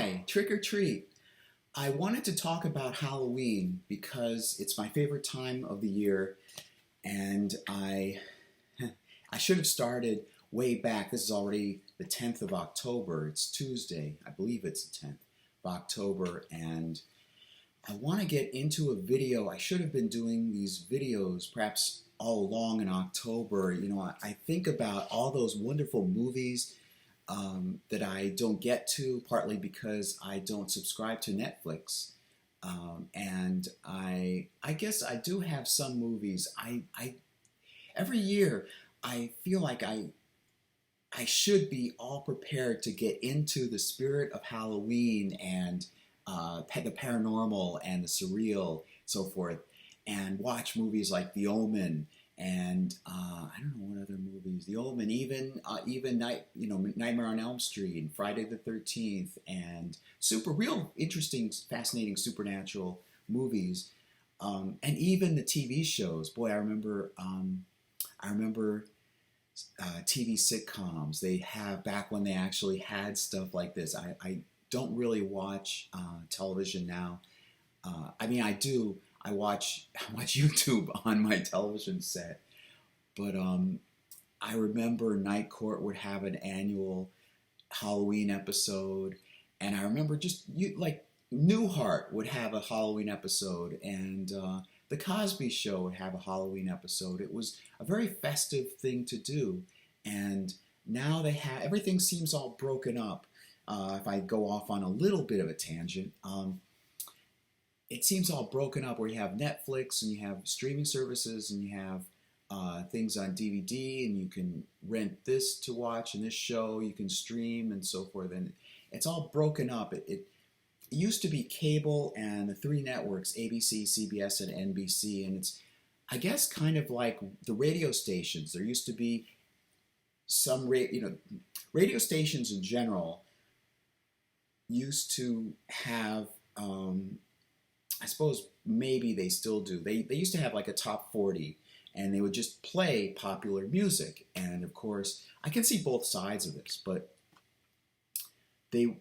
Hi, trick or treat. I wanted to talk about Halloween because it's my favorite time of the year, and I should have started way back. This is already the 10th of October. It's Tuesday. I believe it's the 10th of October, and I want to get into a video. I should have been doing these videos perhaps all along in October. You know, I think about all those wonderful movies that I don't get to, partly because I don't subscribe to Netflix. And I guess I do have some movies. Every year I feel like I should be all prepared to get into the spirit of Halloween and the paranormal and the surreal, so forth, and watch movies like The Omen and I don't know what other movies. The Omen, even Nightmare on Elm Street and Friday the 13th, and real interesting, fascinating supernatural movies, and even the TV shows. Boy, I remember TV sitcoms. They have back when they actually had stuff like this. I don't really watch television now. I mean, I do. I watch YouTube on my television set, but I remember Night Court would have an annual Halloween episode, and I remember like Newhart would have a Halloween episode, and the Cosby Show would have a Halloween episode. It was a very festive thing to do, and now everything seems all broken up. If I go off on a little bit of a tangent. It seems all broken up where you have Netflix and you have streaming services and you have things on DVD and you can rent this to watch and this show you can stream and so forth. And it's all broken up. It used to be cable and the three networks, ABC, CBS, and NBC. And it's, I guess, kind of like the radio stations. There used to be some, radio stations in general used to have, I suppose maybe they still do. They used to have like a top 40, and they would just play popular music. And of course, I can see both sides of this, but there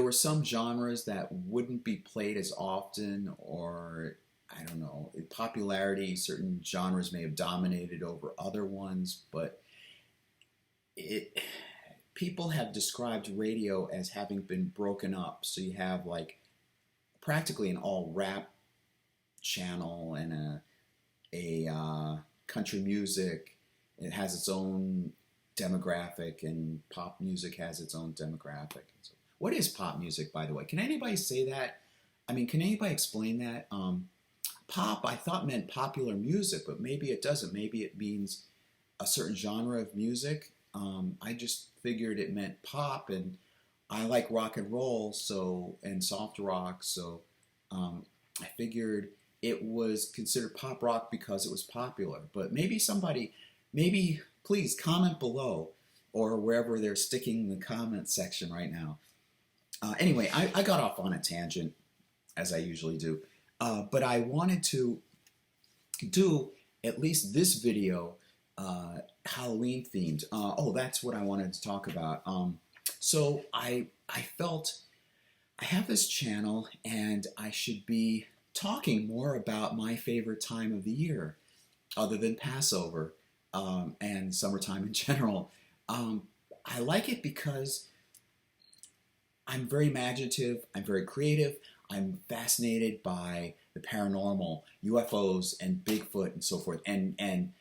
were some genres that wouldn't be played as often, or I don't know, popularity. Certain genres may have dominated over other ones, but people have described radio as having been broken up. So you have like practically an all rap channel and a country music. It has its own demographic, and pop music has its own demographic. So what is pop music, by the way? Can anybody say that? I mean, can anybody explain that? Pop, I thought meant popular music, but maybe it doesn't. Maybe it means a certain genre of music. I just figured it meant pop, and I like rock and roll, and soft rock, so I figured it was considered pop rock because it was popular. But maybe please comment below or wherever they're sticking the comment section right now. Anyway, I got off on a tangent, as I usually do, but I wanted to do at least this video Halloween themed. That's what I wanted to talk about. So I felt I have this channel and I should be talking more about my favorite time of the year, other than Passover and summertime in general. I like it because I'm very imaginative, I'm very creative, I'm fascinated by the paranormal, UFOs and Bigfoot and so forth, and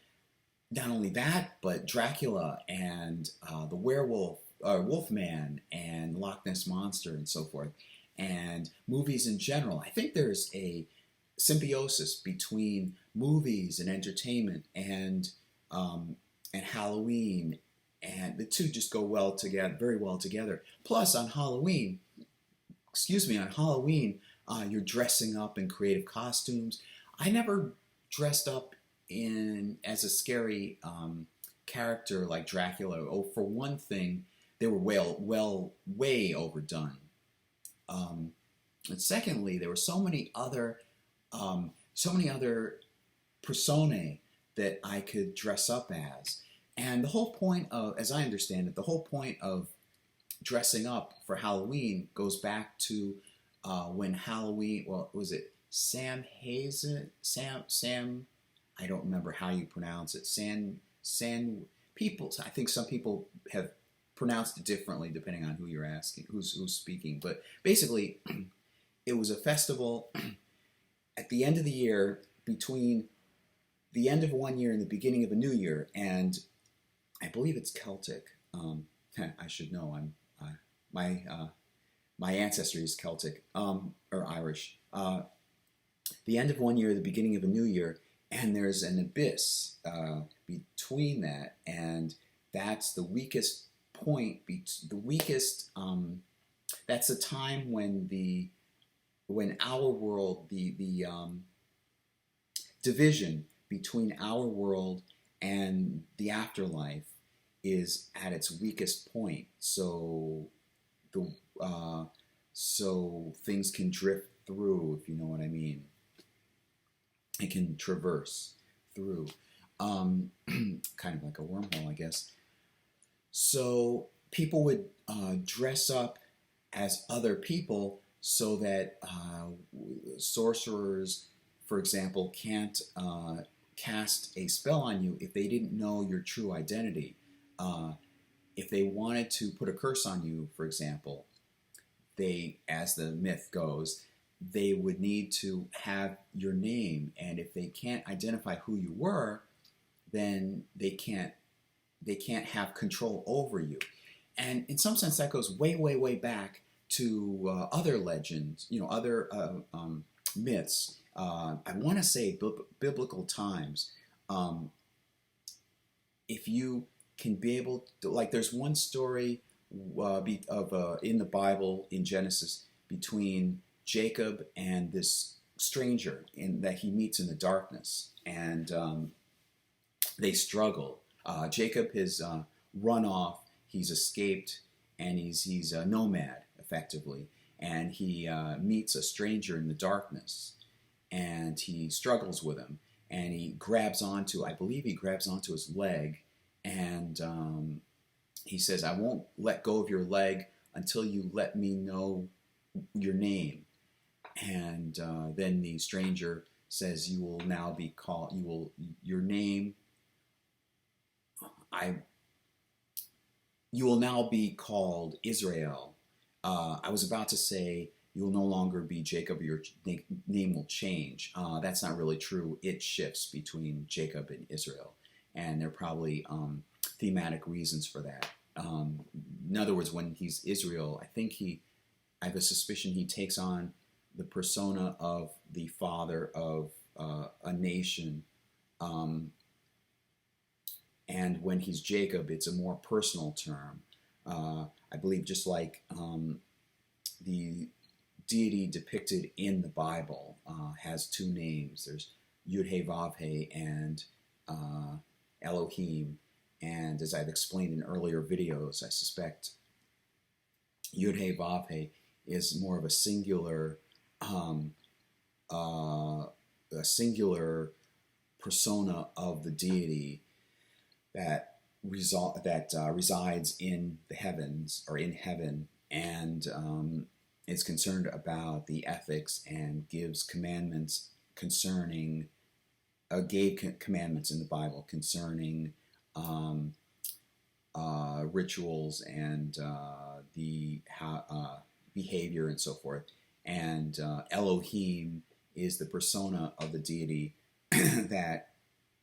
not only that, but Dracula and the werewolf, Wolfman and Loch Ness Monster and so forth, and movies in general. I think there's a symbiosis between movies and entertainment and Halloween, and the two just go very well together. Plus, on Halloween, you're dressing up in creative costumes. I never dressed up as a scary character like Dracula. For one thing, they were way overdone. And secondly, there were so many other personae that I could dress up as. And the whole point of, as I understand it, the whole point of dressing up for Halloween goes back to when Halloween, well, was it Sam Hazen? Sam, I don't remember how you pronounce it. People, I think some people have pronounced it differently depending on who you're asking, who's speaking. But basically, it was a festival at the end of the year, between the end of one year and the beginning of a new year, and I believe it's Celtic. I should know. My ancestry is Celtic or Irish. The end of one year, the beginning of a new year, and there's an abyss between that, and that's the weakest point. That's the time when our world, the division between our world and the afterlife is at its weakest point. So things can drift through, if you know what I mean. It can traverse through, kind of like a wormhole, I guess. So people would dress up as other people so that sorcerers, for example, can't cast a spell on you if they didn't know your true identity. If they wanted to put a curse on you, for example, they, as the myth goes, they would need to have your name, and if they can't identify who you were, then they can't have control over you. And in some sense, that goes way, way, way back to other legends, other myths. I want to say biblical times. If you can be able to, like, there's one story in the Bible, in Genesis, between Jacob and this stranger that he meets in the darkness, and they struggle. Jacob has run off, he's escaped, and he's a nomad, effectively, and he meets a stranger in the darkness, and he struggles with him, and I believe he grabs onto his leg, and he says, "I won't let go of your leg until you let me know your name." And then the stranger says, "You will now be called. Your name. You will now be called Israel." I was about to say, "You will no longer be Jacob. Your name will change." That's not really true. It shifts between Jacob and Israel, and there are probably thematic reasons for that. In other words, when he's Israel, I have a suspicion he takes on the persona of the father of a nation, and when he's Jacob, it's a more personal term. I believe just like the deity depicted in the Bible has two names. There's Yud-He-Vav-He and Elohim, and as I've explained in earlier videos, I suspect Yud-He-Vav-He is more of a singular persona of the deity that resides in the heavens, or in heaven, and is concerned about the ethics and gives commandments concerning, gave commandments in the Bible concerning rituals and the behavior and so forth. And Elohim is the persona of the deity that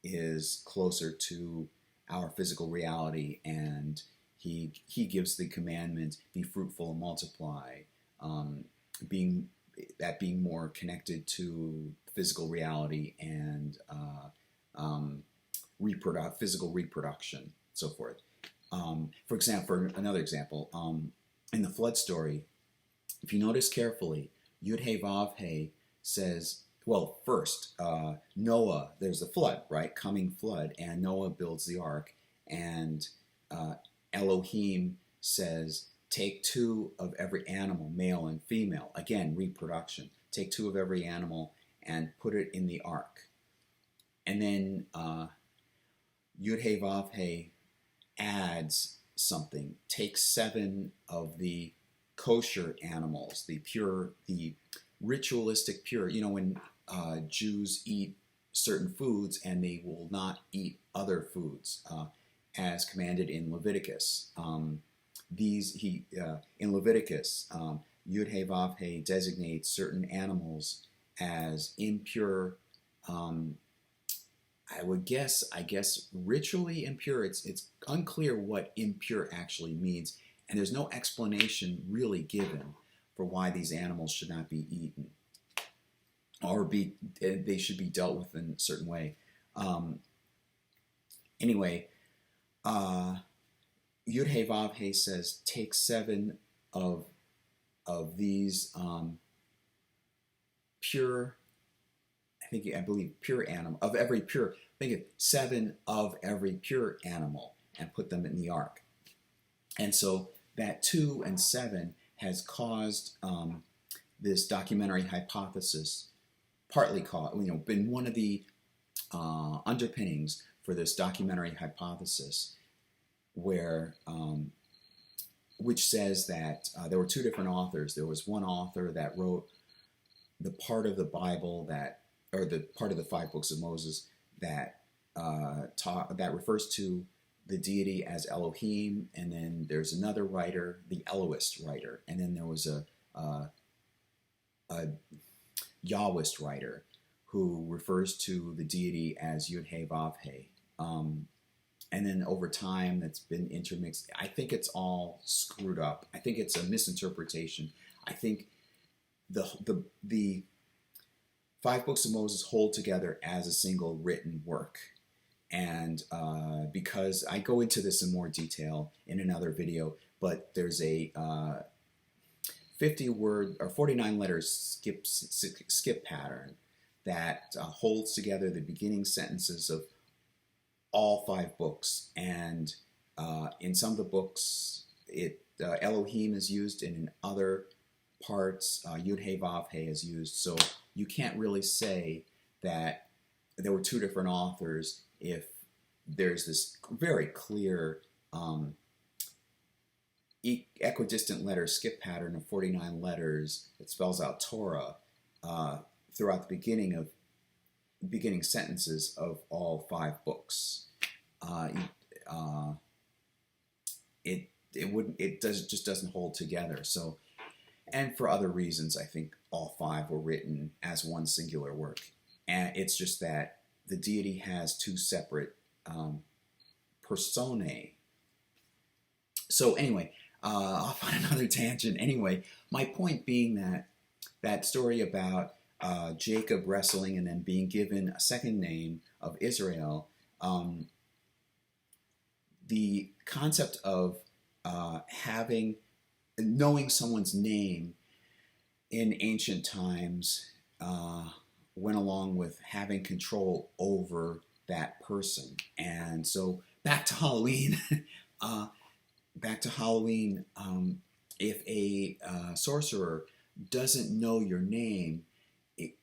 is closer to our physical reality, and he gives the commandment, "Be fruitful and multiply," being more connected to physical reality and physical reproduction, so forth. For another example, in the flood story, if you notice carefully, Yud-He-Vav-He says, well, first, Noah, there's the flood, right? Coming flood, and Noah builds the ark, and Elohim says, "Take two of every animal, male and female." Again, reproduction. Take two of every animal and put it in the ark. And then Yud-He-Vav-He adds something. Take 7 of the kosher animals, the ritualistic pure. You know, when Jews eat certain foods and they will not eat other foods, as commanded in Leviticus. In Leviticus, Yud He Vav He designates certain animals as impure. I guess ritually impure. It's unclear what impure actually means, and there's no explanation really given for why these animals should not be eaten, or they should be dealt with in a certain way. Anyway, Yud He Vav He says, take 7 of these pure. I believe pure animal of every pure. Think of 7 of every pure animal and put them in the ark. And so that 2 and 7 has caused this documentary hypothesis, been one of the underpinnings for this documentary hypothesis, where which says that there were 2 different authors. There was one author that wrote the part of the Bible or the part of the 5 books of Moses that refers to the deity as Elohim, and then there's another writer, the Elohist writer, and then there was a Yahwist writer who refers to the deity as Yud He Vav He. And then over time, that's been intermixed. I think it's all screwed up. I think it's a misinterpretation. I think the 5 books of Moses hold together as a single written work. And because I go into this in more detail in another video, but there's a 50-word or 49 letters skip pattern that holds together the beginning sentences of all 5 books. And in some of the books, Elohim is used, and in other parts, Yud He Vav He is used. So you can't really say that there were 2 different authors if there's this very clear equidistant letter skip pattern of 49 letters that spells out Torah throughout the beginning sentences of all 5 books. It just doesn't hold together. So, and for other reasons, I think all 5 were written as one singular work. And it's just that the deity has 2 separate personae. So anyway, off on another tangent. Anyway, my point being that story about Jacob wrestling and then being given a second name of Israel, the concept of knowing someone's name in ancient times went along with having control over that person. And so back to Halloween. If a sorcerer doesn't know your name, it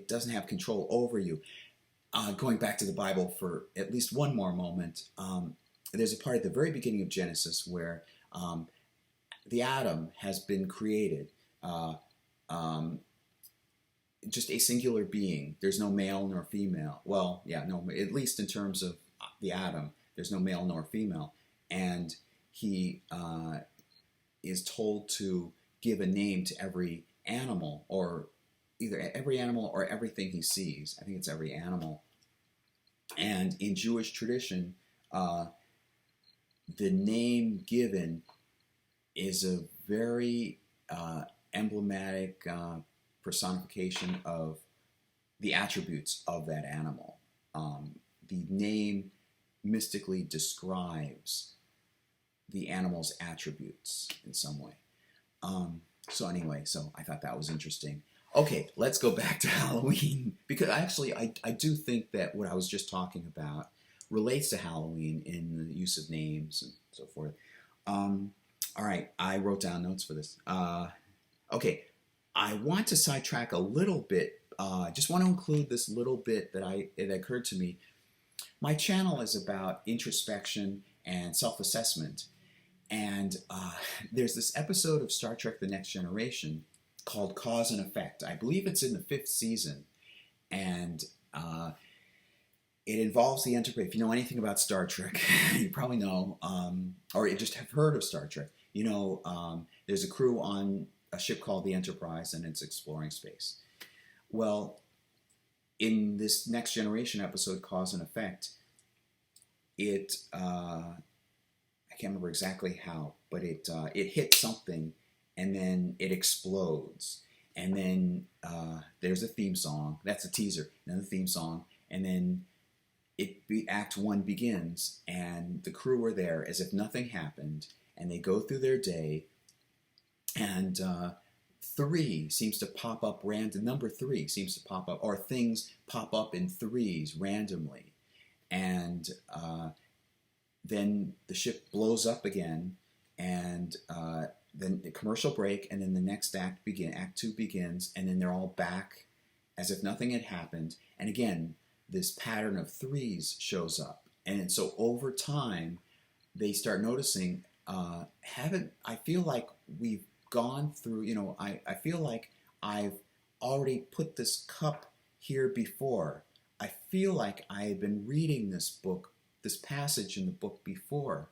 doesn't have control over you. Going back to the Bible for at least one more moment, there's a part at the very beginning of Genesis where the atom has been created, just a singular being. There's no male nor female. Well, yeah, no, at least in terms of the atom, there's no male nor female. And he is told to give a name to every animal, or either every animal or everything he sees. I think it's every animal. And in Jewish tradition, the name given is a very emblematic personification of the attributes of that animal. The name mystically describes the animal's attributes in some way. So I thought that was interesting. Okay, let's go back to Halloween, because actually I do think that what I was just talking about relates to Halloween in the use of names and so forth. All right, I wrote down notes for this. Okay, I want to sidetrack a little bit. Just want to include this little bit that it occurred to me. My channel is about introspection and self-assessment. And there's this episode of Star Trek The Next Generation called Cause and Effect. I believe it's in the 5th season. And it involves the Enterprise. If you know anything about Star Trek, you probably know, or you just have heard of Star Trek. You know, there's a crew on a ship called the Enterprise, and it's exploring space. Well, in this Next Generation episode, Cause and Effect, it I can't remember exactly how, but it hits something, and then it explodes, and then there's a theme song. That's a teaser. And then the theme song, and then Act 1 begins, and the crew are there as if nothing happened, and they go through their day, and 3 seems to pop up random. Number 3 seems to pop up, or things pop up in threes randomly, and then the ship blows up again, and then a commercial break, and then the next act Act 2 begins, and then they're all back as if nothing had happened, and again this pattern of threes shows up, and so over time they start noticing, I feel like we've gone through, you know, I feel like I've already put this cup here before. I feel like I had been reading this book, this passage in the book before.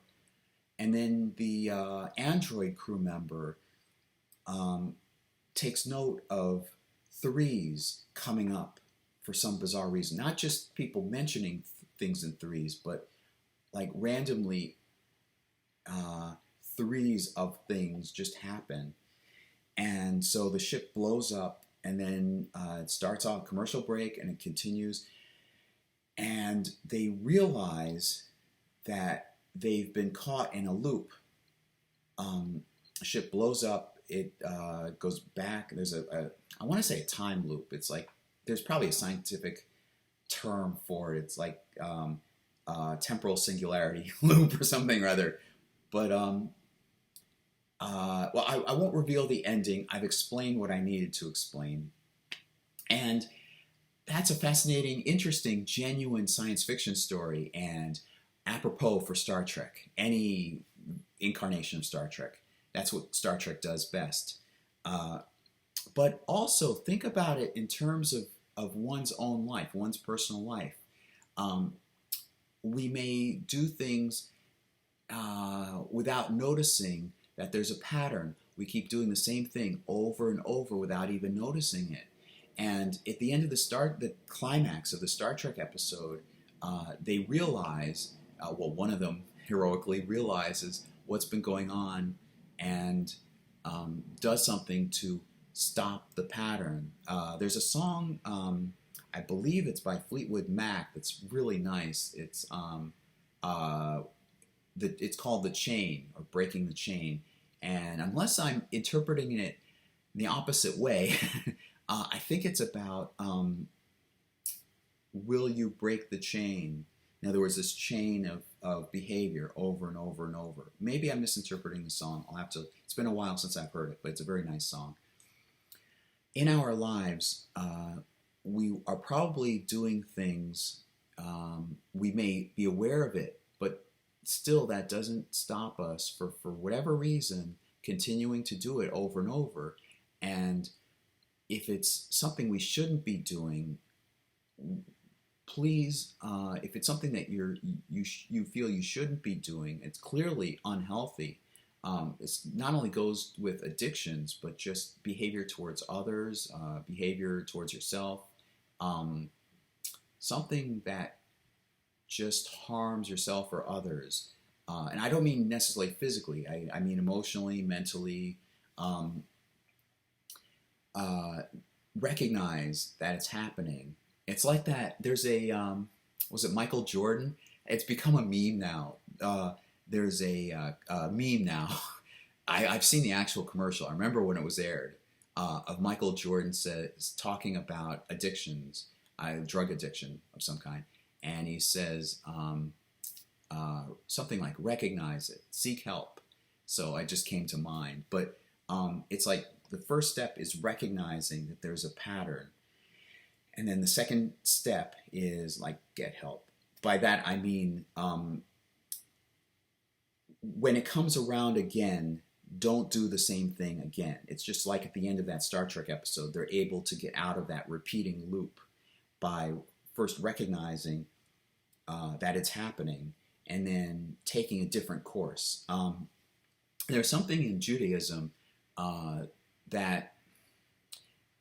And then the android crew member takes note of threes coming up for some bizarre reason. Not just people mentioning things in threes, but like randomly threes of things just happen. And so the ship blows up, and then it starts off commercial break, and it continues. And they realize that they've been caught in a loop. The ship blows up, it goes back. There's I want to say a time loop. It's like, there's probably a scientific term for it. It's like temporal singularity loop or something or other. But well, I won't reveal the ending. I've explained what I needed to explain. And that's a fascinating, interesting, genuine science fiction story, and apropos for Star Trek, any incarnation of Star Trek. That's what Star Trek does best. But also think about it in terms of one's own life, one's personal life. We may do things without noticing that there's a pattern. We keep doing the same thing over and over without even noticing it. And at the end of the climax of the Star Trek episode, they realize, well, one of them heroically realizes what's been going on and does something to stop the pattern. There's a song, I believe it's by Fleetwood Mac, that's really nice. It's called The Chain, or Breaking the Chain. And unless I'm interpreting it in the opposite way, I think it's about will you break the chain? In other words, this chain of behavior over and over and over. Maybe I'm misinterpreting the song. I'll have to. It's been a while since I've heard it, but it's a very nice song. In our lives, we are probably doing things. We may be aware of it, but still that doesn't stop us for whatever reason continuing to do it over and over. And if it's something we shouldn't be doing, please, if it's something that you feel you shouldn't be doing, it's clearly unhealthy. It's not only goes with addictions, but just behavior towards others, behavior towards yourself, something that just harms yourself or others. And I don't mean necessarily physically. I mean emotionally, mentally. Recognize that it's happening. It's like that. There's a, was it Michael Jordan? It's become a meme now. There's a meme now. I've seen the actual commercial. I remember when it was aired, of Michael Jordan talking about addictions, drug addiction of some kind. And he says something like, recognize it, seek help. So it just came to mind. But it's like the first step is recognizing that there's a pattern. And then the second step is like, get help. by that I mean, when it comes around again, don't do the same thing again. It's just like at the end of that Star Trek episode, they're able to get out of that repeating loop by first recognizing that it's happening and then taking a different course. There's something in Judaism that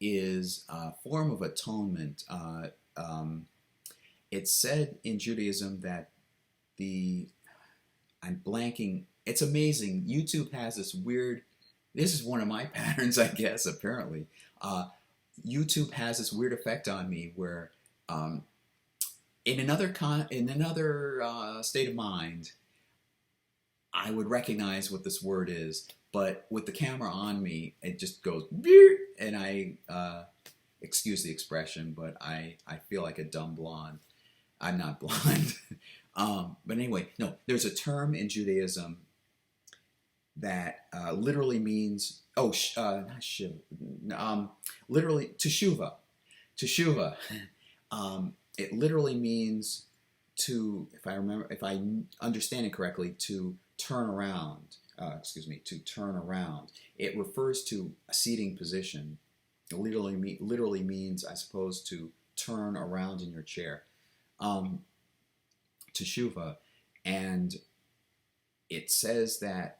is a form of atonement. It's said in Judaism that I'm blanking. It's amazing. YouTube has this weird. This is one of my patterns, I guess. Apparently, YouTube has this weird effect on me where, in another state of mind, I would recognize what this word is, but with the camera on me, it just goes, and I excuse the expression, but I feel like a dumb blonde. I'm not blind. But anyway, no, there's a term in Judaism that literally means, not shiv, literally, teshuva. Teshuva. It literally means to, if I understand it correctly, to turn around. To turn around. It refers to a seating position. It literally means, I suppose, to turn around in your chair. Teshuva, and it says that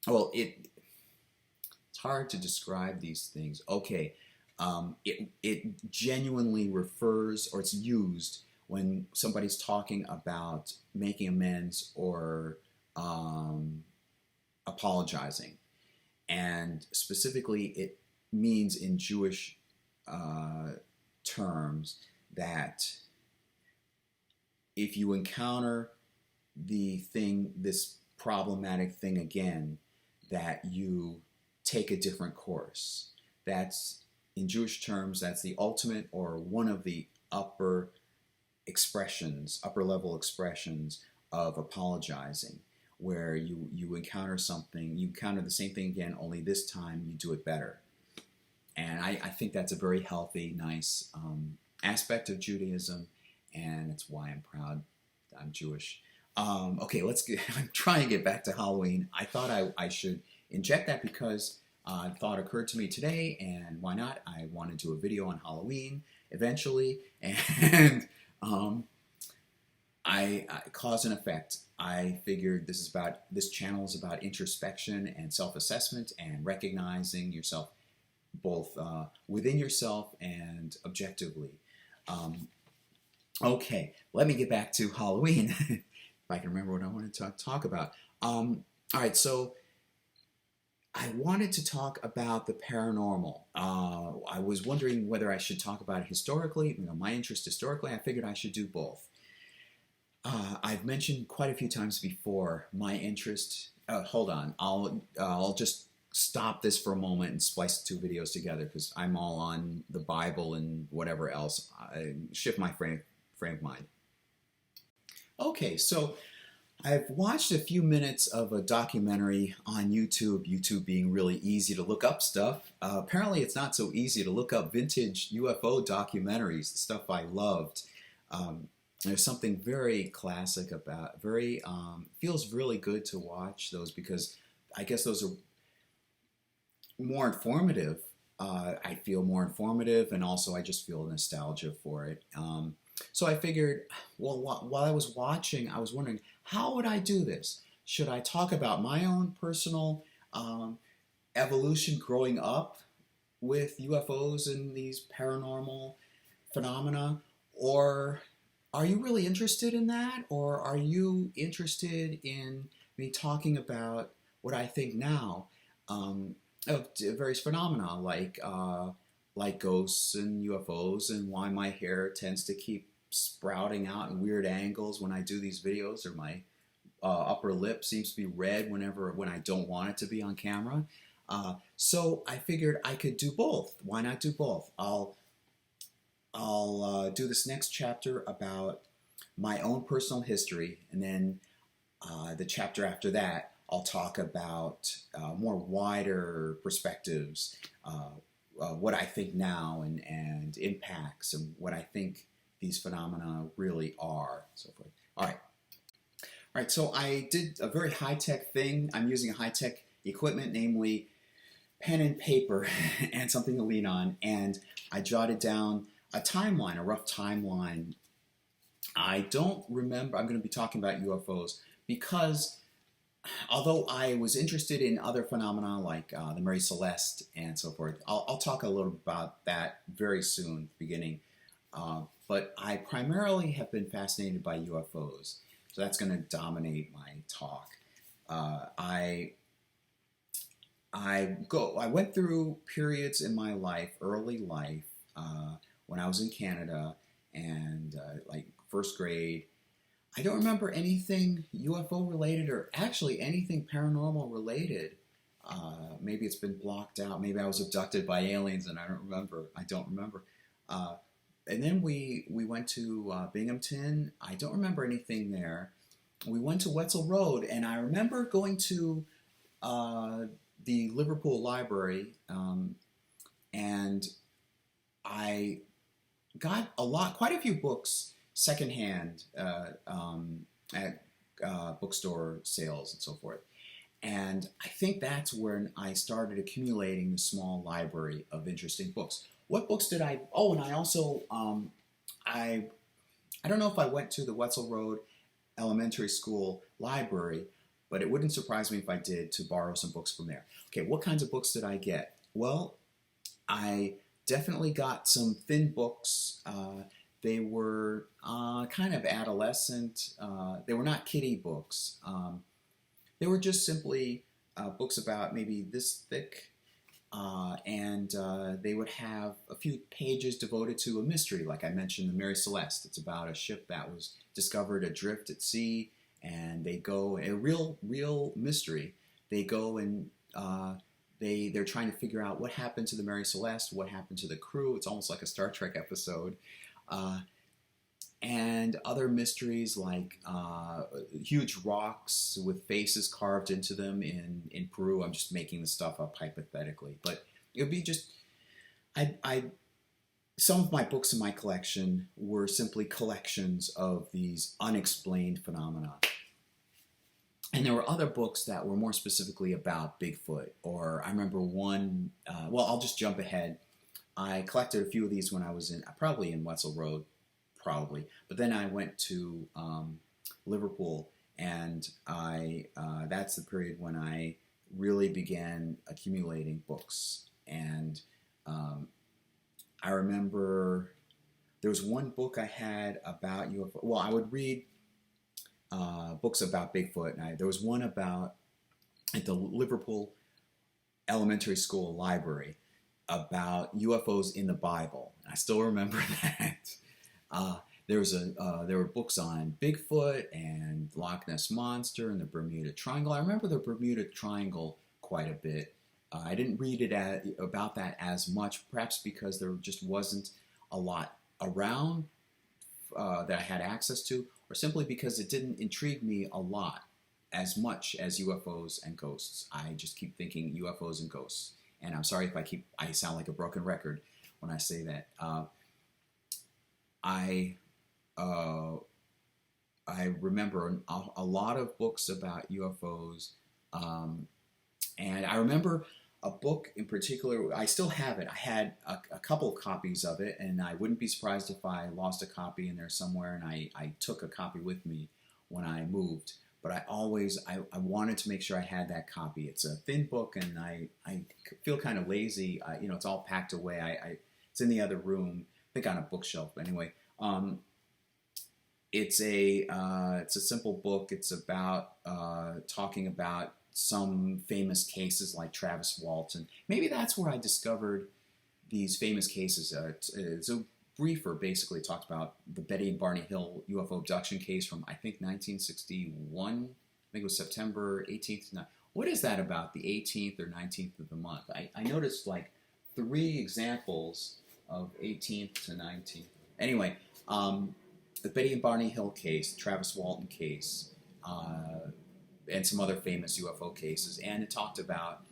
it's hard to describe these things. Okay, it genuinely refers, or it's used when somebody's talking about making amends or apologizing, and specifically it means in Jewish terms that if you encounter this problematic thing again, that you take a different course. That's, in Jewish terms, that's the ultimate or one of the upper level expressions of apologizing, where you encounter something, you encounter the same thing again, only this time you do it better. And I think that's a very healthy, nice aspect of Judaism, and it's why I'm proud I'm Jewish. Okay, I'm trying to get back to Halloween. I thought I should inject that because a thought occurred to me today, and why not? I want to do a video on Halloween eventually, and I cause and effect. I figured this channel is about introspection and self-assessment and recognizing yourself both within yourself and objectively. Okay, let me get back to Halloween, if I can remember what I wanted to talk about. All right, so I wanted to talk about the paranormal. I was wondering whether I should talk about it historically. My interest historically, I figured I should do both. I've mentioned quite a few times before my interest. Hold on, I'll just stop this for a moment and splice the two videos together because I'm all on the Bible and whatever else. I shift my frame of mind. Okay, so I've watched a few minutes of a documentary on YouTube being really easy to look up stuff. Apparently it's not so easy to look up vintage UFO documentaries, the stuff I loved. There's something very classic about, feels really good to watch those because I guess those are more informative. I feel more informative, and also I just feel nostalgia for it. So I figured, well, while I was watching, I was wondering, how would I do this? Should I talk about my own personal evolution growing up with UFOs and these paranormal phenomena? Or are you really interested in that? Or are you interested in me talking about what I think now of various phenomena like ghosts and UFOs, and why my hair tends to keep sprouting out in weird angles when I do these videos, or my upper lip seems to be red when I don't want it to be on camera. So I figured I could do both. Why not do both? I'll do this next chapter about my own personal history, and then the chapter after that I'll talk about more wider perspectives, what I think now and impacts, and what I think these phenomena really are, so forth. All right, so I did a very high-tech thing. I'm using high-tech equipment, namely pen and paper and something to lean on, and I jotted down a timeline, a rough timeline. I don't remember, I'm going to be talking about UFOs because although I was interested in other phenomena like the Mary Celeste and so forth, I'll talk a little about that very soon, beginning. But I primarily have been fascinated by UFOs, so that's going to dominate my talk. I went through periods in my life, early life, when I was in Canada and like first grade. I don't remember anything UFO related or actually anything paranormal related. Maybe it's been blocked out. Maybe I was abducted by aliens and I don't remember. And then we went to Binghamton. I don't remember anything there. We went to Wetzel Road, and I remember going to the Liverpool Library, and I got quite a few books secondhand at bookstore sales and so forth. And I think that's when I started accumulating the small library of interesting books. What books did I... Oh, and I also... I don't know if I went to the Wetzel Road Elementary School library, but it wouldn't surprise me if I did, to borrow some books from there. Okay, what kinds of books did I get? Well, I definitely got some thin books. They were kind of adolescent. They were not kiddie books. They were just simply books about maybe this thick, and they would have a few pages devoted to a mystery. Like I mentioned, the Mary Celeste. It's about a ship that was discovered adrift at sea, and they go, a real mystery. They go and they're trying to figure out what happened to the Mary Celeste, what happened to the crew. It's almost like a Star Trek episode. And other mysteries like huge rocks with faces carved into them in Peru. I'm just making this stuff up hypothetically, but it would be just some of my books in my collection were simply collections of these unexplained phenomena. And there were other books that were more specifically about Bigfoot, or I remember one, well, I'll just jump ahead. I collected a few of these when I was probably in Wetzel Road, but then I went to Liverpool, and that's the period when I really began accumulating books. And I remember there was one book I had about UFO. Well, I would read books about Bigfoot, and there was one about, at the Liverpool Elementary School Library, about UFOs in the Bible. I still remember that. There were books on Bigfoot and Loch Ness Monster and the Bermuda Triangle. I remember the Bermuda Triangle quite a bit. I didn't read about that as much, perhaps because there just wasn't a lot around that I had access to, or simply because it didn't intrigue me a lot as much as UFOs and ghosts. I just keep thinking UFOs and ghosts. And I'm sorry if I sound like a broken record when I say that. I remember a lot of books about UFOs, and I remember a book in particular. I still have it. I had a couple of copies of it, and I wouldn't be surprised if I lost a copy in there somewhere, and I took a copy with me when I moved. But I wanted to make sure I had that copy. It's a thin book, and I feel kind of lazy. It's all packed away. It's in the other room, I think on a bookshelf. But anyway, it's a simple book. It's about talking about some famous cases like Travis Walton. Maybe that's where I discovered these famous cases. It's a briefer, basically. It talked about the Betty and Barney Hill UFO abduction case from, I think, 1961. I think it was September 18th. What is that about the 18th or 19th of the month? I noticed like 3 examples of 18th to 19th. Anyway, the Betty and Barney Hill case, the Travis Walton case, and some other famous UFO cases. And it talked about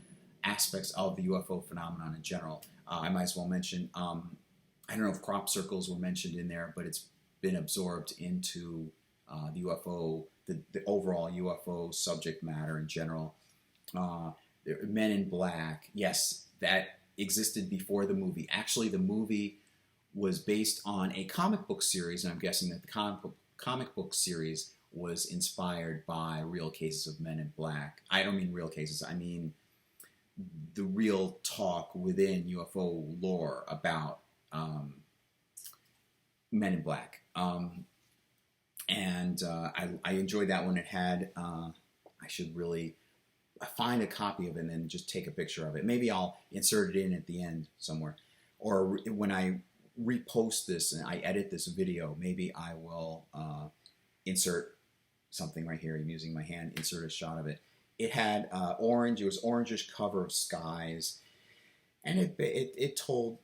aspects of the UFO phenomenon in general. I might as well mention, I don't know if crop circles were mentioned in there, but it's been absorbed into the UFO, the overall UFO subject matter in general. Men in Black, yes, that existed before the movie. Actually, the movie was based on a comic book series, and I'm guessing that the comic book series was inspired by real cases of Men in Black. I don't mean real cases, I mean the real talk within UFO lore about Men in Black. And I enjoyed that one. It had, I should really find a copy of it and then just take a picture of it. Maybe I'll insert it in at the end somewhere. Or when I repost this and I edit this video, maybe I will insert something right here. I'm using my hand, insert a shot of it. It had orange, it was orangish cover of skies. And it told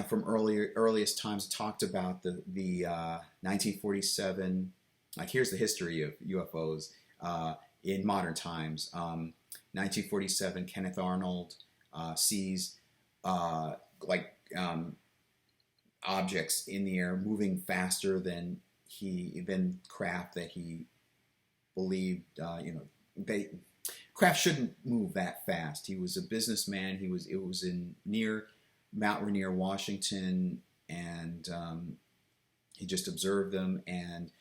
from earliest times, talked about the 1947, like here's the history of UFOs in modern times. 1947, Kenneth Arnold sees objects in the air moving faster than craft that he believed, craft shouldn't move that fast. He was a businessman. It was in near Mount Rainier, Washington, and he just observed them. And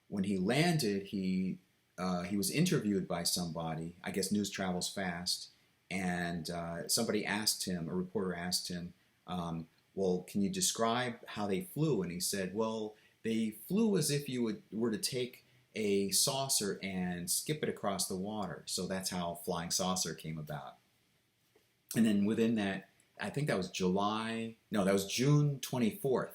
when he landed, he was interviewed by somebody. I guess news travels fast, and somebody asked him, a reporter asked him, well, can you describe how they flew? And he said, well, they flew as if you were to take a saucer and skip it across the water. So that's how flying saucer came about. And then within that, I think that was that was June 24th.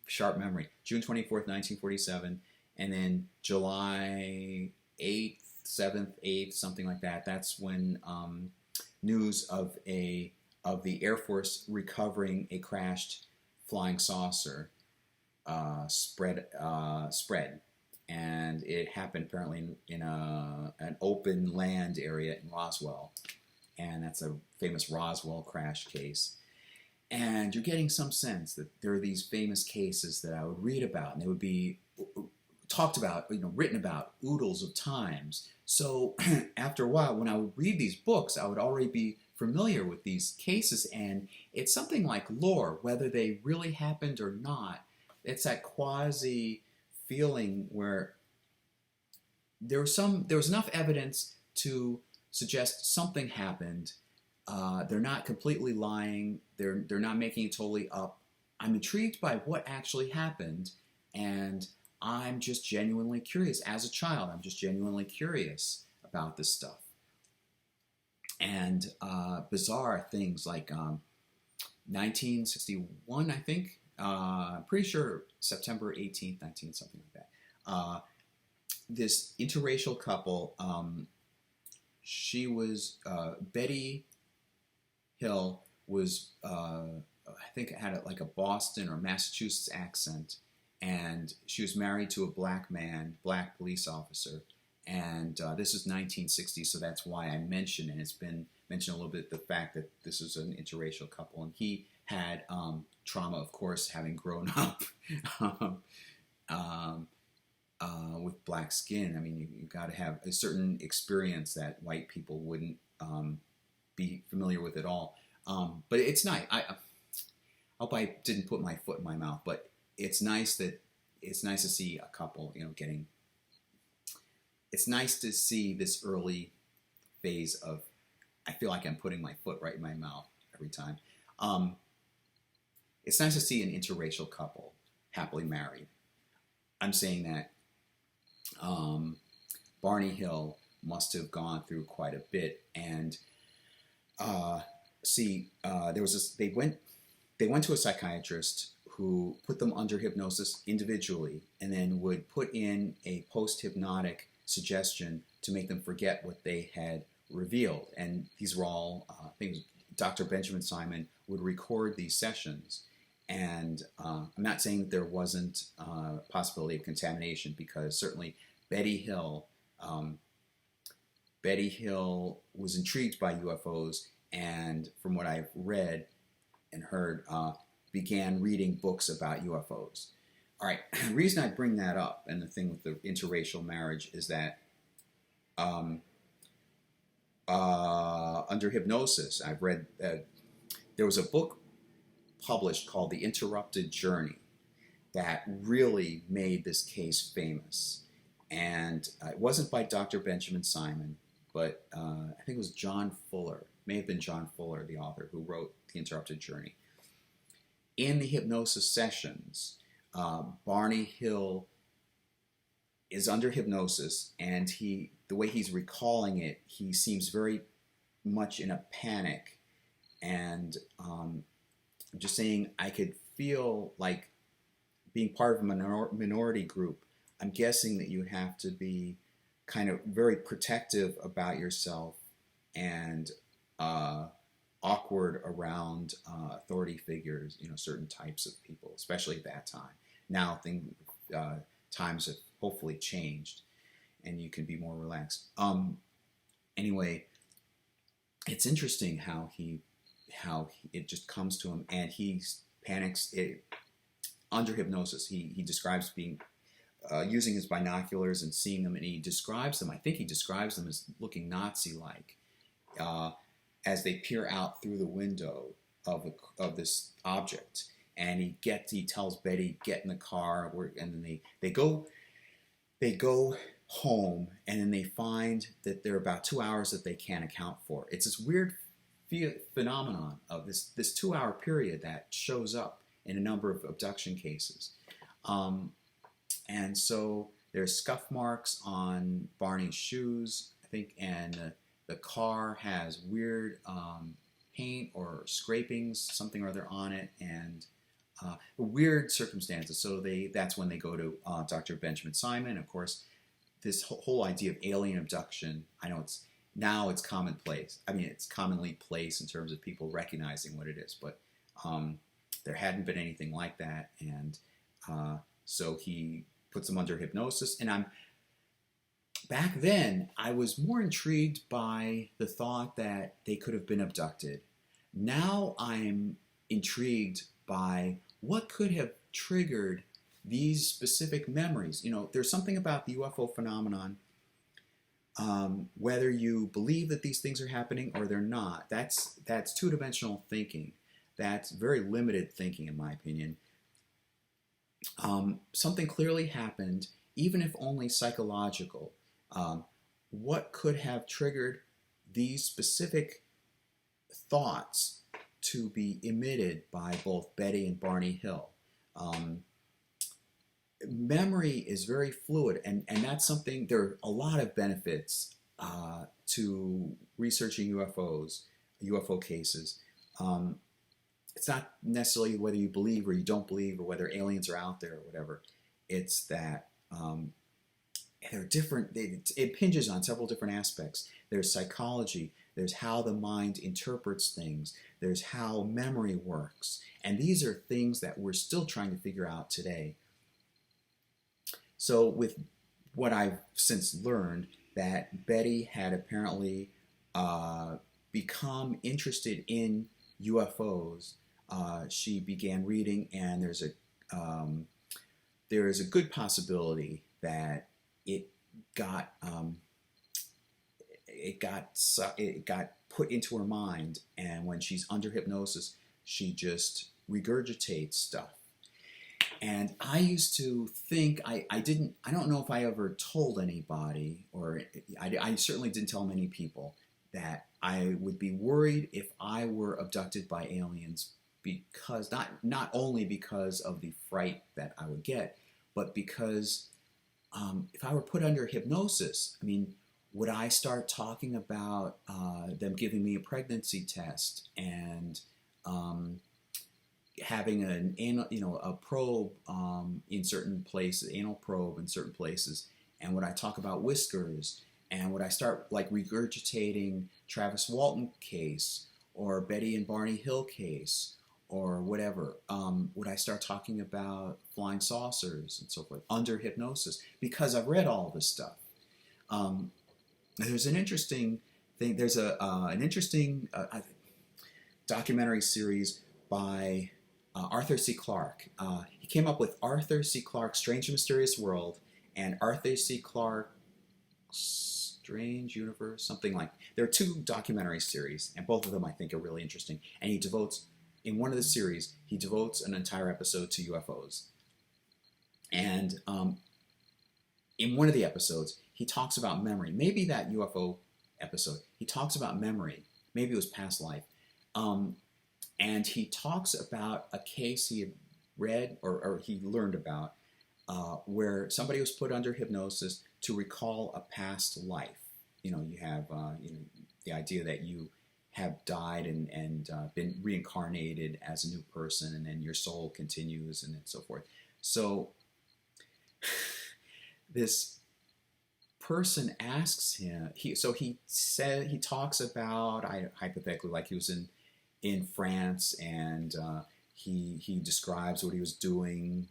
Sharp memory. June 24th, 1947. And then July 8th, 7th, 8th, something like that. That's when news of the Air Force recovering a crashed flying saucer spread. And it happened apparently in an open land area in Roswell. And that's a famous Roswell crash case. And you're getting some sense that there are these famous cases that I would read about, and they would be talked about, written about oodles of times. So after a while, when I would read these books, I would already be familiar with these cases, and it's something like lore, whether they really happened or not. It's that quasi feeling where there was enough evidence to suggest something happened. They're not completely lying. They're not making it totally up. I'm intrigued by what actually happened, and I'm just genuinely curious. As a child, I'm just genuinely curious about this stuff. And bizarre things like 1961, I think. I'm pretty sure September 18th, 19, something like that. This interracial couple, she was, Betty Hill was, I think had a Boston or Massachusetts accent, and she was married to a black police officer. And this is 1960, so that's why I mentioned, and it's been mentioned a little bit, the fact that this was an interracial couple. And he had trauma, of course, having grown up with black skin. I mean, you got to have a certain experience that white people wouldn't be familiar with at all. But it's nice. I hope I didn't put my foot in my mouth, but it's nice to see a couple, getting. It's nice to see this early phase of. I feel like I'm putting my foot right in my mouth every time. It's nice to see an interracial couple happily married. I'm saying that Barney Hill must have gone through quite a bit, and there was this. They went to a psychiatrist who put them under hypnosis individually, and then would put in a post-hypnotic suggestion to make them forget what they had revealed. And these were all things. Dr. Benjamin Simon would record these sessions. And I'm not saying that there wasn't a possibility of contamination, because certainly Betty Hill was intrigued by UFOs, and from what I've read and heard, began reading books about UFOs. All right. The reason I bring that up and the thing with the interracial marriage is that um, under hypnosis, I've read there was a book published called The Interrupted Journey that really made this case famous. And it wasn't by Dr. Benjamin Simon, but I think it was John Fuller, may have been John Fuller, the author, who wrote The Interrupted Journey. In the hypnosis sessions, Barney Hill is under hypnosis, and the way he's recalling it, he seems very much in a panic. And I'm just saying, I could feel like being part of a minority group. I'm guessing that you have to be kind of very protective about yourself and awkward around authority figures, certain types of people, especially at that time. Now times have hopefully changed and you can be more relaxed. Anyway, it's interesting how it just comes to him and he panics under hypnosis. He describes being using his binoculars and seeing them, and he describes them, I think he describes them as looking Nazi-like as they peer out through the window of this object. And he tells Betty, get in the car, and then they go home, and then they find that there are about 2 hours that they can't account for. It's this weird phenomenon of this 2-hour period that shows up in a number of abduction cases. And so there's scuff marks on Barney's shoes, I think, and the car has weird paint or scrapings, something or other on it, and weird circumstances. So that's when they go to Dr. Benjamin Simon. Of course, this whole idea of alien abduction, I know it's commonplace. I mean, it's commonly placed in terms of people recognizing what it is, but there hadn't been anything like that, and so he puts them under hypnosis. And back then, I was more intrigued by the thought that they could have been abducted. Now I'm intrigued by what could have triggered these specific memories. There's something about the UFO phenomenon, whether you believe that these things are happening or they're not. That's two-dimensional thinking. That's very limited thinking, in my opinion. Something clearly happened, even if only psychological. What could have triggered these specific thoughts to be emitted by both Betty and Barney Hill? Memory is very fluid, and that's something. There are a lot of benefits to researching UFO cases. It's not necessarily whether you believe or you don't believe or whether aliens are out there or whatever. It's that they're different. It impinges on several different aspects. There's psychology. There's how the mind interprets things. There's how memory works. And these are things that we're still trying to figure out today. So with what I've since learned, that Betty had apparently become interested in UFOs. She began reading, and there is a good possibility that it got put into her mind, and when she's under hypnosis, she just regurgitates stuff. And I used to think, I don't know if I ever told anybody, or I certainly didn't tell many people, that I would be worried if I were abducted by aliens, because not only because of the fright that I would get, but because if I were put under hypnosis, I mean, would I start talking about them giving me a pregnancy test and having a probe in certain places, anal probe in certain places, and would I talk about whiskers, and would I start like regurgitating Travis Walton case or Betty and Barney Hill case or whatever? Would I start talking about flying saucers and so forth under hypnosis? Because I've read all this stuff. There's an interesting thing. There's an interesting documentary series by Arthur C. Clarke. He came up with Arthur C. Clarke's Strange and Mysterious World and Arthur C. Clarke's Strange Universe, something like. There are two documentary series, and both of them I think are really interesting. And he devotes, in one of the series, he devotes an entire episode to UFOs. And in one of the episodes, he talks about memory. Maybe that UFO episode, he talks about memory. Maybe it was past life. And he talks about a case he had read or he learned about where somebody was put under hypnosis to recall a past life. You know, you have the idea that you have died and been reincarnated as a new person, and then your soul continues and so forth. So this person asks him. He talks about, hypothetically, like he was in France, and he describes what he was doing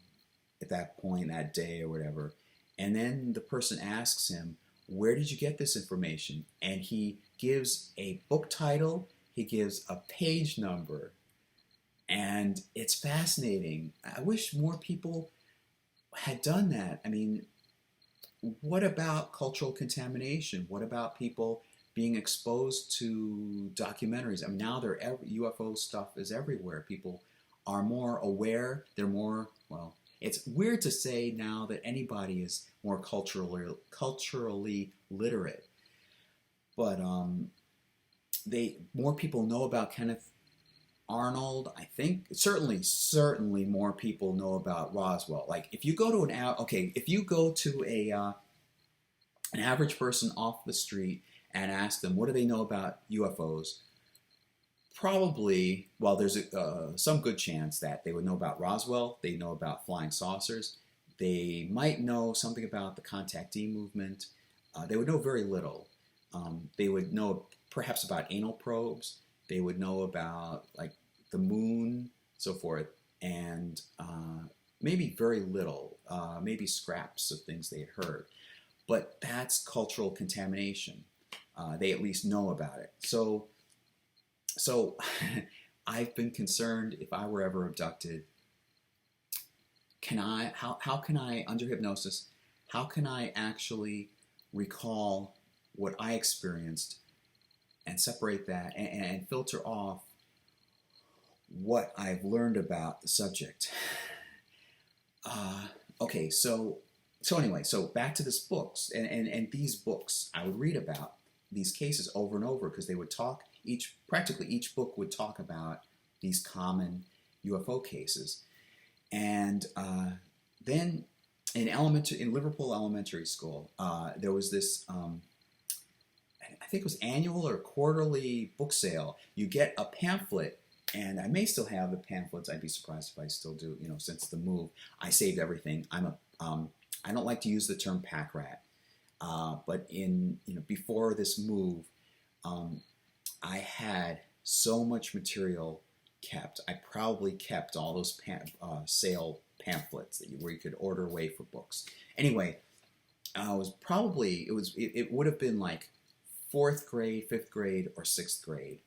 at that point, that day or whatever. And then the person asks him, where did you get this information? And he gives a book title, he gives a page number, and it's fascinating. I wish more people had done that. I mean, what about cultural contamination? What about people being exposed to documentaries? I mean, now UFO stuff is everywhere. People are more aware. They're more, well, it's weird to say now that anybody is more culturally literate, but more people know about Kenneth Arnold. I think certainly more people know about Roswell. Like if you go to an average person off the street and ask them what do they know about UFOs, probably, well, there's some good chance that they would know about Roswell, they know about flying saucers, they might know something about the contactee movement, they would know very little. They would know perhaps about anal probes, they would know about like the moon, so forth, and maybe very little, maybe scraps of things they had heard. But that's cultural contamination. They at least know about it. So I've been concerned if I were ever abducted, how can I, under hypnosis, how can I actually recall what I experienced and separate that and filter off what I've learned about the subject? Okay, so anyway, so back to this books, and these books, I would read about these cases over and over because they would talk, practically each book would talk about these common UFO cases. And then in Liverpool Elementary School, there was this, I think it was annual or quarterly book sale. You get a pamphlet, and I may still have the pamphlets. I'd be surprised if I still do, since the move. I saved everything. I don't like to use the term pack rat, but before this move, I had so much material kept. I probably kept all those sale pamphlets where you could order away for books. Anyway, it would have been like 4th grade, 5th grade, or 6th grade.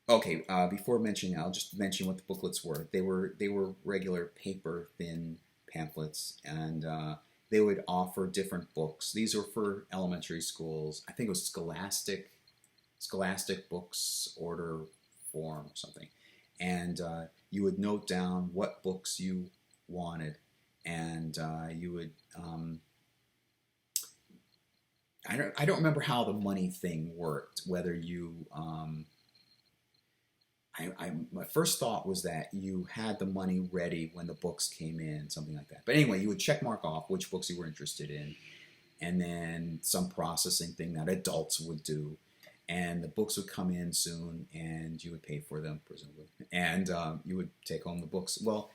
Okay, before mentioning, I'll just mention what the booklets were. They were regular paper thin pamphlets, and they would offer different books. These were for elementary schools. I think it was Scholastic Books order form or something. And you would note down what books you wanted, and you would. I don't remember how the money thing worked. Whether you my first thought was that you had the money ready when the books came in, something like that. But anyway, you would check mark off which books you were interested in, and then some processing thing that adults would do, and the books would come in soon, and you would pay for them, presumably, and you would take home the books. Well,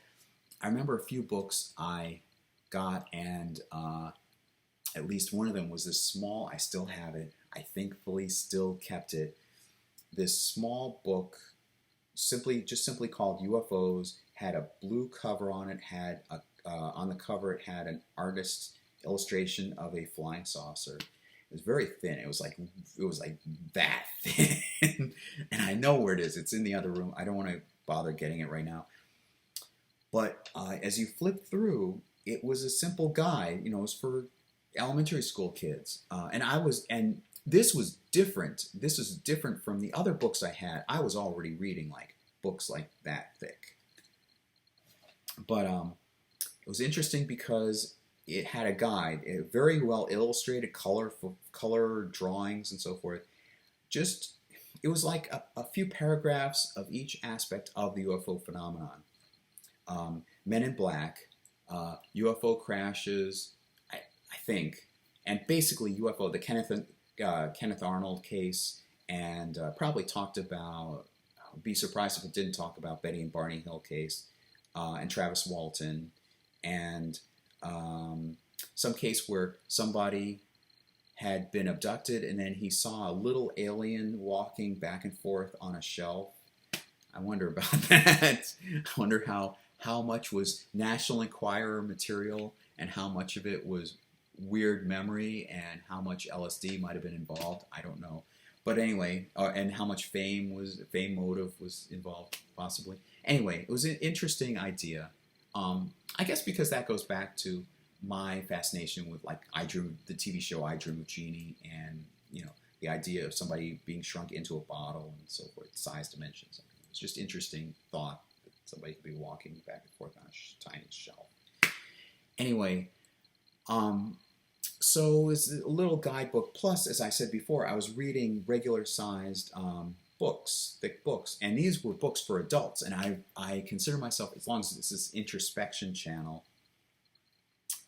I remember a few books I got, and at least one of them was this small, I still have it, I thankfully still kept it, this small book, simply called UFOs, had a blue cover on it, had on the cover it had an artist's illustration of a flying saucer, It was very thin. It was like that thin. And I know where it is. It's in the other room. I don't want to bother getting it right now. But as you flip through, it was a simple guide. You know, it was for elementary school kids. And this was different. This was different from the other books I had. I was already reading like books like that thick. But it was interesting because it had a guide, a very well illustrated, color drawings and so forth. It was like a few paragraphs of each aspect of the UFO phenomenon. Men in Black, UFO crashes, I think, and basically UFO, the Kenneth Arnold case, and probably talked about, I'd be surprised if it didn't talk about Betty and Barney Hill case, and Travis Walton, and some case where somebody had been abducted and then he saw a little alien walking back and forth on a shelf. I wonder about that. I wonder how much was National Enquirer material and how much of it was weird memory and how much LSD might have been involved. I don't know. But anyway, and how much fame motive was involved, possibly. Anyway, it was an interesting idea. I guess because that goes back to my fascination with the TV show I Dream of Jeannie, and the idea of somebody being shrunk into a bottle and so forth, size dimensions. It's just interesting thought that somebody could be walking back and forth on a tiny shelf. Anyway, so it's a little guidebook. Plus, as I said before, I was reading regular-sized books, thick books, and these were books for adults. And I consider myself, as long as this is introspection channel,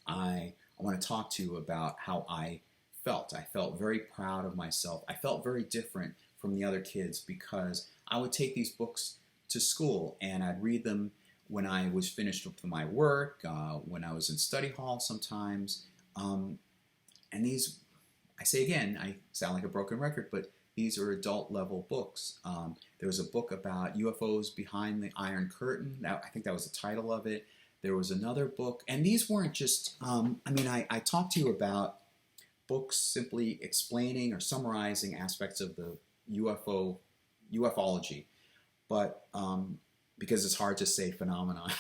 I want to talk to you about how I felt. I felt very proud of myself. I felt very different from the other kids because I would take these books to school and I'd read them when I was finished with my work, when I was in study hall sometimes. And these, I say again, I sound like a broken record, but these are adult level books. There was a book about UFOs behind the Iron Curtain. I think that was the title of it. There was another book, and these weren't just, I talked to you about books simply explaining or summarizing aspects of the UFOlogy, but because it's hard to say phenomenon.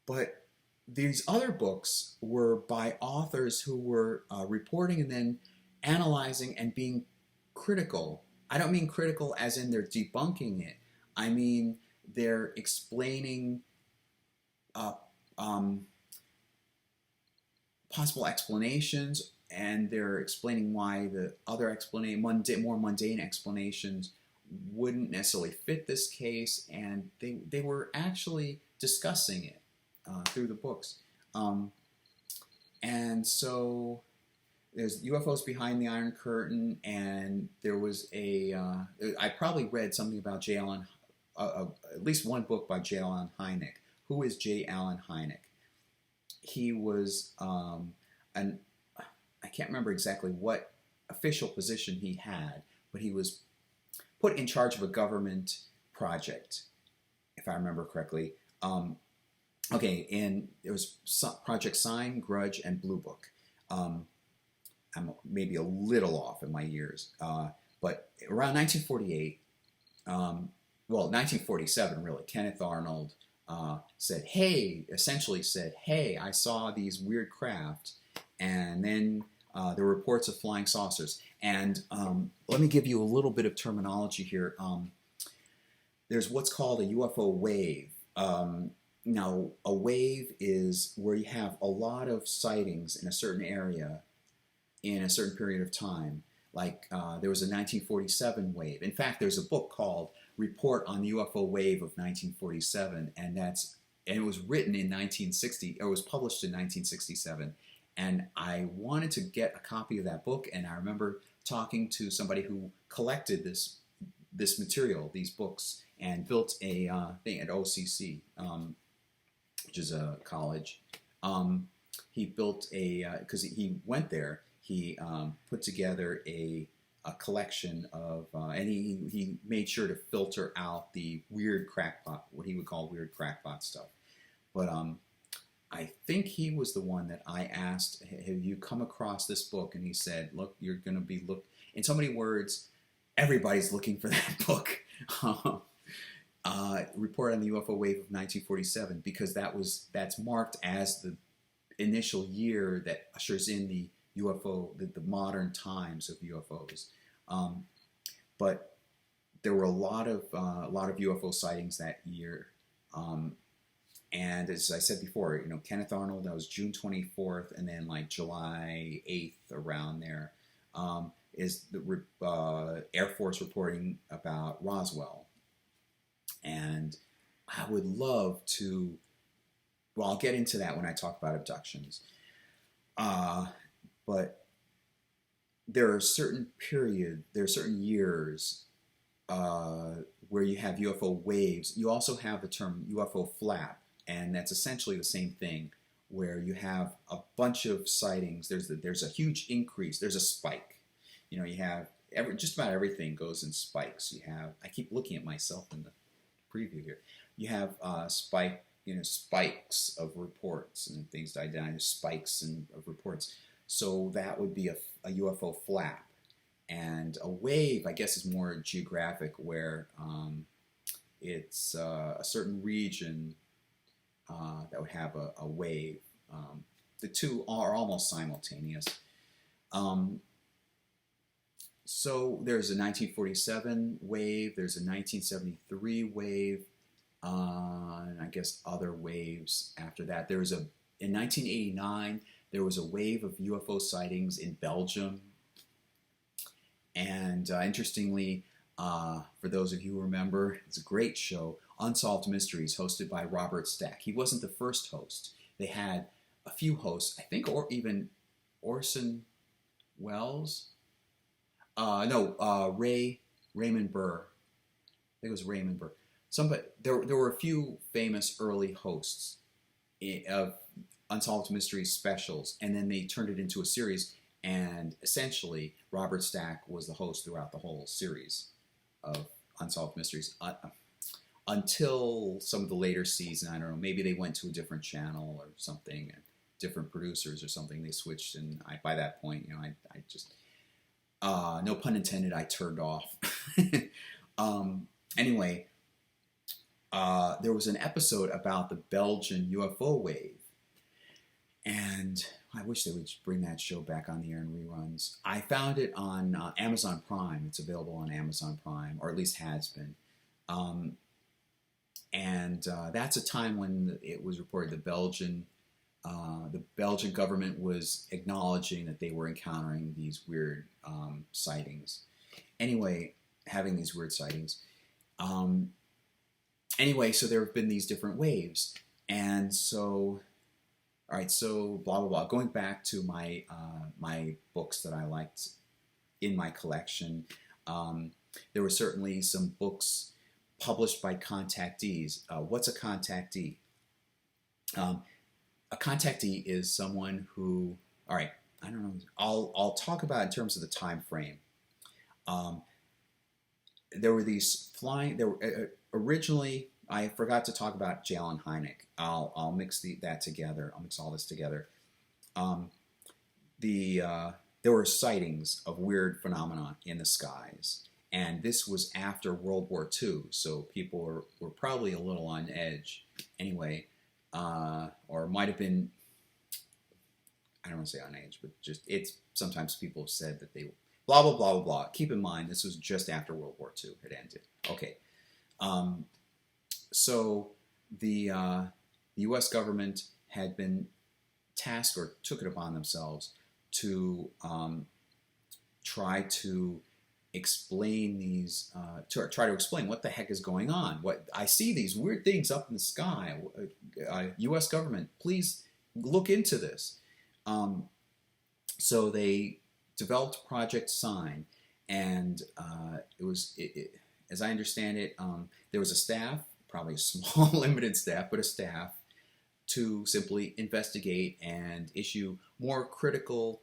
But these other books were by authors who were reporting and then analyzing and being critical. I don't mean critical as in they're debunking it. I mean they're explaining possible explanations, and they're explaining why the other more mundane explanations wouldn't necessarily fit this case, and they were actually discussing it through the books. And so there's UFOs Behind the Iron Curtain, and there was I probably read something about J Allen, at least one book by J Allen Hynek. Who is J Allen Hynek? He was I can't remember exactly what official position he had, but he was put in charge of a government project, if I remember correctly. And there was Project Sign, Grudge, and Blue Book. I'm maybe a little off in my years, but around 1948, 1947 really, Kenneth Arnold essentially said, hey, I saw these weird craft, and then there were reports of flying saucers. And let me give you a little bit of terminology here. There's what's called a UFO wave. Now, a wave is where you have a lot of sightings in a certain area in a certain period of time. Like there was a 1947 wave. In fact, there's a book called Report on the UFO Wave of 1947, and it was written in 1960, or was published in 1967. And I wanted to get a copy of that book, and I remember talking to somebody who collected this material, these books, and built a thing at OCC, which is a college. He built because he went there, he put together a collection of, and he made sure to filter out the weird crackpot, what he would call weird crackpot stuff. But I think he was the one that I asked, have you come across this book? And he said, look, you're going to be in so many words, everybody's looking for that book. Report on the UFO Wave of 1947, because that's marked as the initial year that ushers in the UFO, the modern times of UFOs. But there were a lot of UFO sightings that year. And as I said before, Kenneth Arnold, that was June 24th, and then like July 8th, around there, is the Air Force reporting about Roswell. And I would love to, well, I'll get into that when I talk about abductions. But there are certain years where you have UFO waves. You also have the term UFO flap, and that's essentially the same thing, where you have a bunch of sightings. There's a huge increase. There's a spike. You have just about everything goes in spikes. I keep looking at myself in the preview here. You have spikes of reports and things to identify spikes of reports. So that would be a UFO flap. And a wave, I guess, is more geographic, where it's a certain region that would have a wave. The two are almost simultaneous. So there's a 1947 wave, there's a 1973 wave, and I guess other waves after that. In 1989, there was a wave of UFO sightings in Belgium. And interestingly, for those of you who remember, it's a great show, Unsolved Mysteries, hosted by Robert Stack. He wasn't the first host. They had a few hosts, I think, or even Orson Welles. Raymond Burr. I think it was Raymond Burr. There were a few famous early hosts of Unsolved Mysteries specials, and then they turned it into a series. And essentially, Robert Stack was the host throughout the whole series of Unsolved Mysteries until some of the later season. I don't know, maybe they went to a different channel or something, and different producers or something. They switched, and by that point, I just, no pun intended, I turned off. Anyway, there was an episode about the Belgian UFO wave, and I wish they would bring that show back on the air in reruns. I found it on Amazon Prime. It's available on Amazon Prime, or at least has been. And that's a time when it was reported the Belgian government was acknowledging that they were encountering these weird sightings. Anyway, having these weird sightings. Anyway, so there have been these different waves. And so... All right, so blah, blah, blah. Going back to my my books that I liked in my collection, there were certainly some books published by contactees. What's a contactee? A contactee is someone who, all right, I don't know, I'll talk about it in terms of the time frame. There were these originally, I forgot to talk about J Allen Hynek. I'll mix that together. I'll mix all this together. There were sightings of weird phenomena in the skies, and this was after World War II, so people were probably a little on edge. Anyway, or it might have been, I don't want to say on edge, but sometimes people have said that they blah blah blah blah blah. Keep in mind, this was just after World War II had ended. Okay. So the U.S. government had been tasked, or took it upon themselves, to try to explain these, try to explain what the heck is going on. What I see these weird things up in the sky. U.S. government, please look into this. So they developed Project Sign, and as I understand it, there was a staff. Probably a small, limited staff, but a staff to simply investigate and issue more critical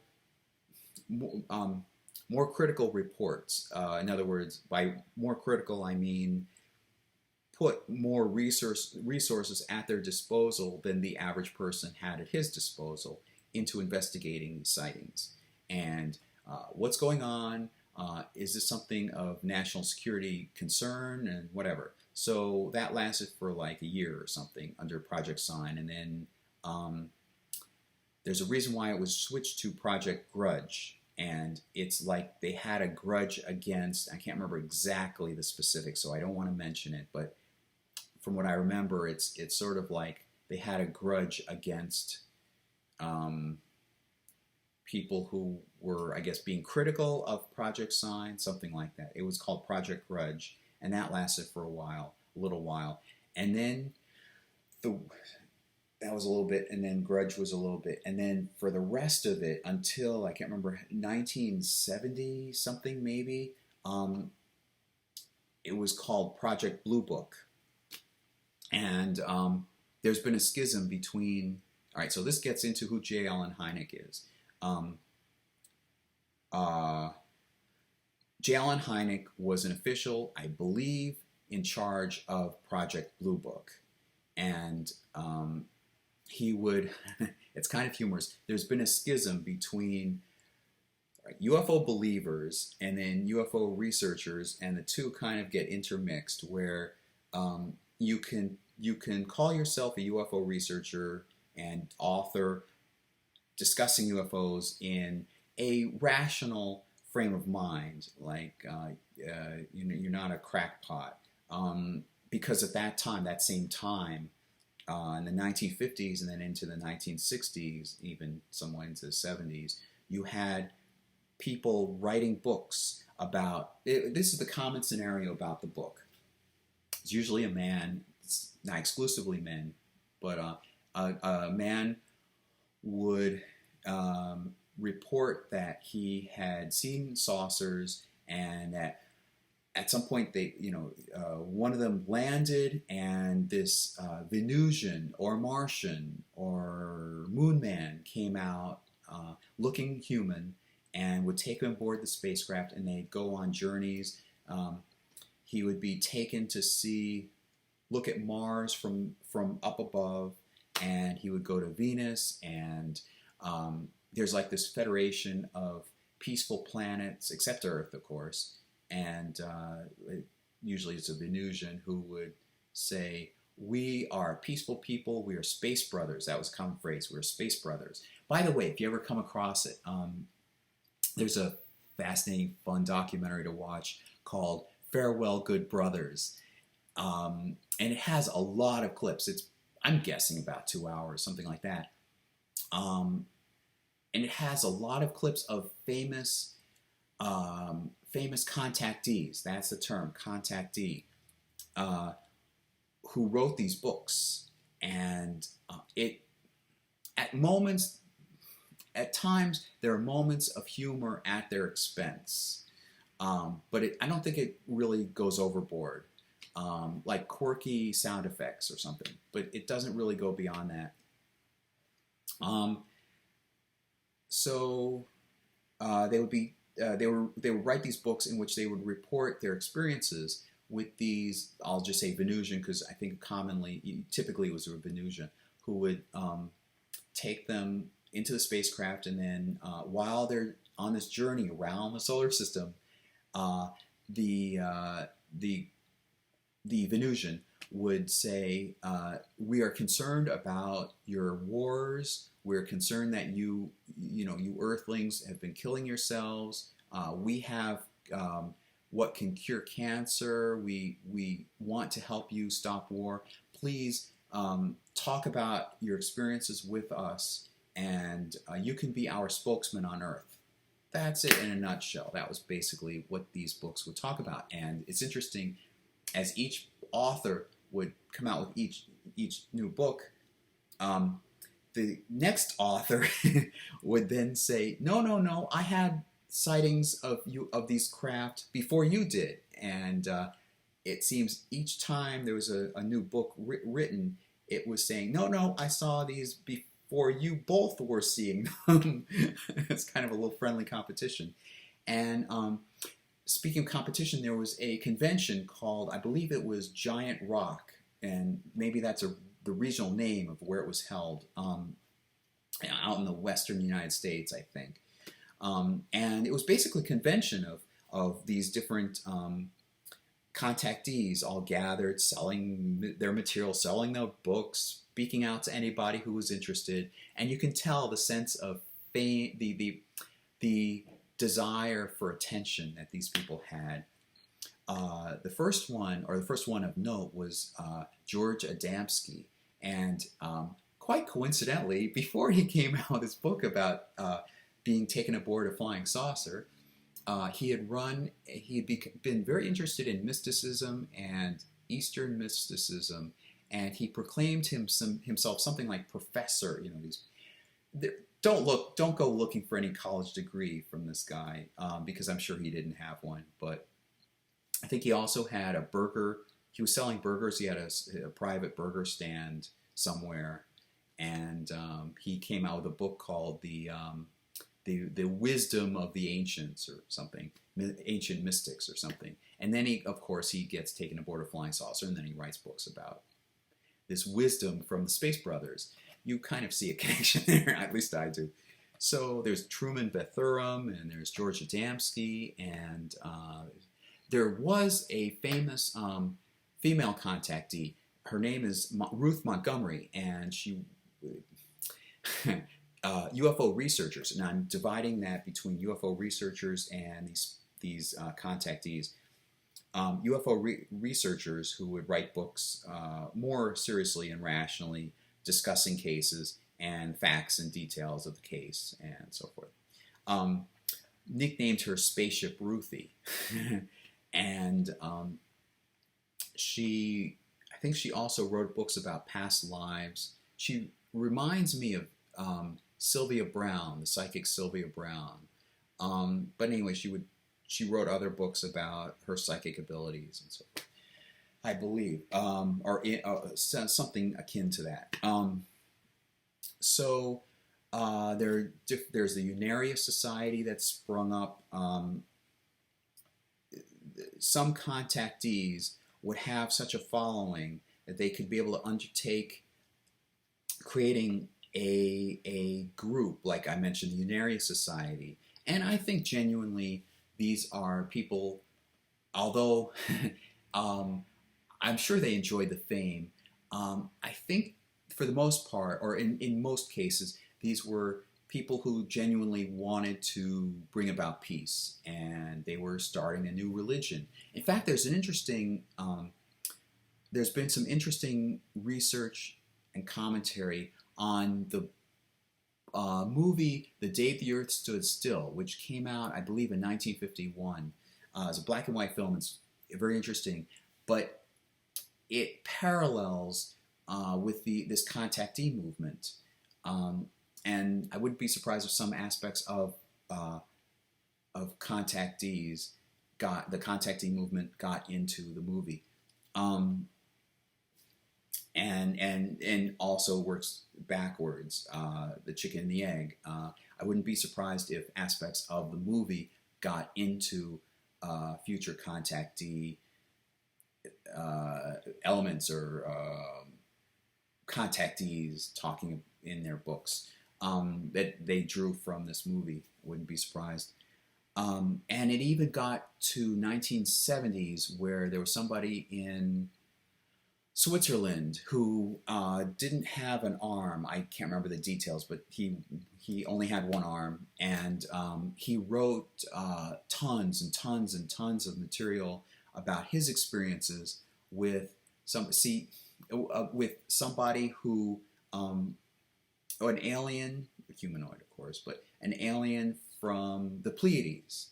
reports. In other words, by more critical, I mean put more resources at their disposal than the average person had at his disposal into investigating these sightings. And what's going on? Is this something of national security concern and whatever? So that lasted for like a year or something under Project Sign. And then there's a reason why it was switched to Project Grudge. And it's like they had a grudge against, I can't remember exactly the specifics, so I don't want to mention it, but from what I remember, it's sort of like they had a grudge against people who were, I guess, being critical of Project Sign, something like that. It was called Project Grudge, and that lasted for a little while. And then that was a little bit, and then Grudge was a little bit, and then for the rest of it, until, I can't remember, 1970 something maybe, it was called Project Blue Book. And there's been a schism between, all right, so this gets into who J Allen Hynek is. J Allen Hynek was an official, I believe, in charge of Project Blue Book. And he would, it's kind of humorous, there's been a schism between UFO believers and then UFO researchers, and the two kind of get intermixed, where you can call yourself a UFO researcher and author discussing UFOs in a rational frame of mind, like you're not a crackpot, because at that time, that same time, in the 1950s and then into the 1960s, even somewhat into the 70s, you had people writing books about, this is the common scenario about the book. It's usually a man, it's not exclusively men, but a man would report that he had seen saucers, and that at some point they, one of them landed, and this Venusian or Martian or Moon Man came out looking human, and would take him aboard the spacecraft, and they'd go on journeys. He would be taken to look at Mars from up above, and he would go to Venus, and there's like this federation of peaceful planets, except Earth, of course, and usually it's a Venusian who would say, "We are peaceful people, we are space brothers." That was a common phrase, we are space brothers. By the way, if you ever come across it, there's a fascinating, fun documentary to watch called Farewell Good Brothers. And it has a lot of clips. It's, I'm guessing, about 2 hours, something like that. And it has a lot of clips of famous contactees, that's the term, contactee, who wrote these books. And at times, there are moments of humor at their expense. But I don't think it really goes overboard. Like quirky sound effects or something, but it doesn't really go beyond that. So they would write these books in which they would report their experiences with these, I'll just say Venusian, because I think typically it was a Venusian who would take them into the spacecraft, and then while they're on this journey around the solar system, the Venusian would say, "We are concerned about your wars. We're concerned that you Earthlings have been killing yourselves. We have what can cure cancer. We want to help you stop war. Please talk about your experiences with us, and you can be our spokesman on Earth." That's it in a nutshell. That was basically what these books would talk about. And it's interesting, as each author would come out with each new book, the next author would then say, no, I had sightings of these craft before you did. And it seems each time there was a new book written, it was saying, no, I saw these before you both were seeing them. It's kind of a little friendly competition. And speaking of competition, there was a convention called, I believe it was Giant Rock, and maybe that's the regional name of where it was held, out in the western United States, I think. And it was basically a convention of these different contactees all gathered, selling their material, selling their books, speaking out to anybody who was interested. And you can tell the sense of fame, the desire for attention that these people had. The first one of note, was George Adamski. And quite coincidentally, before he came out with his book about being taken aboard a flying saucer, he had been very interested in mysticism and Eastern mysticism, and he proclaimed himself something like professor. Don't go looking for any college degree from this guy, because I'm sure he didn't have one. But I think he also had a burger. He was selling burgers. He had a private burger stand somewhere, and he came out with a book called the Wisdom of the Ancients or something, Ancient Mystics or something. And then he gets taken aboard a flying saucer, and then he writes books about this wisdom from the Space Brothers. You kind of see a connection there, at least I do. So there's Truman Bethurum, and there's George Adamski, and there was a famous female contactee. Her name is Ruth Montgomery, and she... UFO researchers, and I'm dividing that between UFO researchers and these contactees. UFO researchers who would write books more seriously and rationally, discussing cases and facts and details of the case and so forth. Nicknamed her Spaceship Ruthie, and I think she also wrote books about past lives. She reminds me of Sylvia Brown, the psychic Sylvia Brown. But anyway, she wrote other books about her psychic abilities and so forth, I believe, or something akin to that. There's the Unaria Society that sprung up. Some contactees would have such a following that they could be able to undertake creating a group, like I mentioned, the Unaria Society. And I think genuinely these are people, although I'm sure they enjoyed the fame, I think for the most part, or in most cases, these were people who genuinely wanted to bring about peace, and they were starting a new religion. In fact, there's been some interesting research and commentary on the movie The Day the Earth Stood Still, which came out, I believe, in 1951. It's a black and white film. It's very interesting, but it parallels with this contactee movement. And I wouldn't be surprised if some aspects of contactees the contactee movement got into the movie. And also works backwards, the chicken and the egg. I wouldn't be surprised if aspects of the movie got into future contactee elements or contactees talking in their books that they drew from this movie. Wouldn't be surprised. And it even got to 1970s where there was somebody in Switzerland who didn't have an arm. I can't remember the details, but he only had one arm, and he wrote tons and tons and tons of material about his experiences with somebody who, an alien, humanoid of course, but an alien from the Pleiades.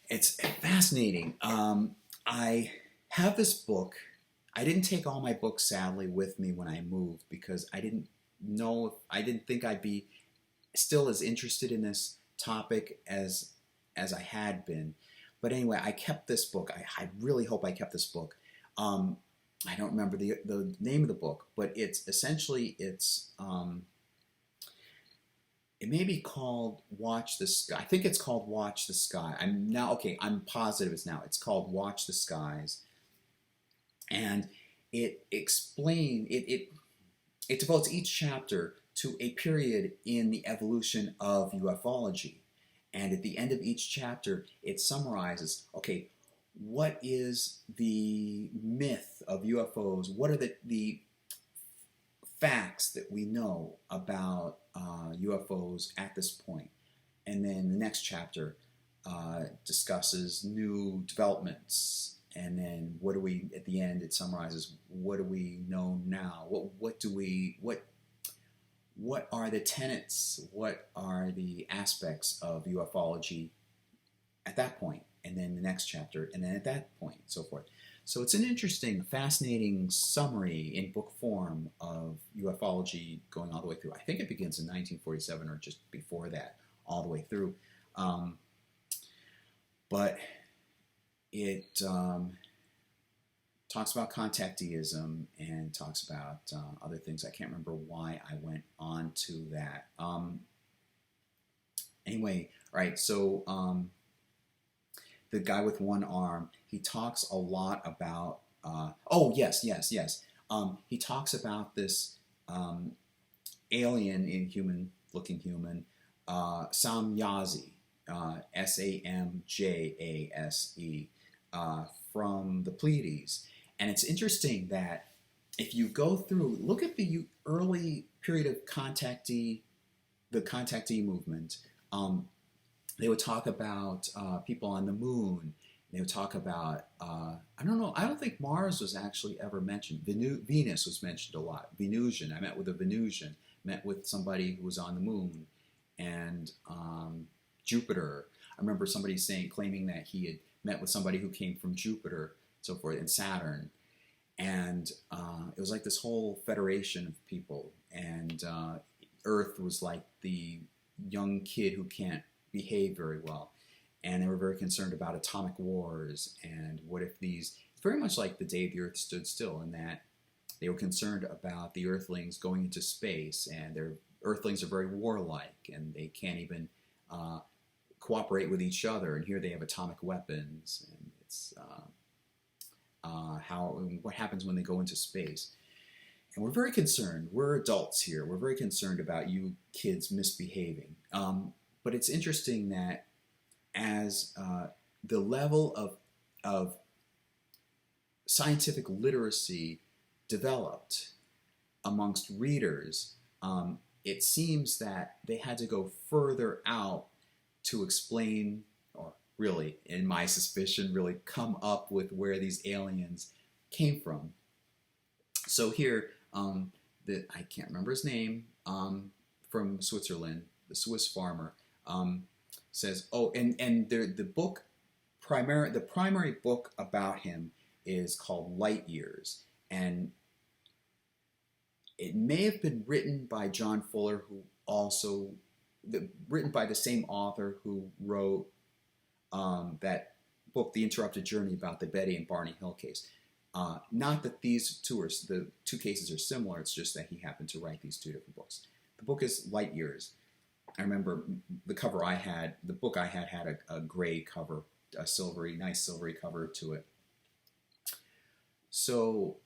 It's fascinating. I have this book. I didn't take all my books, sadly, with me when I moved because I didn't think I'd be still as interested in this topic as I had been. But anyway, I kept this book. I really hope I kept this book. I don't remember the name of the book, but it's it may be called Watch the Sky. I think it's called Watch the Sky. I'm positive it's called Watch the Skies. And it explains, it devotes each chapter to a period in the evolution of ufology. And at the end of each chapter, it summarizes, okay, what is the myth of UFOs? What are the facts that we know about UFOs at this point? And then the next chapter discusses new developments. And then at the end, it summarizes, what do we know now? What are the tenets? What are the aspects of ufology at that point? And then the next chapter, and then at that point, and so forth. So it's an interesting, fascinating summary in book form of ufology going all the way through. I think it begins in 1947 or just before that, all the way through. But it talks about contacteeism and talks about other things. I can't remember why I went on to that. Anyway, right, so the guy with one arm, he talks a lot about, he talks about this alien, looking human, Samjase, Samjase, from the Pleiades. And it's interesting that if you go through, look at the early period of the contactee movement. They would talk about people on the moon. They would talk about, I don't think Mars was actually ever mentioned. Venus was mentioned a lot. Venusian. I met with a Venusian. Met with somebody who was on the moon. And Jupiter. I remember somebody claiming that he had met with somebody who came from Jupiter, so forth, and Saturn. And it was like this whole federation of people. And Earth was like the young kid who can't behave very well. And they were very concerned about atomic wars. And what if it's very much like the day the Earth stood still, in that they were concerned about the Earthlings going into space. And their Earthlings are very warlike, and they can't even cooperate with each other. And here they have atomic weapons. And it's what happens when they go into space. And we're very concerned. We're adults here. We're very concerned about you kids misbehaving. But it's interesting that as the level of scientific literacy developed amongst readers, it seems that they had to go further out to explain, or really, in my suspicion, really come up with where these aliens came from. So here, I can't remember his name, from Switzerland, the Swiss farmer, says, the primary book about him is called Light Years, and it may have been written by John Fuller, written by the same author who wrote that book, The Interrupted Journey, about the Betty and Barney Hill case. Not that the two cases are similar, it's just that he happened to write these two different books. The book is Light Years. I remember the book I had a gray cover, nice silvery cover to it. So,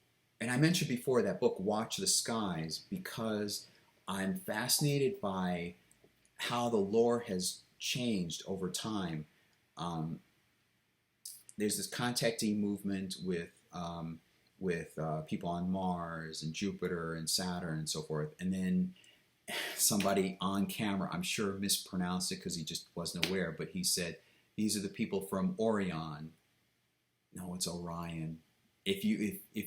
and I mentioned before that book, Watch the Skies, because I'm fascinated by how the lore has changed over time. There's this contactee movement with people on Mars and Jupiter and Saturn and so forth, and then somebody on camera, I'm sure mispronounced it because he just wasn't aware, but he said, these are the people from Orion. No, it's Orion. If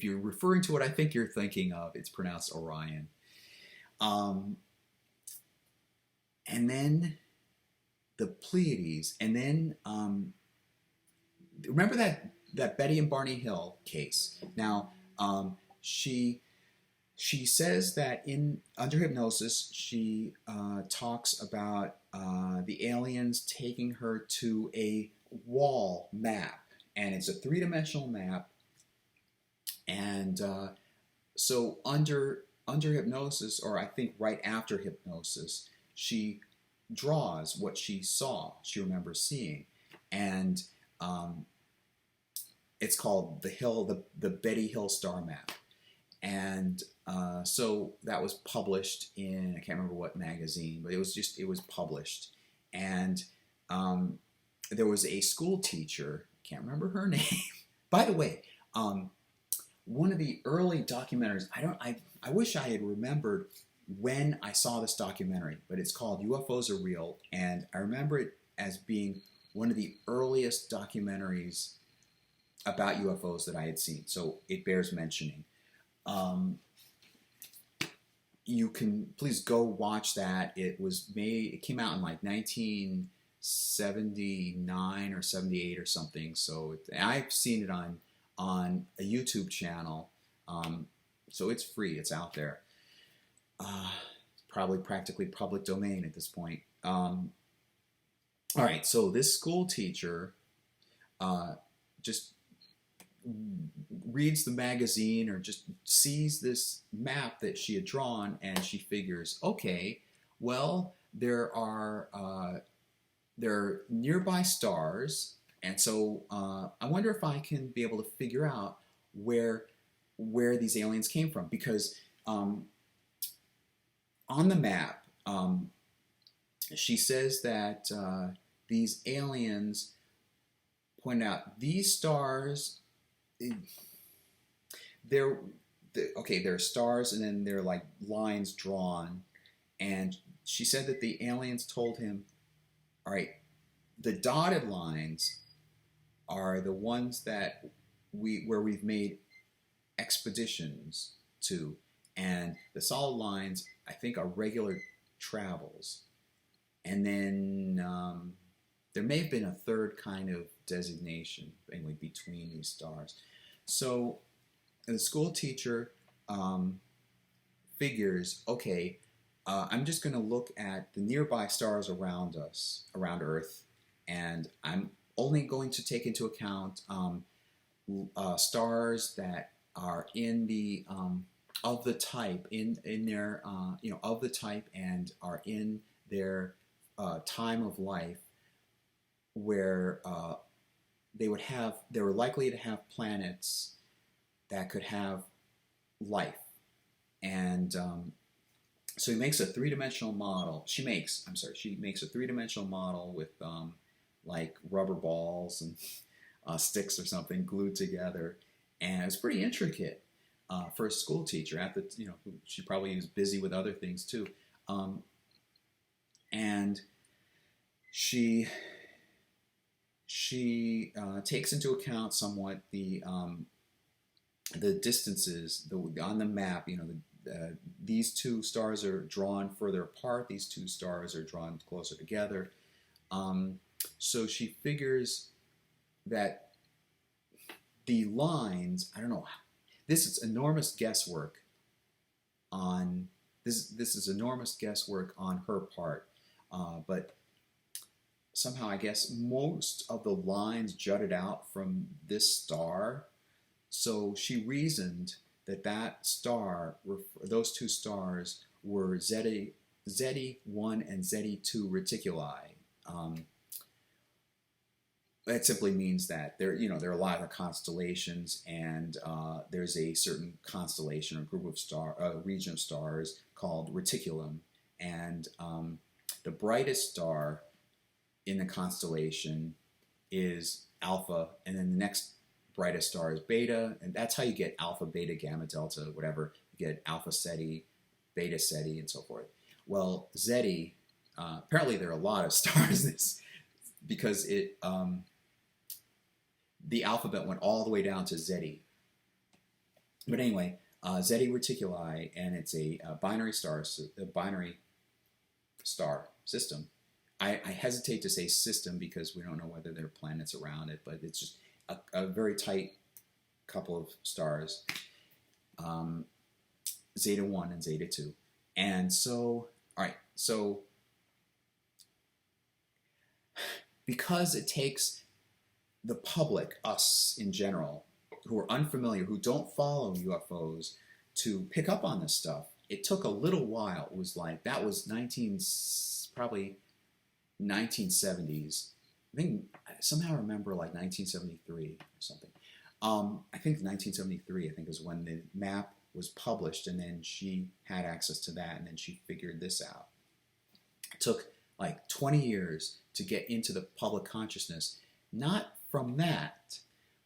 you're referring to what I think you're thinking of, it's pronounced Orion. And then the Pleiades, and then remember that Betty and Barney Hill case. Now, she says that under hypnosis, she talks about the aliens taking her to a wall map, and it's a three-dimensional map. And so under hypnosis, or I think right after hypnosis, she draws what she saw, she remembers seeing. And it's called the Betty Hill Star Map. And so that was published in, I can't remember what magazine, but it was published. And there was a school teacher, can't remember her name. By the way, one of the early documentaries, I wish I had remembered when I saw this documentary, but it's called UFOs Are Real, and I remember it as being one of the earliest documentaries about UFOs that I had seen, so it bears mentioning. You can please go watch that. It came out in like 1979 or 78 or something, so I've seen it on a YouTube channel, so it's free, it's out there. It's probably practically public domain at this point. All right, so this school teacher just reads the magazine or just sees this map that she had drawn, and she figures, okay, well, there are nearby stars, and so I wonder if I can be able to figure out where these aliens came from, because on the map, she says that these aliens point out these stars. There are stars, and then there are like lines drawn, and she said that the aliens told him, all right, the dotted lines are the ones that where we've made expeditions to, and the solid lines, I think, are regular travels. And then there may have been a third kind of designation, anyway, between these stars. So the school teacher figures, okay, I'm just going to look at the nearby stars around us, around Earth, and I'm only going to take into account stars that are in the of the type in their of the type and are in their time of life where they were likely to have planets that could have life. And so he makes a three-dimensional model. She makes a three-dimensional model with like rubber balls and sticks or something glued together, and it's pretty intricate for a school teacher. She probably was busy with other things too, and she takes into account somewhat the distances on the map. These two stars are drawn further apart. These two stars are drawn closer together. So she figures that the lines, I don't know, this is enormous guesswork on her part, but somehow I guess most of the lines jutted out from this star. So she reasoned that star, those two stars, were Zeti 1 and Zeti 2 reticuli. That simply means that there are a lot of constellations, and there's a certain constellation or group of region of stars called reticulum, and the brightest star in the constellation is Alpha, and then the next brightest star is Beta, and that's how you get Alpha, Beta, Gamma, Delta, whatever. You get Alpha Ceti, Beta Ceti, and so forth. Well, Zeti, apparently there are a lot of stars in this, because the alphabet went all the way down to Zeti. But anyway, Zeti Reticuli, and it's a binary star system. I hesitate to say system because we don't know whether there are planets around it, but it's just a very tight couple of stars, Zeta 1 and Zeta 2. And so, all right, so because it takes the public, us in general, who are unfamiliar, who don't follow UFOs, to pick up on this stuff, it took a little while. It was like, that was probably 1970s. I think somehow I remember like 1973 or something. I think 1973, I think, is when the map was published, and then she had access to that, and then she figured this out. It took like 20 years to get into the public consciousness, not from that,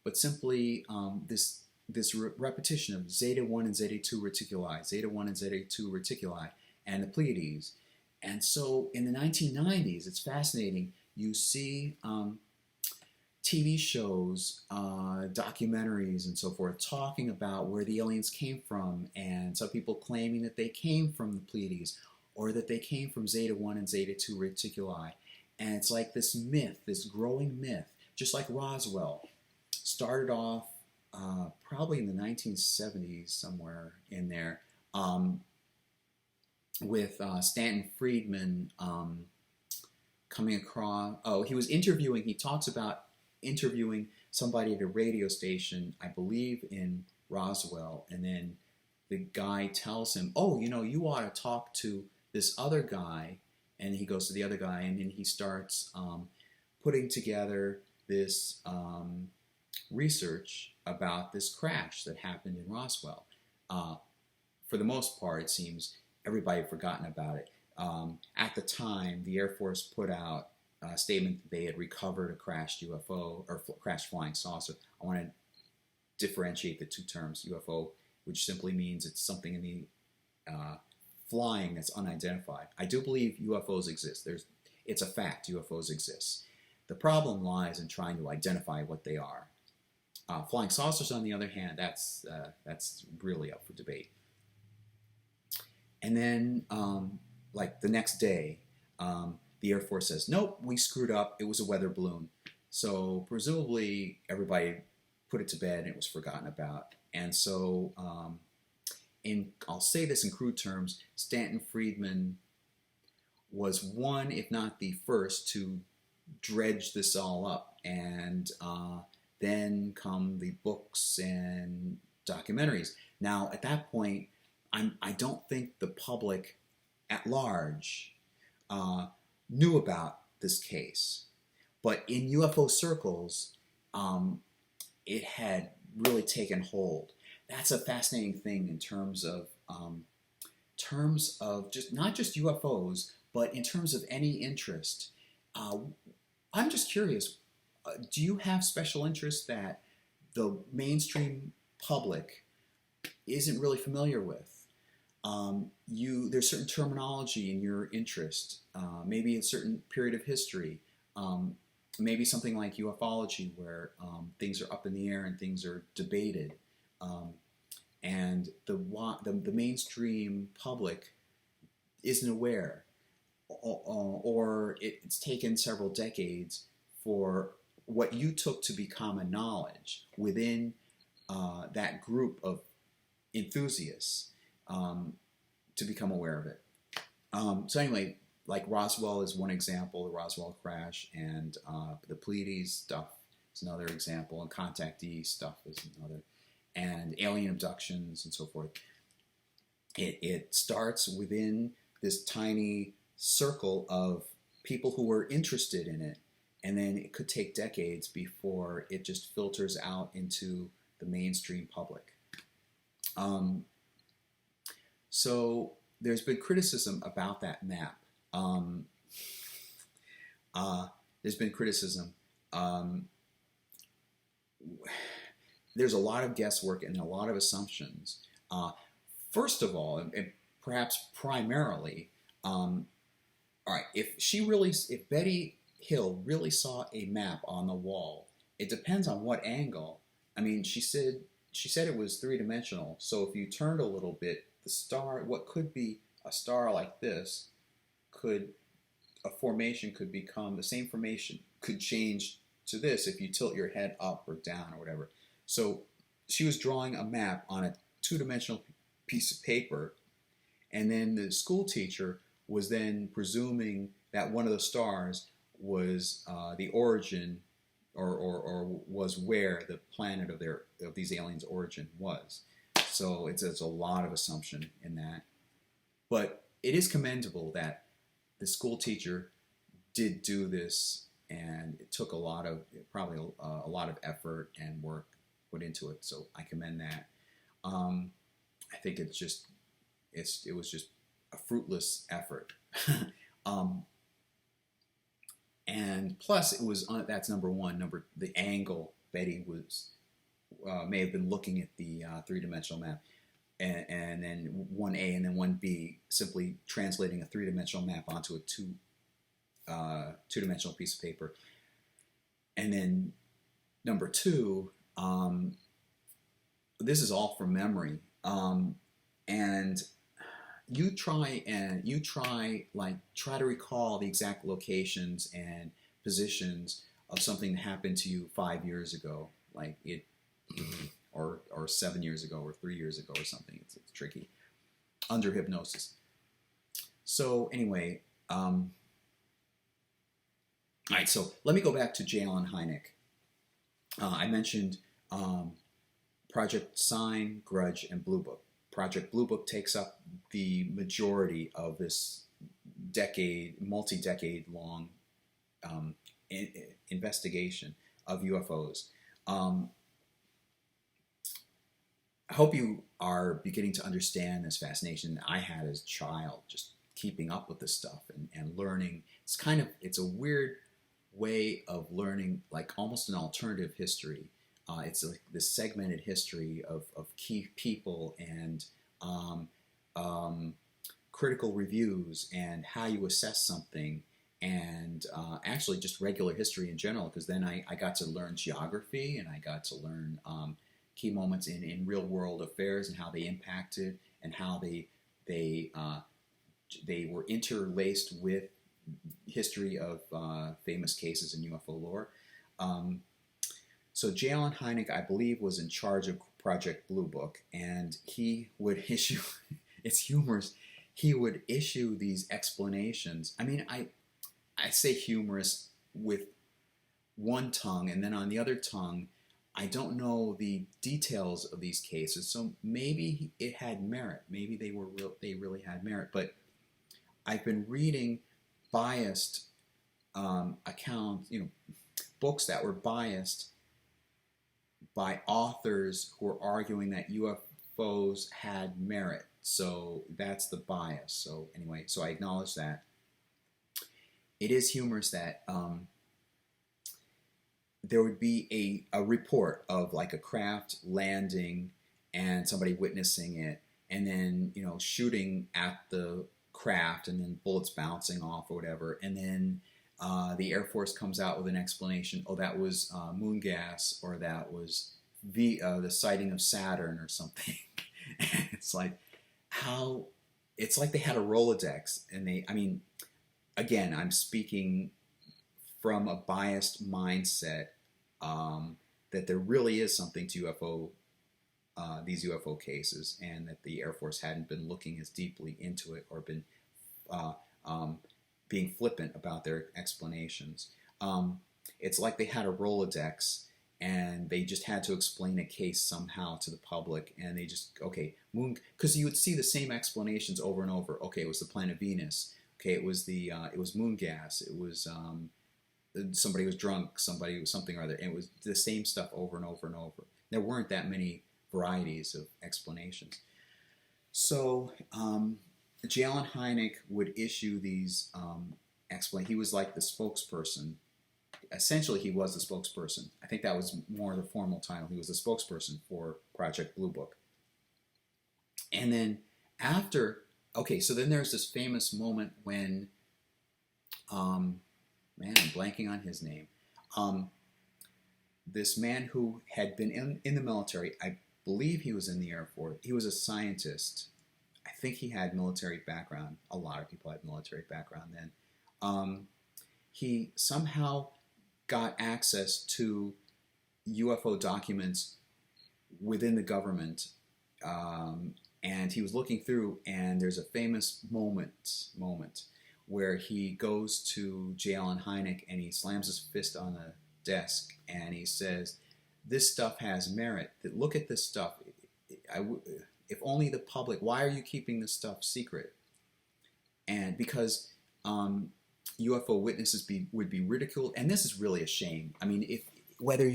but simply this repetition of Zeta 1 and Zeta 2 reticuli, Zeta 1 and Zeta 2 reticuli, and the Pleiades. And so in the 1990s, it's fascinating. You see TV shows, documentaries, and so forth talking about where the aliens came from, and some people claiming that they came from the Pleiades, or that they came from Zeta 1 and Zeta 2 reticuli. And it's like this myth, this growing myth, just like Roswell. Started off probably in the 1970s, somewhere in there, with Stanton Friedman coming across. Oh, he talks about interviewing somebody at a radio station, I believe in Roswell, and then the guy tells him, oh, you ought to talk to this other guy, and he goes to the other guy, and then he starts putting together this research about this crash that happened in Roswell. For the most part, it seems everybody had forgotten about it. At the time, the Air Force put out a statement that they had recovered a crashed UFO, or crashed flying saucer. I want to differentiate the two terms. UFO, which simply means it's something in the flying that's unidentified. I do believe UFOs exist. It's a fact, UFOs exist. The problem lies in trying to identify what they are. Flying saucers, on the other hand, that's really up for debate. And then, like the next day, the Air Force says, nope, we screwed up. It was a weather balloon. So presumably everybody put it to bed and it was forgotten about. And so, I'll say this in crude terms, Stanton Friedman was one, if not the first, to dredge this all up. And then come the books and documentaries. Now, at that point, I don't think the public at large knew about this case. But in UFO circles, it had really taken hold. That's a fascinating thing in terms of just not just UFOs, but in terms of any interest. I'm just curious, do you have special interest that the mainstream public isn't really familiar with? There's certain terminology in your interest, maybe a certain period of history, maybe something like UFOlogy where things are up in the air and things are debated, and the mainstream public isn't aware, or it's taken several decades for what you took to be common knowledge within that group of enthusiasts to become aware of it. So anyway, like Roswell is one example, the Roswell crash, and the Pleiades stuff is another example, and Contactees stuff is another, and alien abductions and so forth. It starts within this tiny circle of people who were interested in it, and then it could take decades before it just filters out into the mainstream public. So there's been criticism about that map. There's been criticism. There's a lot of guesswork and a lot of assumptions. First of all, and perhaps primarily, all right, if Betty Hill really saw a map on the wall, it depends on what angle. I mean, she said it was three-dimensional, so if you turned a little bit, the star, what could be a star like this, a formation could become, the same formation could change to this if you tilt your head up or down or whatever. So she was drawing a map on a two-dimensional piece of paper, and then the school teacher was then presuming that one of the stars was the origin or was where the planet of these aliens' origin was. So there's a lot of assumption in that. But it is commendable that the school teacher did do this, and it took probably a lot of effort and work put into it. So I commend that. I think it was just a fruitless effort. And plus, it was that's number one. The angle Betty was may have been looking at the three-dimensional map, and then 1A and then 1B, simply translating a three-dimensional map onto a two-dimensional piece of paper. And then number two, this is all from memory, and you try to recall the exact locations and positions of something that happened to you 5 years ago, like it, or 7 years ago, or 3 years ago, or something. It's tricky under hypnosis. So anyway, all right. So let me go back to J Allen Hynek. I mentioned Project Sign, Grudge, and Blue Book. Project Blue Book takes up the majority of this multi-decade long investigation of UFOs. I hope you are beginning to understand this fascination that I had as a child, just keeping up with this stuff and learning. It's a weird way of learning, like almost an alternative history. It's like this segmented history of key people and critical reviews and how you assess something, and actually just regular history in general, because then I got to learn geography, and I got to learn key moments in real world affairs and how they impacted, and how they were interlaced with history of famous cases in UFO lore. So J Allen Hynek, I believe, was in charge of Project Blue Book, and he would issue, it's humorous, he would issue these explanations. I mean, I say humorous with one tongue, and then on the other tongue, I don't know the details of these cases, so maybe it had merit. Maybe they really had merit. But I've been reading biased accounts, books that were biased by authors who are arguing that UFOs had merit. So that's the bias. So anyway, so I acknowledge that. It is humorous that there would be a report of like a craft landing and somebody witnessing it, and then shooting at the craft, and then bullets bouncing off or whatever, and then the Air Force comes out with an explanation. Oh, that was moon gas, or that was the sighting of Saturn or something. It's like it's like they had a Rolodex, and again, I'm speaking from a biased mindset, that there really is something to these UFO cases, and that the Air Force hadn't been looking as deeply into it, or been being flippant about their explanations. It's like they had a Rolodex, and they just had to explain a case somehow to the public, and they just, moon, because you would see the same explanations over and over. Okay, it was the planet Venus. Okay, it was it was moon gas. It was somebody was drunk. Somebody was something or other. And it was the same stuff over and over and over. There weren't that many varieties of explanations. So J Allen Hynek would issue these he was like the spokesperson. Essentially, he was the spokesperson. I think that was more the formal title. He was the spokesperson for Project Blue Book. And then so then there's this famous moment when, I'm blanking on his name. This man who had been in the military, I believe he was in the Air Force. He was a scientist. I think he had military background. A lot of people had military background then. He somehow got access to UFO documents within the government, and he was looking through, and there's a famous moment where he goes to J Allen Hynek, and he slams his fist on the desk, and he says, "This stuff has merit. Look at this stuff. If only the public. Why are you keeping this stuff secret?" And because UFO witnesses would be ridiculed, and this is really a shame. I mean, if whether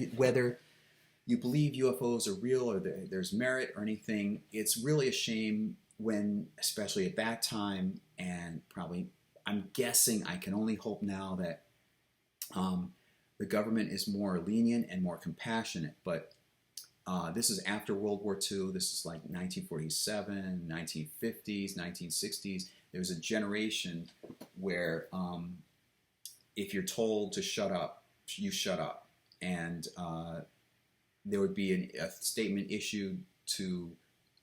you believe UFOs are real or there's merit or anything, it's really a shame when, especially at that time, and probably, I'm guessing, I can only hope now that the government is more lenient and more compassionate. But this is after World War II. This is like 1947, 1950s, 1960s. There was a generation where if you're told to shut up, you shut up. And there would be a statement issued to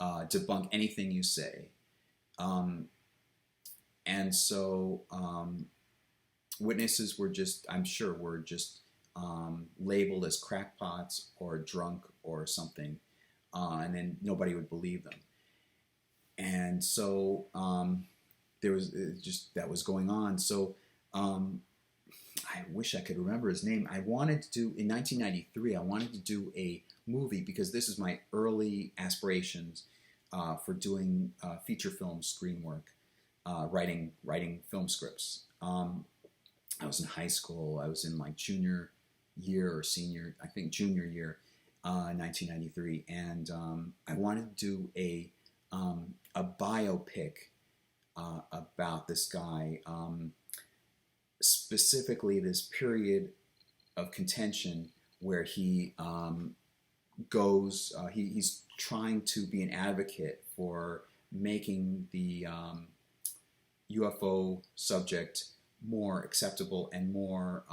debunk anything you say. And so witnesses were just, I'm sure, were just labeled as crackpots or drunk or something. And then nobody would believe them. And so there was just, that was going on. So I wish I could remember his name. I wanted to do, in 1993, I wanted to do a movie, because this is my early aspirations for doing feature film screen work, writing film scripts. I was in high school. I was in my junior year or senior, I think junior year, 1993, and I wanted to do a biopic about this guy. Specifically this period of contention where he he's trying to be an advocate for making the UFO subject more acceptable and more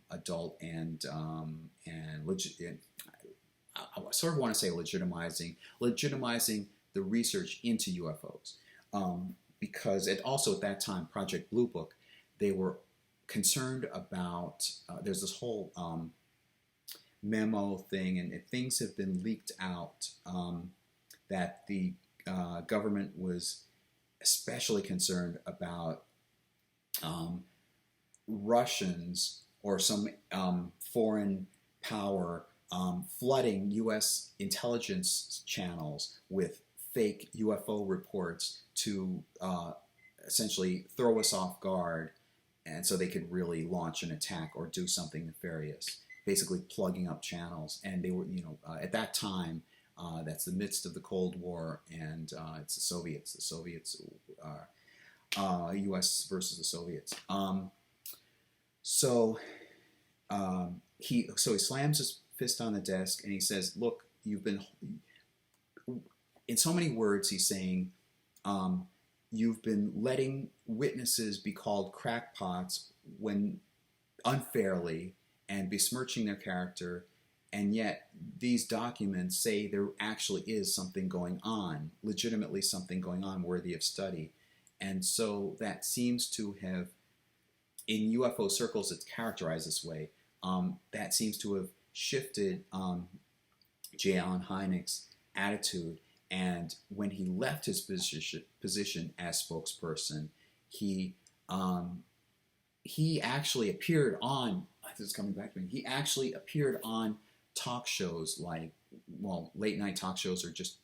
adult and legit. I sort of want to say legitimizing the research into UFOs, because also at that time, Project Blue Book, they were concerned about, there's this whole memo thing, and things have been leaked out that the government was especially concerned about Russians or some foreign power flooding U.S. intelligence channels with fake UFO reports to essentially throw us off guard, and so they could really launch an attack or do something nefarious, basically plugging up channels. And they were, at that time, that's the midst of the Cold War, and it's the Soviets. The Soviets, U.S. versus the Soviets. So he slams his fist on the desk and he says, "Look, you've been," in so many words, he's saying, "You've been letting witnesses be called crackpots when unfairly and besmirching their character, and yet these documents say there actually is something going on, legitimately something going on worthy of study." And so that seems to have, in UFO circles, it's characterized this way. That seems to have shifted J Allen Hynek's attitude. And when he left his position as spokesperson, he actually appeared on, this is coming back to me, he actually appeared on talk shows like, well, late night talk shows, or just,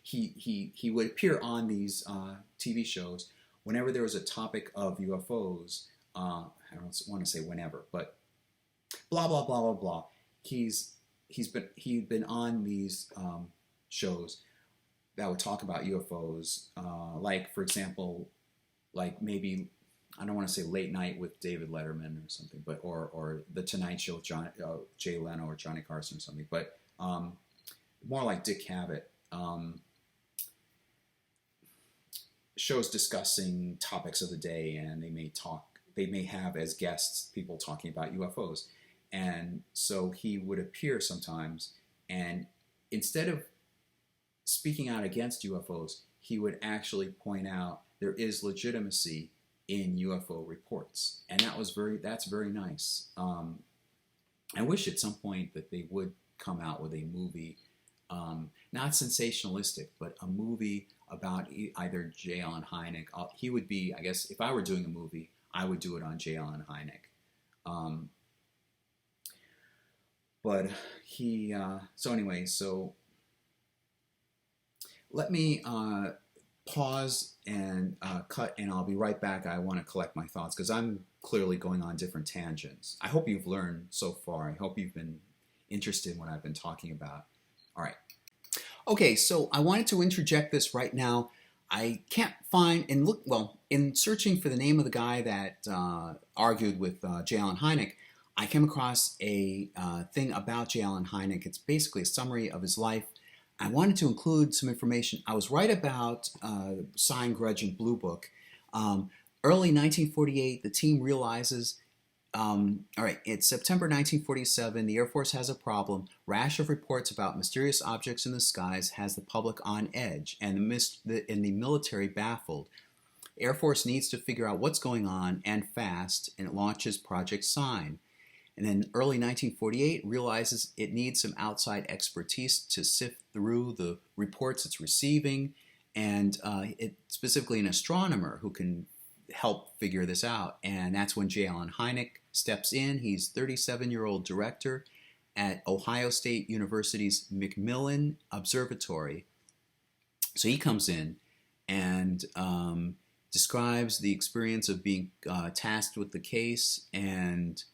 he would appear on these TV shows whenever there was a topic of UFOs. I don't want to say whenever, but blah, blah, blah, blah, blah. He'd been on these shows that would talk about UFOs, like, for example, like maybe, I don't want to say late night with David Letterman or something, but or the Tonight Show with Jay Leno or Johnny Carson or something, but more like Dick Cavett, shows discussing topics of the day, and they may have as guests people talking about UFOs. And so he would appear sometimes, and instead of speaking out against UFOs, he would actually point out there is legitimacy in UFO reports, and that's very nice. I wish at some point that they would come out with a movie, not sensationalistic, but a movie about either J Allen Hynek. He would be, I guess, if I were doing a movie, I would do it on J Allen Hynek. But he, so anyway, so let me pause and cut, and I'll be right back. I want to collect my thoughts because I'm clearly going on different tangents. I hope you've learned so far. I hope you've been interested in what I've been talking about. All right. Okay, so I wanted to interject this right now. I can't find, and look, well, in searching for the name of the guy that argued with J Allen Hynek, I came across a thing about J Allen Hynek. It's basically a summary of his life. I wanted to include some information. I was right about Sign, Grudge, and Blue Book. Early 1948, the team realizes, all right, it's September 1947. The Air Force has a problem. Rash of reports about mysterious objects in the skies has the public on edge and the military baffled. Air Force needs to figure out what's going on, and fast, and it launches Project Sign. And then early 1948 realizes it needs some outside expertise to sift through the reports it's receiving, and it specifically an astronomer who can help figure this out. And that's when J Allen Hynek steps in. He's 37-year-old director at Ohio State University's McMillan Observatory. So he comes in and describes the experience of being tasked with the case, and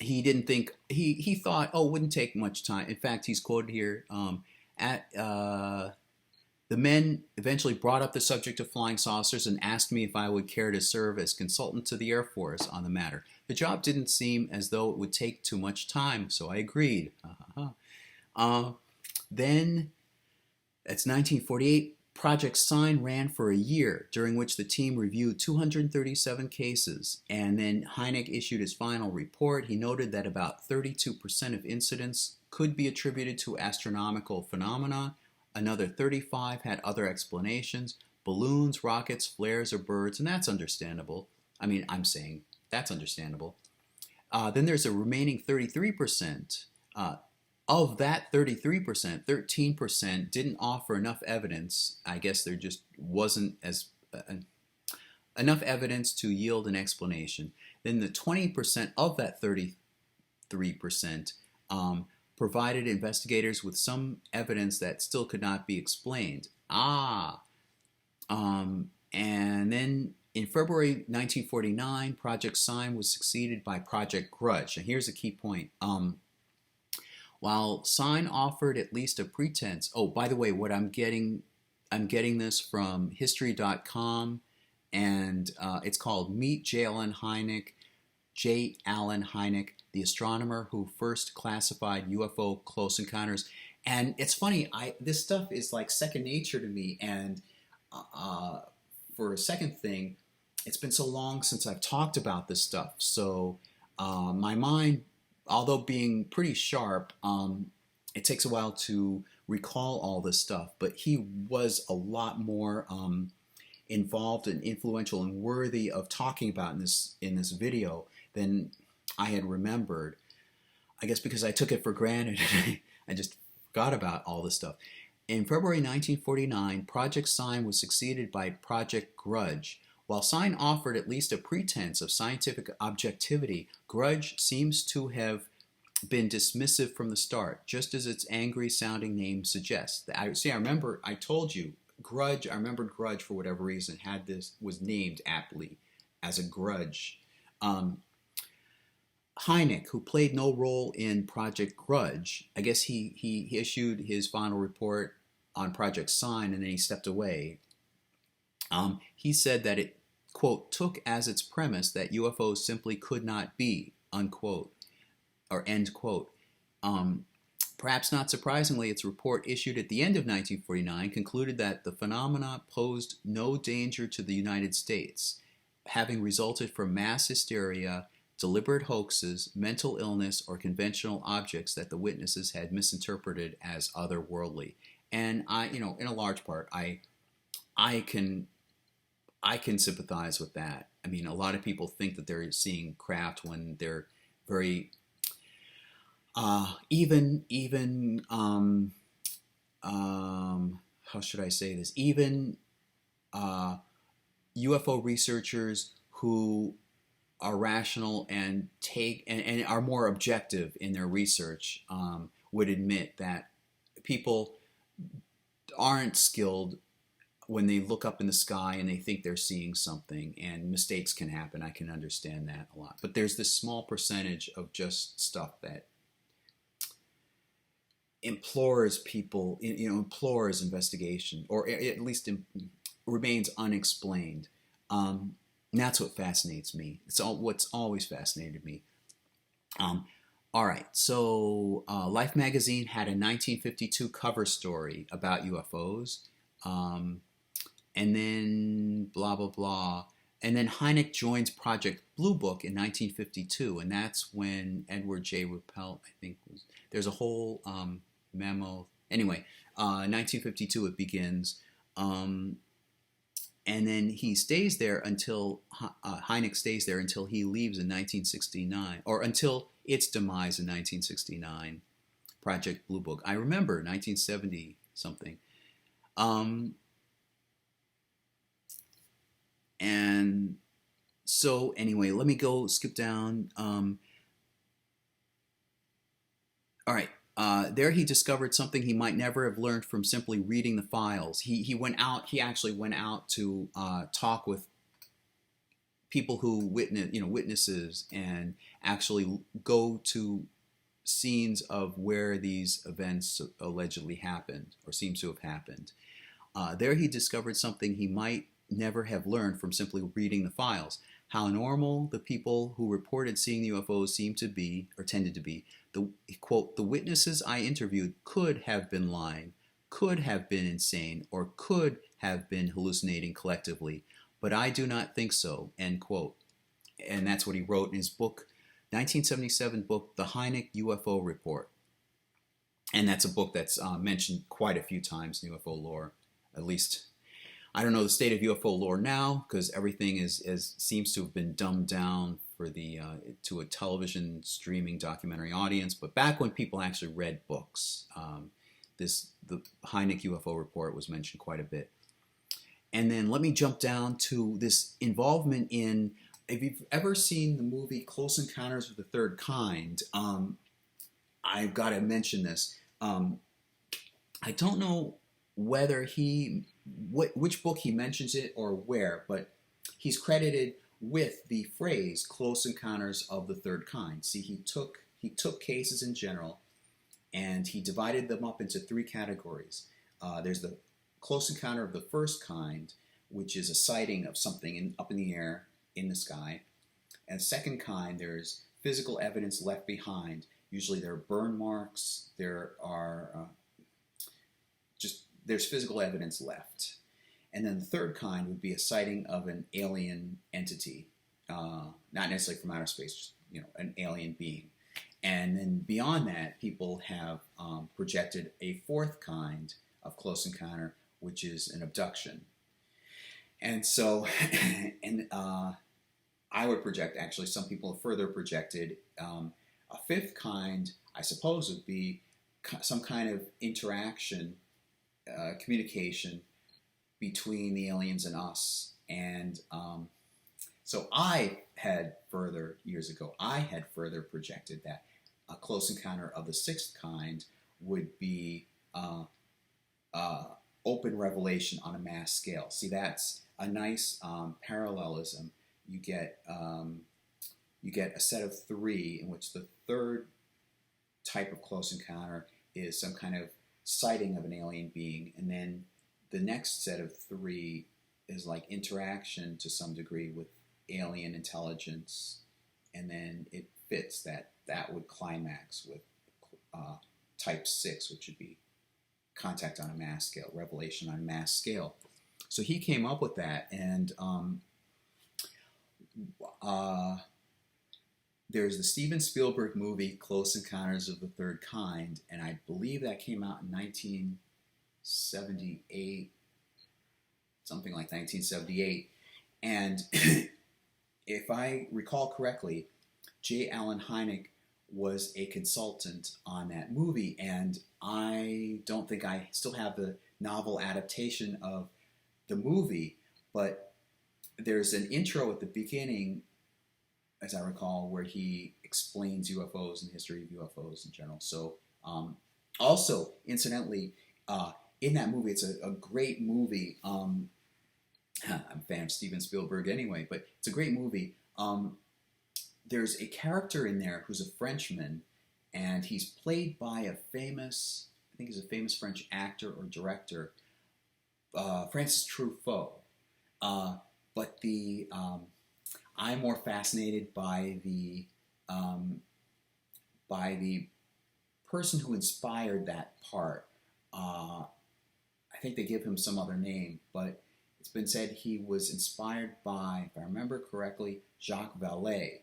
he didn't think, he thought, oh, it wouldn't take much time. In fact, he's quoted here, the men eventually brought up the subject of flying saucers and asked me if I would care to serve as consultant to the Air Force on the matter. The job didn't seem as though it would take too much time, so I agreed. Then, that's 1948, Project Sign ran for a year, during which the team reviewed 237 cases, and then Hynek issued his final report. He noted that about 32% of incidents could be attributed to astronomical phenomena. Another 35 had other explanations: balloons, rockets, flares, or birds, and that's understandable. I mean, I'm saying that's understandable. Then there's a remaining 33%. Of that 33%, 13% didn't offer enough evidence. I guess there just wasn't enough evidence to yield an explanation. Then the 20% of that 33% provided investigators with some evidence that still could not be explained. And then in February 1949, Project Sign was succeeded by Project Grudge. And here's a key point. While Sign offered at least a pretense. Oh, by the way, what I'm getting this from History.com, and it's called Meet J Allen Hynek. J Allen Hynek, the astronomer who first classified UFO close encounters. And it's funny, this stuff is like second nature to me. And for a second thing, it's been so long since I've talked about this stuff. So my mind, although being pretty sharp, it takes a while to recall all this stuff. But he was a lot more involved and influential and worthy of talking about in this video than I had remembered. I guess because I took it for granted. I just forgot about all this stuff. In February 1949, Project Sign was succeeded by Project Grudge. While Sign offered at least a pretense of scientific objectivity, Grudge seems to have been dismissive from the start, just as its angry-sounding name suggests. I remember, I told you, Grudge, I remembered Grudge for whatever reason, was named aptly as a grudge. Hynek, who played no role in Project Grudge, I guess he issued his final report on Project Sign and then he stepped away. He said that it, quote, took as its premise that UFOs simply could not be, unquote, or end quote. Perhaps not surprisingly, its report issued at the end of 1949 concluded that the phenomena posed no danger to the United States, having resulted from mass hysteria, deliberate hoaxes, mental illness, or conventional objects that the witnesses had misinterpreted as otherworldly. And in a large part, I can sympathize with that. I mean, a lot of people think that they're seeing craft when they're very how should I say this? Even UFO researchers who are rational and and are more objective in their research would admit that people aren't skilled when they look up in the sky and they think they're seeing something, and mistakes can happen. I can understand that a lot. But there's this small percentage of just stuff that implores people, implores investigation, or at least remains unexplained. And that's what fascinates me. It's what's always fascinated me. All right, so Life magazine had a 1952 cover story about UFOs, and then blah blah blah, and then Hynek joins Project Blue Book in 1952, and that's when Edward J. Ruppelt, I think, there's a whole memo. Anyway, 1952 it begins, and then he stays there until Hynek stays there until he leaves in 1969, or until its demise in 1969. Project Blue Book. I remember 1970 something. And so anyway, let me go skip down. All right. There he discovered something he might never have learned from simply reading the files. He went out. He actually went out to talk with people who witnesses, and actually go to scenes of where these events allegedly happened or seems to have happened. There he discovered something he might never have learned from simply reading the files. How normal the people who reported seeing the UFOs seemed to be, or tended to be. Quote, the witnesses I interviewed could have been lying, could have been insane, or could have been hallucinating collectively, but I do not think so, end quote. And that's what he wrote in his book, 1977 book, The Hynek UFO Report. And that's a book that's mentioned quite a few times in UFO lore, at least. I don't know the state of UFO lore now, because everything seems to have been dumbed down for to a television streaming documentary audience. But back when people actually read books, the Hynek UFO Report was mentioned quite a bit. And then let me jump down to this involvement in. If you've ever seen the movie Close Encounters of the Third Kind, I've got to mention this. I don't know whether which book he mentions it or where, but he's credited with the phrase "Close Encounters of the Third Kind." See, he took cases in general, and he divided them up into three categories. There's the close encounter of the first kind, which is a sighting of something up in the air, in the sky. And second kind, there's physical evidence left behind. Usually there are burn marks, there's physical evidence left. And then the third kind would be a sighting of an alien entity, not necessarily from outer space, just, an alien being. And then beyond that, people have projected a fourth kind of close encounter, which is an abduction. And so, I would project, actually, some people have further projected a fifth kind, I suppose, would be some kind of interaction, communication between the aliens and us. And so years ago, I had further projected that a close encounter of the sixth kind would be open revelation on a mass scale. See, that's a nice parallelism. You get a set of three in which the third type of close encounter is some kind of sighting of an alien being, and then the next set of three is like interaction to some degree with alien intelligence, and then it fits that would climax with type 6, which would be contact on a mass scale, revelation on a mass scale. So he came up with that, and there's the Steven Spielberg movie Close Encounters of the Third Kind, and I believe that came out in 1978, something like 1978. And if I recall correctly, J Allen Hynek was a consultant on that movie, and I don't think I still have the novel adaptation of the movie, but there's an intro at the beginning, as I recall, where he explains UFOs and the history of UFOs in general. So, also, incidentally, in that movie, it's a great movie. I'm a fan of Steven Spielberg anyway, but it's a great movie. There's a character in there who's a Frenchman, and he's played by I think he's a famous French actor or director, Francis Truffaut. But I'm more fascinated by the person who inspired that part. I think they give him some other name, but it's been said he was inspired by, if I remember correctly, Jacques Vallee.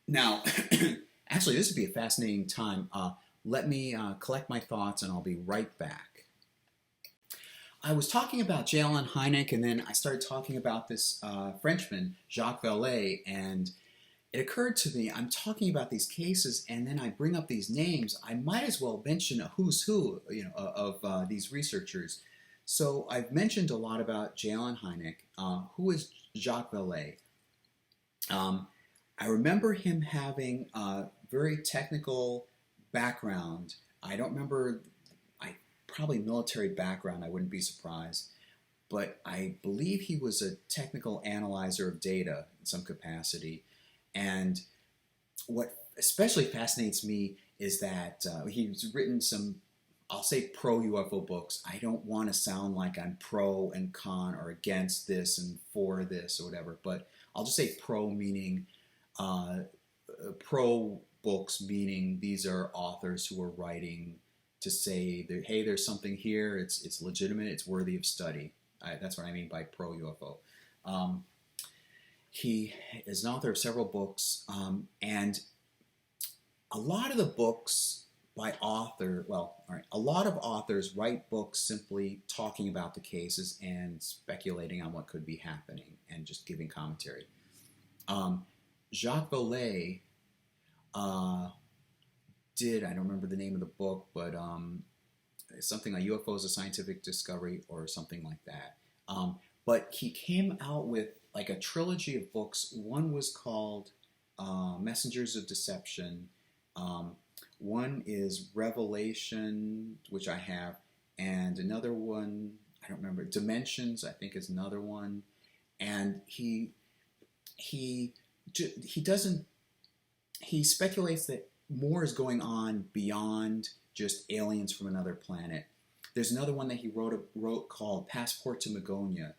Now, actually, this would be a fascinating time. Let me collect my thoughts, and I'll be right back. I was talking about J Allen Hynek, and then I started talking about this Frenchman, Jacques Vallee, and it occurred to me, I'm talking about these cases, and then I bring up these names. I might as well mention a who's who, of these researchers. So I've mentioned a lot about J Allen Hynek. Who is Jacques Vallee? I remember him having a very technical background. I don't remember, probably military background, I wouldn't be surprised. But I believe he was a technical analyzer of data in some capacity. And what especially fascinates me is that he's written some, I'll say, pro-UFO books. I don't want to sound like I'm pro and con or against this and for this or whatever, but I'll just say pro, meaning pro books, meaning these are authors who are writing to say that, hey, there's something here, it's legitimate, it's worthy of study. That's what I mean by pro-UFO. He is an author of several books, and a lot of the books by a lot of authors write books simply talking about the cases and speculating on what could be happening and just giving commentary. Jacques Vallee I don't remember the name of the book, but something like UFOs, a Scientific Discovery, or something like that. But he came out with like a trilogy of books. One was called Messengers of Deception. One is Revelation, which I have, and another one, I don't remember, Dimensions, I think, is another one. And he speculates that more is going on beyond just aliens from another planet. There's another one that he wrote called Passport to Magonia,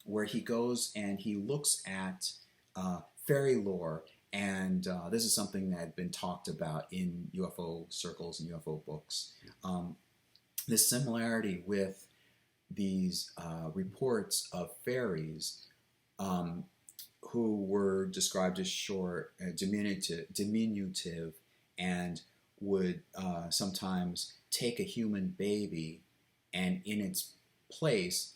where he goes and he looks at fairy lore, and this is something that had been talked about in UFO circles and UFO books. This similarity with these reports of fairies who were described as short, diminutive, and would sometimes take a human baby and in its place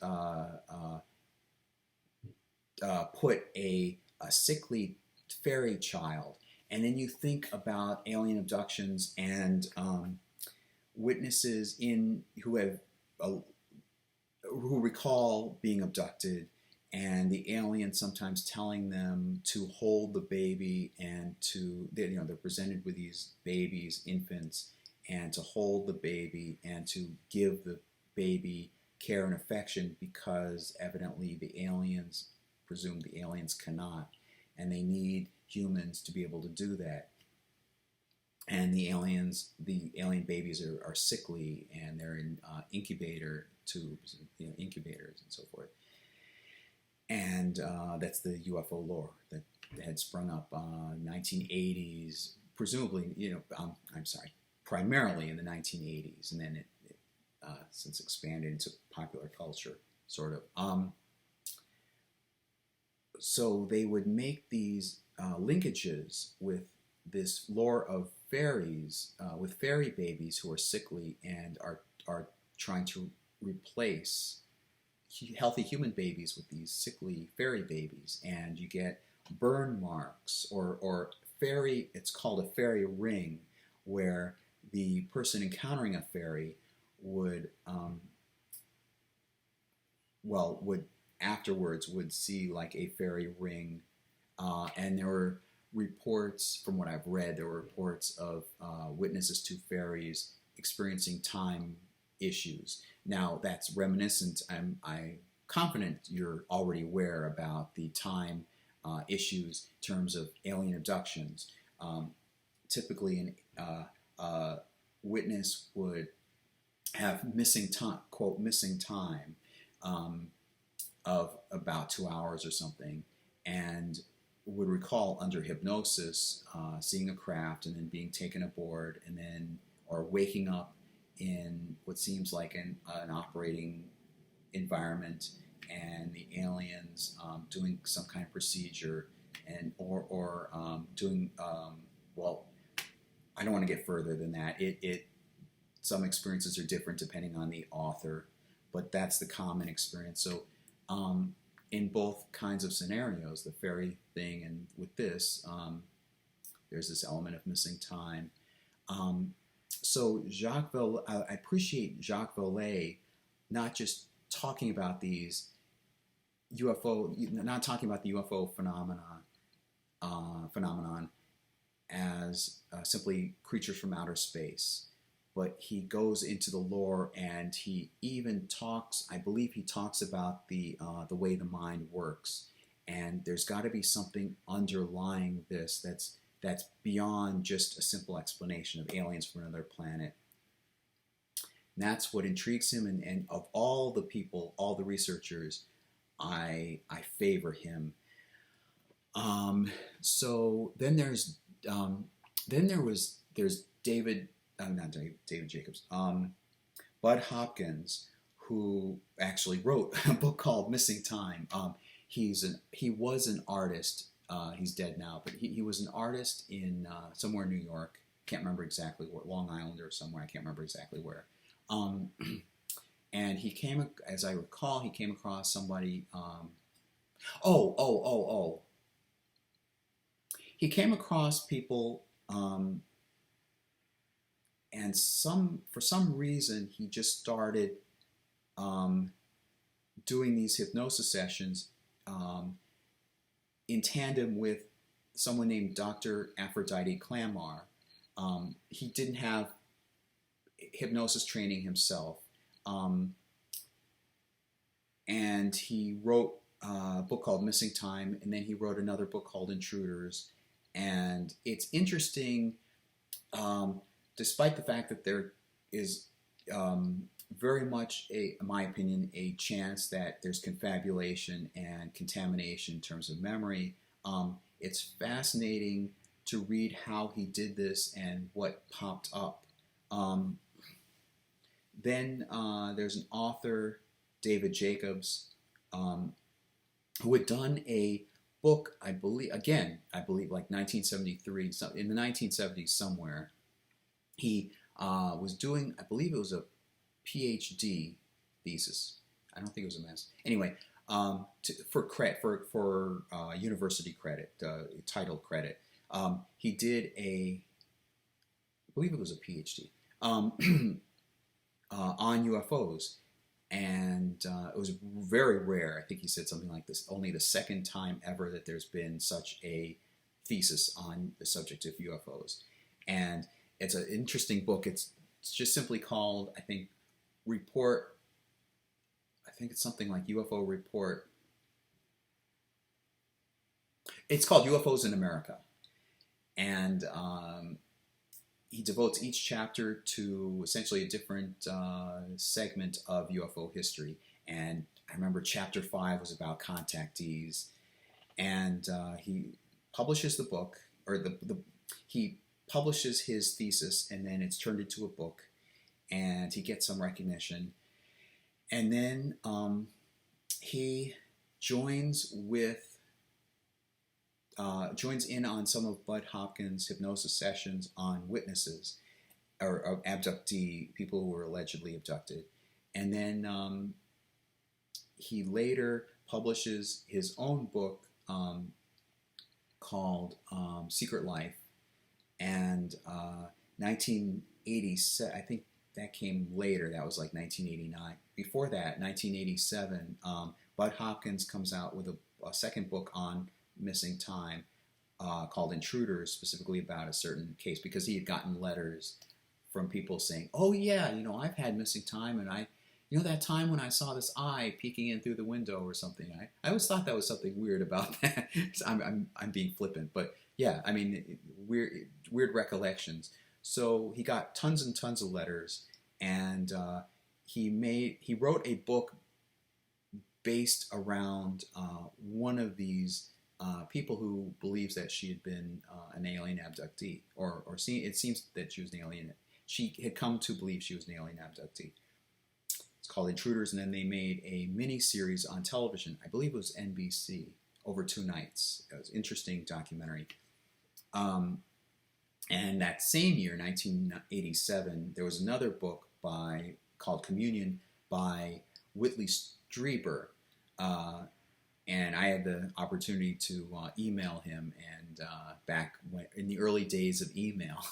put a sickly fairy child. And then you think about alien abductions and witnesses who recall being abducted, and the alien sometimes telling them to hold the baby, and they're presented with these babies, infants, and to hold the baby and to give the baby care and affection, because evidently the aliens presume the aliens cannot, and they need humans to be able to do that. And the alien babies are sickly, and they're in incubator tubes, incubators and so forth. And that's the UFO lore that had sprung up 1980s, presumably, primarily in the 1980s, and then it since expanded into popular culture, sort of. So they would make these linkages with this lore of fairies, with fairy babies who are sickly and are trying to replace healthy human babies with these sickly fairy babies, and you get burn marks or fairy. It's called a fairy ring, where the person encountering a fairy would afterwards would see like a fairy ring, and there were reports, from what I've read, there were reports of witnesses to fairies experiencing time issues. Now, that's reminiscent. I'm confident you're already aware about the time issues in terms of alien abductions. Typically, a witness would have missing time, quote, missing time of about 2 hours or something, and would recall under hypnosis seeing a craft and then being taken aboard, and then or waking up in what seems like an operating environment, and the aliens doing some kind of procedure, and or doing well. I don't want to get further than that. Some experiences are different depending on the author, but that's the common experience. So in both kinds of scenarios, the fairy thing and with this, there's this element of missing time. So Jacques Vallee, I appreciate Jacques Vallee not just talking about these UFO, not talking about the UFO phenomenon as simply creatures from outer space, but he goes into the lore, and he even talks, I believe he talks about the way the mind works, and there's got to be something underlying this that's beyond just a simple explanation of aliens from another planet. And that's what intrigues him, and of all the people, all the researchers, I favor him. So then there's David Jacobs, Bud Hopkins, who actually wrote a book called Missing Time. He was an artist. He's dead now, but he was an artist in somewhere in New York. Can't remember exactly where, Long Island or somewhere. I can't remember exactly where. And he came, as I recall, he came across somebody. He came across people. And for some reason, he just started doing these hypnosis sessions in tandem with someone named Dr. Aphrodite Clamar. He didn't have hypnosis training himself, and he wrote a book called Missing Time, and then he wrote another book called Intruders. And it's interesting. Despite the fact that there is very much, in my opinion, a chance that there's confabulation and contamination in terms of memory, it's fascinating to read how he did this and what popped up. Then there's an author, David Jacobs, who had done a book, I believe like 1973, in the 1970s somewhere. He was doing, I believe it was a PhD thesis. I don't think it was a master's. Anyway, for university credit, title credit, he did I believe it was a PhD on UFOs, and it was very rare. I think he said something like this: only the second time ever that there's been such a thesis on the subject of UFOs, and it's an interesting book. It's just simply called, I think, Report. I think it's something like UFO Report. It's called UFOs in America. And he devotes each chapter to essentially a different segment of UFO history. And I remember chapter 5 was about contactees. And he publishes the book, or he publishes his thesis, and then it's turned into a book, and he gets some recognition. And then he joins in on some of Bud Hopkins' hypnosis sessions on witnesses, or abductee, people who were allegedly abducted. And then he later publishes his own book called Secret Life. And 1987, I think that came later. That was like 1989. Before that, 1987, Bud Hopkins comes out with a second book on missing time called Intruders, specifically about a certain case, because he had gotten letters from people saying, "Oh yeah, I've had missing time, and that time when I saw this eye peeking in through the window or something." I always thought that was something weird about that. I'm being flippant, but yeah, I mean, weird recollections. So he got tons and tons of letters, and he wrote a book based around one of these people who believes that she had been an alien abductee, or it seems that she was an alien. She had come to believe she was an alien abductee. It's called Intruders, and then they made a mini-series on television. I believe it was NBC, over 2 nights. It was an interesting documentary. And that same year, 1987, there was another book called Communion by Whitley Strieber. And I had the opportunity to email him, and back in the early days of email.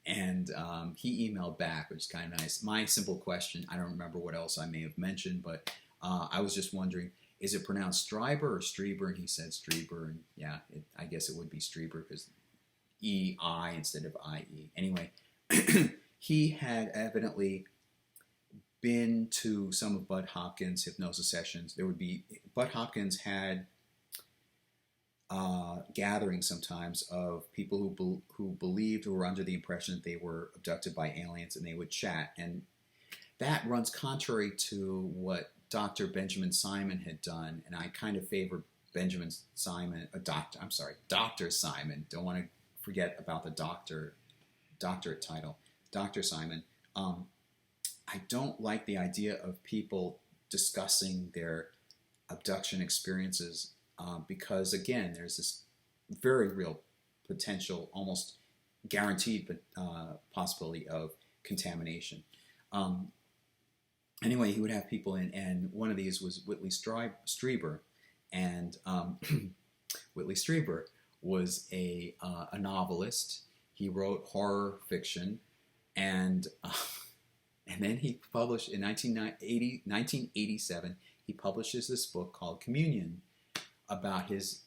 And he emailed back, which is kind of nice. My simple question, I don't remember what else I may have mentioned, but I was just wondering, is it pronounced Stryber or Strieber? And he said Strieber, and yeah, I guess it would be Strieber because E-I instead of I-E. Anyway, he had evidently been to some of Bud Hopkins' hypnosis sessions. Bud Hopkins had gatherings sometimes of people who believed, who were under the impression that they were abducted by aliens, and they would chat. And that runs contrary to what Dr. Benjamin Simon had done, and I kind of favor Benjamin Simon, Dr. Simon. Don't want to forget about the doctorate title, Dr. Simon. I don't like the idea of people discussing their abduction experiences because, again, there's this very real potential, almost guaranteed possibility of contamination. Anyway, he would have people in, and one of these was Whitley Strieber. And Whitley Strieber was a novelist. He wrote horror fiction, and then he published in 1987. He publishes this book called Communion about his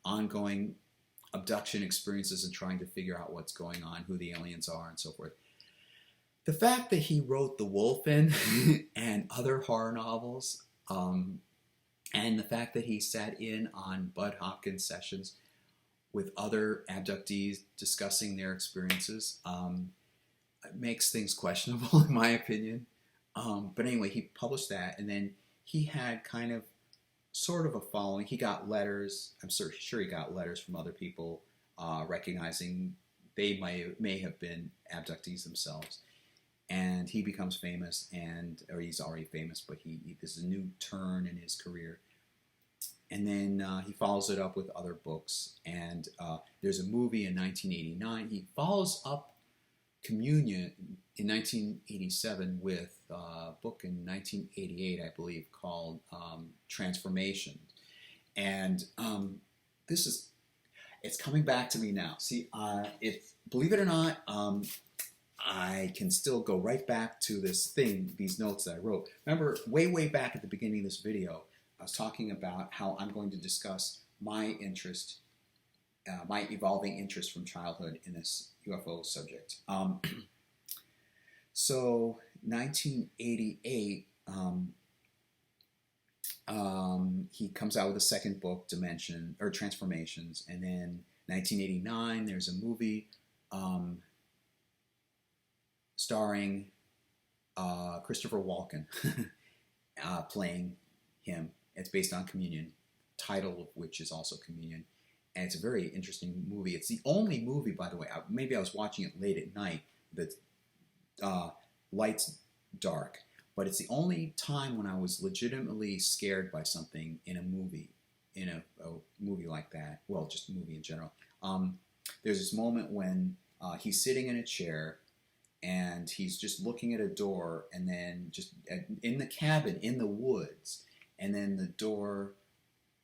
ongoing abduction experiences and trying to figure out what's going on, who the aliens are, and so forth. The fact that he wrote The Wolfen and other horror novels, and the fact that he sat in on Bud Hopkins sessions with other abductees discussing their experiences, makes things questionable in my opinion. But anyway, he published that, and then he had kind of sort of a following. He got letters. I'm sure he got letters from other people recognizing they may have been abductees themselves. And he becomes famous, or he's already famous, but this is a new turn in his career. And then he follows it up with other books. And there's a movie in 1989. He follows up Communion in 1987 with a book in 1988, I believe, called Transformation. And it's coming back to me now. See, believe it or not, I can still go right back to these notes that I wrote. Remember, way back at the beginning of this video, I was talking about how I'm going to discuss my interest, my evolving interest from childhood in this UFO subject. So 1988, he comes out with a second book, Transformations, and then 1989, there's a movie starring Christopher Walken playing him. It's based on Communion, title of which is also Communion. And it's a very interesting movie. It's the only movie, by the way, maybe I was watching it late at night, that light's dark, but it's the only time when I was legitimately scared by something in a movie, like that. Well, just a movie in general. There's this moment when he's sitting in a chair, and he's just looking at a door, and then just in the cabin, in the woods, and then the door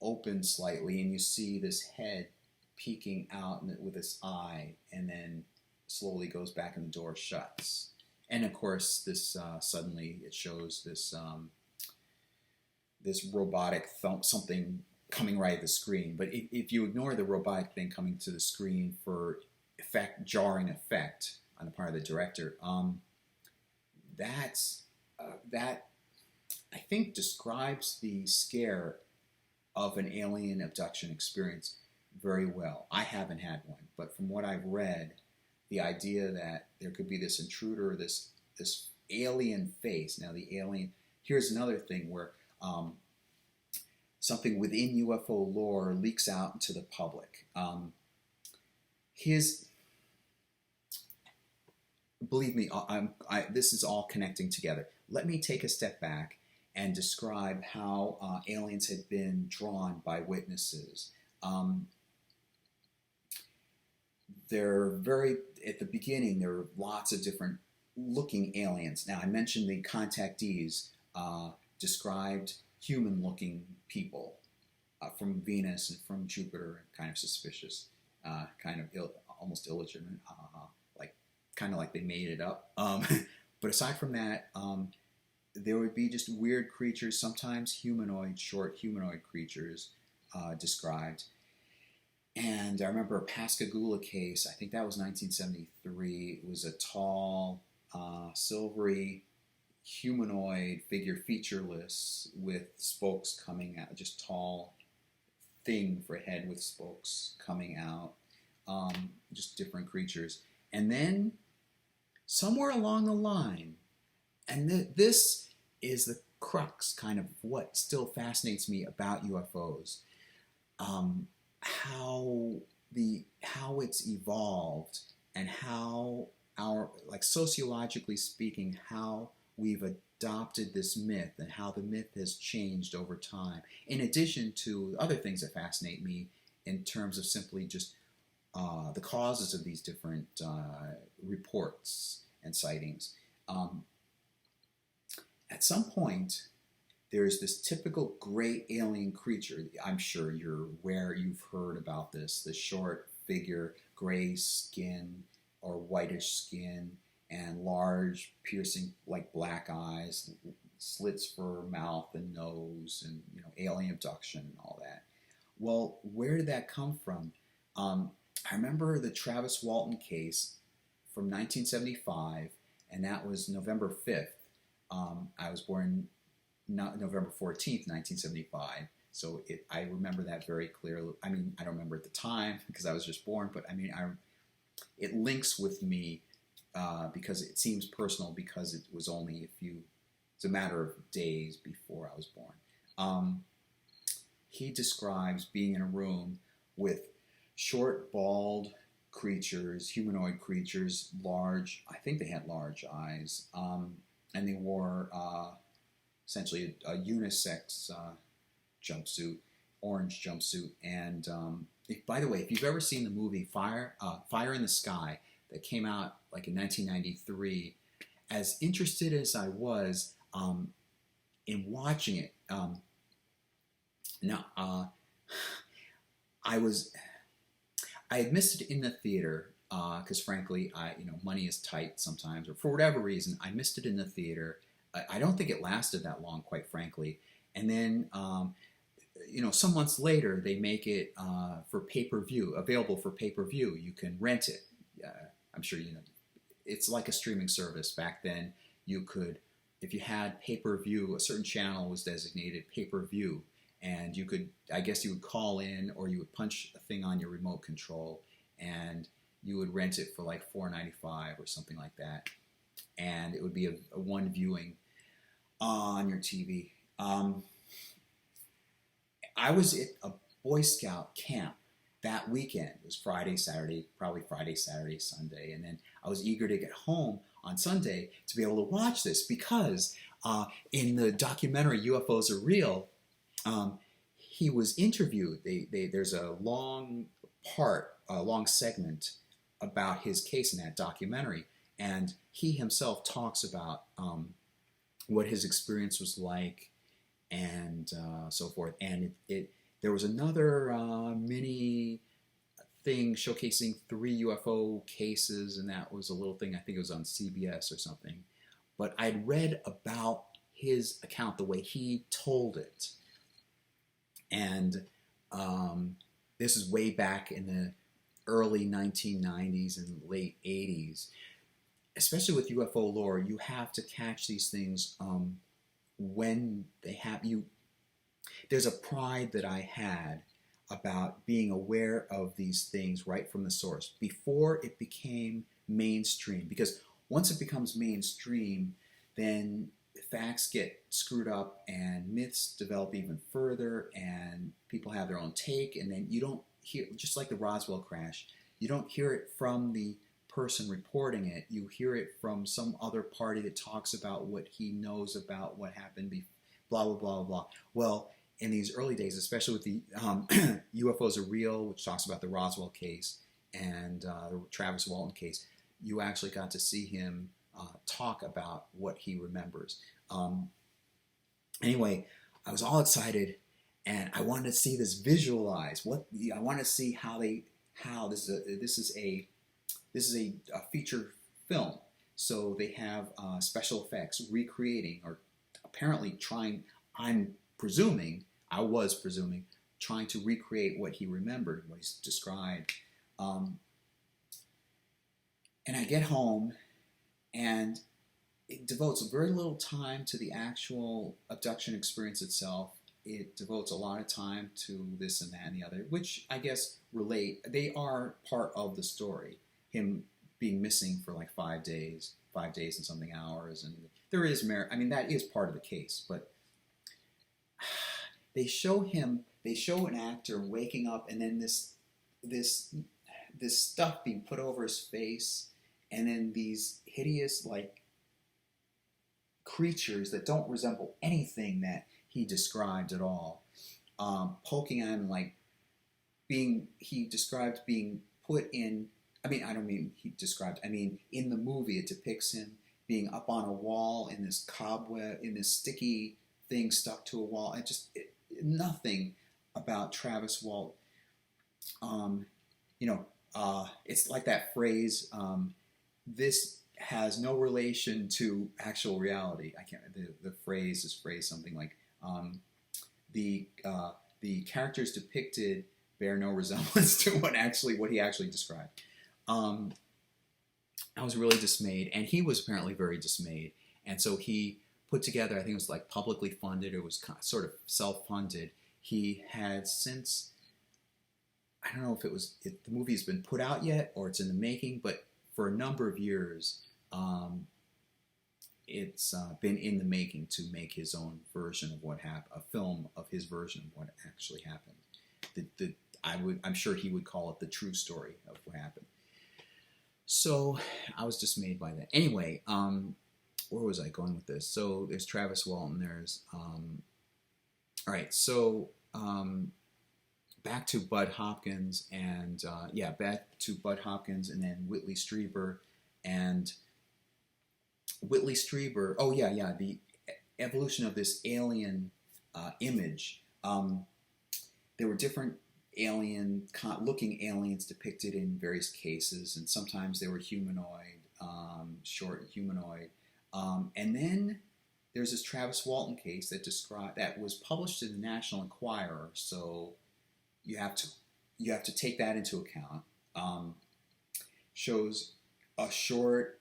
opens slightly, and you see this head peeking out with this eye, and then slowly goes back, and the door shuts. And of course, this suddenly it shows this robotic something coming right at the screen. But if you ignore the robotic thing coming to the screen for jarring effect on the part or the director. That I think describes the scare of an alien abduction experience very well. I haven't had one, but from what I've read, the idea that there could be this intruder, this alien face. Now the alien. Here's another thing where something within UFO lore leaks out into the public. Believe me, this is all connecting together. Let me take a step back and describe how aliens had been drawn by witnesses. At the beginning, there were lots of different looking aliens. Now, I mentioned the contactees described human-looking people from Venus and from Jupiter, kind of suspicious, almost illegitimate, kind of like they made it up. But aside from that, there would be just weird creatures, sometimes humanoid, short humanoid creatures described. And I remember a Pascagoula case, I think that was 1973. It was a tall, silvery humanoid figure, featureless, with spokes coming out, just tall thing for a head with spokes coming out, just different creatures. And then somewhere along the line, and this is the crux kind of what still fascinates me about UFOs, how it's evolved and how sociologically speaking, how we've adopted this myth and how the myth has changed over time, in addition to other things that fascinate me in terms of simply just the causes of these different reports and sightings. At some point, there's this typical gray alien creature. I'm sure you've heard about this. The short figure, gray skin or whitish skin, and large, piercing, like black eyes, slits for mouth and nose, and alien abduction and all that. Well, where did that come from? I remember the Travis Walton case from 1975, and that was November 5th. I was born November 14th, 1975, so I remember that very clearly. I mean, I don't remember at the time because I was just born, but I mean, it links with me because it seems personal, because it was only it's a matter of days before I was born. He describes being in a room with short, bald creatures, humanoid creatures, large, I think they had large eyes, and they wore essentially a unisex jumpsuit, orange jumpsuit. And by the way, if you've ever seen the movie Fire in the Sky that came out like in 1993, as interested as I was in watching it, I had missed it in the theater because frankly, money is tight sometimes, or for whatever reason, I missed it in the theater. I don't think it lasted that long, quite frankly. And then, some months later, they make it for pay-per-view, available for pay-per-view. You can rent it. I'm sure you know. It's like a streaming service. Back then, you could, if you had pay-per-view, a certain channel was designated pay-per-view, and you would call in, or you would punch a thing on your remote control, and you would rent it for like $4.95 or something like that, and it would be a one viewing on your TV. I was at a Boy Scout camp that weekend. It was Friday, Saturday, probably Friday, Saturday, Sunday, and then I was eager to get home on Sunday to be able to watch this because in the documentary UFOs Are Real, he was interviewed. There's a long segment about his case in that documentary, and he himself talks about what his experience was like and so forth. And there was another mini thing showcasing 3 UFO cases, and that was a little thing, I think it was on CBS or something. But I'd read about his account, the way he told it. And this is way back in the early 1990s and late 80s. especially with UFO lore, you have to catch these things when they have you. There's a pride that I had about being aware of these things right from the source before it became mainstream. Because once it becomes mainstream, then facts get screwed up and myths develop even further, and people have their own take, and then you don't hear, just like the Roswell crash, you don't hear it from the person reporting it, you hear it from some other party that talks about what he knows about what happened, blah, blah, blah, blah. Well, in these early days, especially with the UFOs Are Real, which talks about the Roswell case, and the Travis Walton case, you actually got to see him talk about what he remembers. Anyway, I was all excited, and I wanted to see this visualized. I want to see how this is a feature film. So they have special effects recreating, or apparently trying. I was presuming, trying to recreate what he remembered, what he's described. And I get home, and it devotes very little time to the actual abduction experience itself. It devotes a lot of time to this and that and the other, which I guess relate. They are part of the story. Him being missing for like 5 days and something hours, and there is merit. I mean, that is part of the case, but they show an actor waking up, and then this stuff being put over his face, and then these hideous like creatures that don't resemble anything that he described at all, poking at him, like he described being put in. I mean, I don't mean he described. I mean, in the movie, it depicts him being up on a wall in this cobweb, in this sticky thing stuck to a wall. Nothing about Travis Walton. It's like that phrase. This has no relation to actual reality. I can't. The phrase is phrased something like the characters depicted bear no resemblance to what he actually described. I was really dismayed, and he was apparently very dismayed, and so he put together, I think it was like publicly funded, it was sort of self-funded. He had since, I don't know if the movie's been put out yet or it's in the making, but for a number of years, it's been in the making to make his own version of what happened, a film of his version of what actually happened. I'm sure he would call it the true story of what happened. So I was dismayed by that. Anyway, where was I going with this? So there's Travis Walton. There's all right. So back to Bud Hopkins, and back to Bud Hopkins, and then Whitley Strieber, and Whitley Strieber. Oh yeah, the evolution of this alien image. There were different looking aliens depicted in various cases, and sometimes they were humanoid, short humanoid. And then there's this Travis Walton case that was published in the National Enquirer, so you have to take that into account. Shows a short,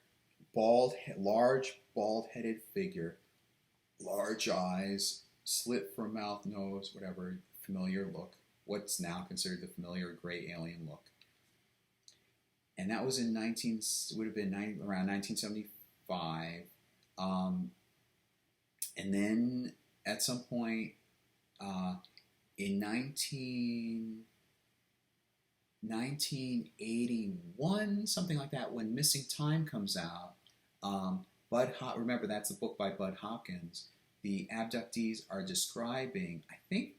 large bald-headed figure, large eyes, slit for mouth, nose, whatever, familiar look. What's now considered the familiar gray alien look. And that was around 1975. And then at some point in 1981, something like that, when Missing Time comes out, remember that's a book by Bud Hopkins. The abductees are describing, I think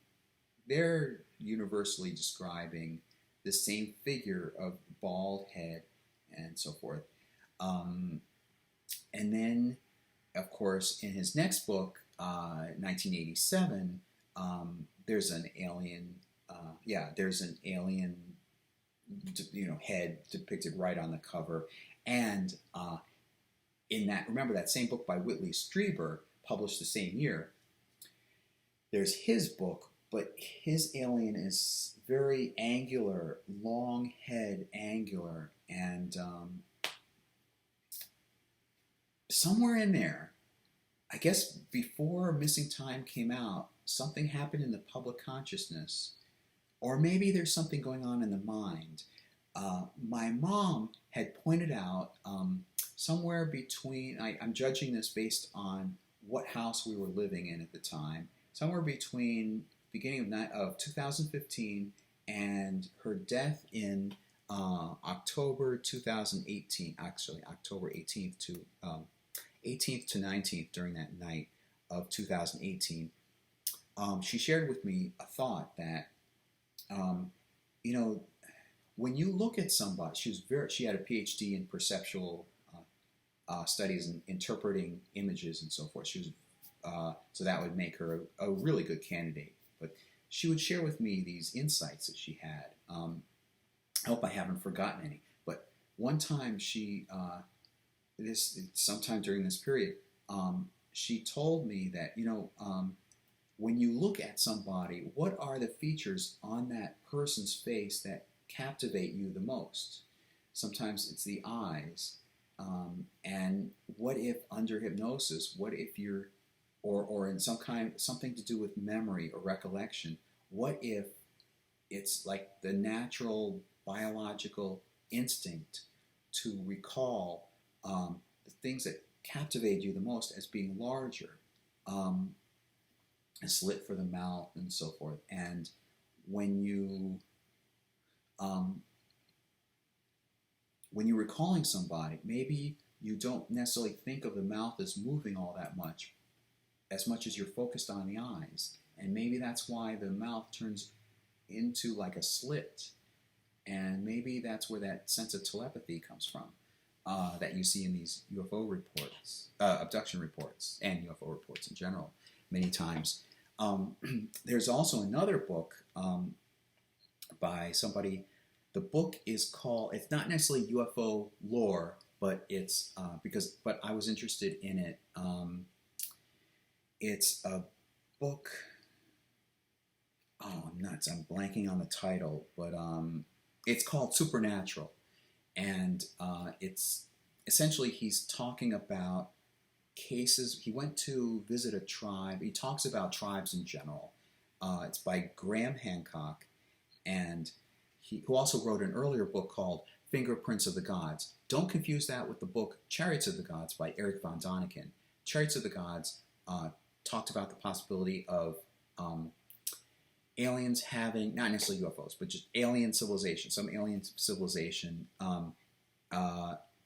they're universally describing the same figure of bald head and so forth. And then, of course, in his next book, 1987, there's an alien. There's an alien, head depicted right on the cover. And in that, remember that same book by Whitley Strieber, published the same year. There's his book, but his alien is very angular, long head, angular, and somewhere in there, I guess before Missing Time came out, something happened in the public consciousness, or maybe there's something going on in the mind. My mom had pointed out somewhere between, I'm judging this based on what house we were living in at the time, somewhere between beginning of 2015 and her death in October 2018, actually October 18th to 18th to 19th, during that night of 2018, she shared with me a thought that, you know, when you look at somebody, she had a PhD in perceptual studies and interpreting images and so forth. She was so that would make her a really good candidate. But she would share with me these insights that she had. I hope I haven't forgotten any. But one time sometime during this period, she told me that, when you look at somebody, what are the features on that person's face that captivate you the most? Sometimes it's the eyes. And what if under hypnosis, what if you're, or in something to do with memory or recollection, what if it's like the natural biological instinct to recall the things that captivate you the most as being larger, a slit for the mouth and so forth. And when you're recalling somebody, maybe you don't necessarily think of the mouth as moving all that much as you're focused on the eyes. And maybe that's why the mouth turns into like a slit. And maybe that's where that sense of telepathy comes from, that you see in these UFO reports, abduction reports, and UFO reports in general, many times. There's also another book by somebody. The book is called, it's not necessarily UFO lore, but it's but I was interested in it. It's a book, oh, I'm nuts, I'm blanking on the title, but it's called Supernatural. And it's essentially, he's talking about cases. He went to visit a tribe. He talks about tribes in general. It's by Graham Hancock, and who also wrote an earlier book called Fingerprints of the Gods. Don't confuse that with the book Chariots of the Gods by Eric von Däniken. Chariots of the Gods talked about the possibility of aliens having, not necessarily UFOs, but just alien civilization, some alien civilization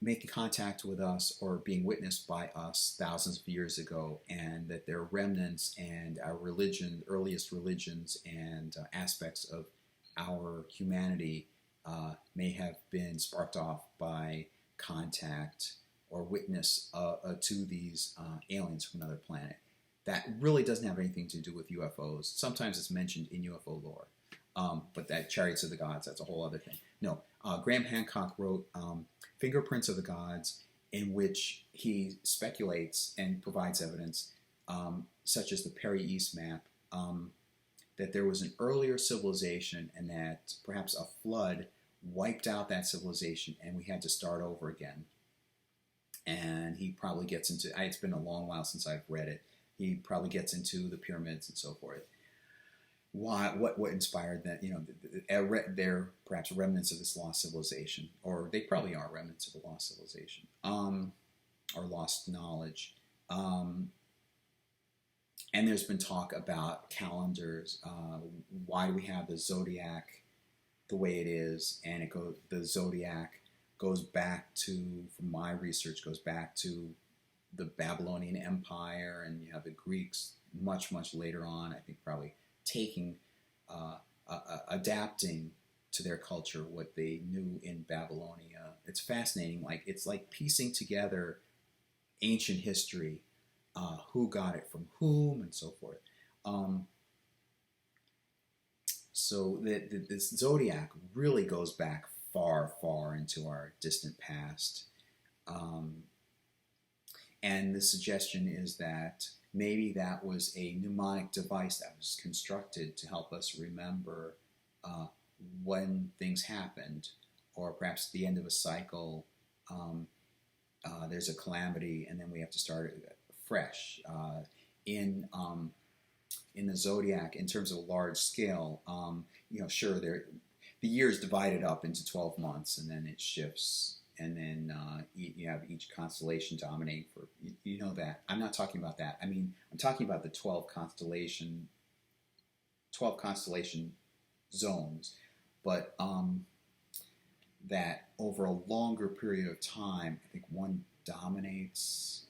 making contact with us or being witnessed by us thousands of years ago, and that their remnants and our religion, earliest religions and aspects of our humanity may have been sparked off by contact or witness to these aliens from another planet. That really doesn't have anything to do with UFOs. Sometimes it's mentioned in UFO lore. But that Chariots of the Gods, that's a whole other thing. No, Graham Hancock wrote Fingerprints of the Gods, in which he speculates and provides evidence, such as the Perry East map, that there was an earlier civilization and that perhaps a flood wiped out that civilization and we had to start over again. And he probably gets into, it's been a long while since I've read it, he probably gets into the pyramids and so forth. What inspired that? They're perhaps remnants of this lost civilization, or they probably are remnants of a lost civilization, or lost knowledge. And there's been talk about calendars. Why do we have the zodiac the way it is? And the zodiac goes back to, from my research, goes back to the Babylonian Empire, and you have the Greeks much, much later on, I think probably taking, adapting to their culture what they knew in Babylonia. It's fascinating. It's like piecing together ancient history, who got it from whom, and so forth. So this zodiac really goes back far, far into our distant past. And the suggestion is that maybe that was a mnemonic device that was constructed to help us remember when things happened, or perhaps the end of a cycle. there's a calamity, and then we have to start fresh. In the zodiac, in terms of a large scale, sure, the year is divided up into 12 months, and then it shifts, and then you have each constellation dominating for, you know that. I'm not talking about that. I mean, I'm talking about the 12 constellation zones, but that over a longer period of time, I think one dominates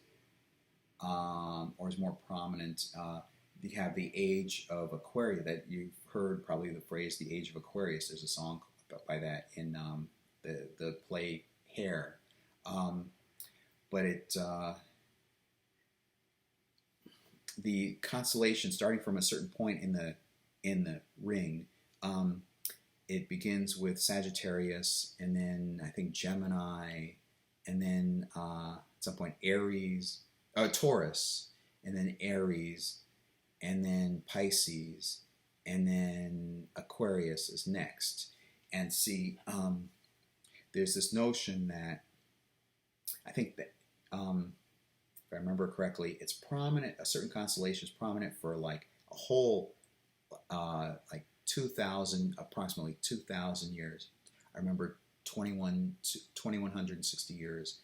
or is more prominent. You have the age of Aquarius, that you've heard probably the phrase "the age of Aquarius." There's a song by that in the play Hair, but the constellation, starting from a certain point in the ring, it begins with Sagittarius, and then I think Gemini, and then at some point Taurus, and then Aries, and then Pisces, and then Aquarius is next. And see, there's this notion that I think that, if I remember correctly, it's prominent, a certain constellation is prominent for like a whole, like approximately 2,000 years. I remember 2,160 years.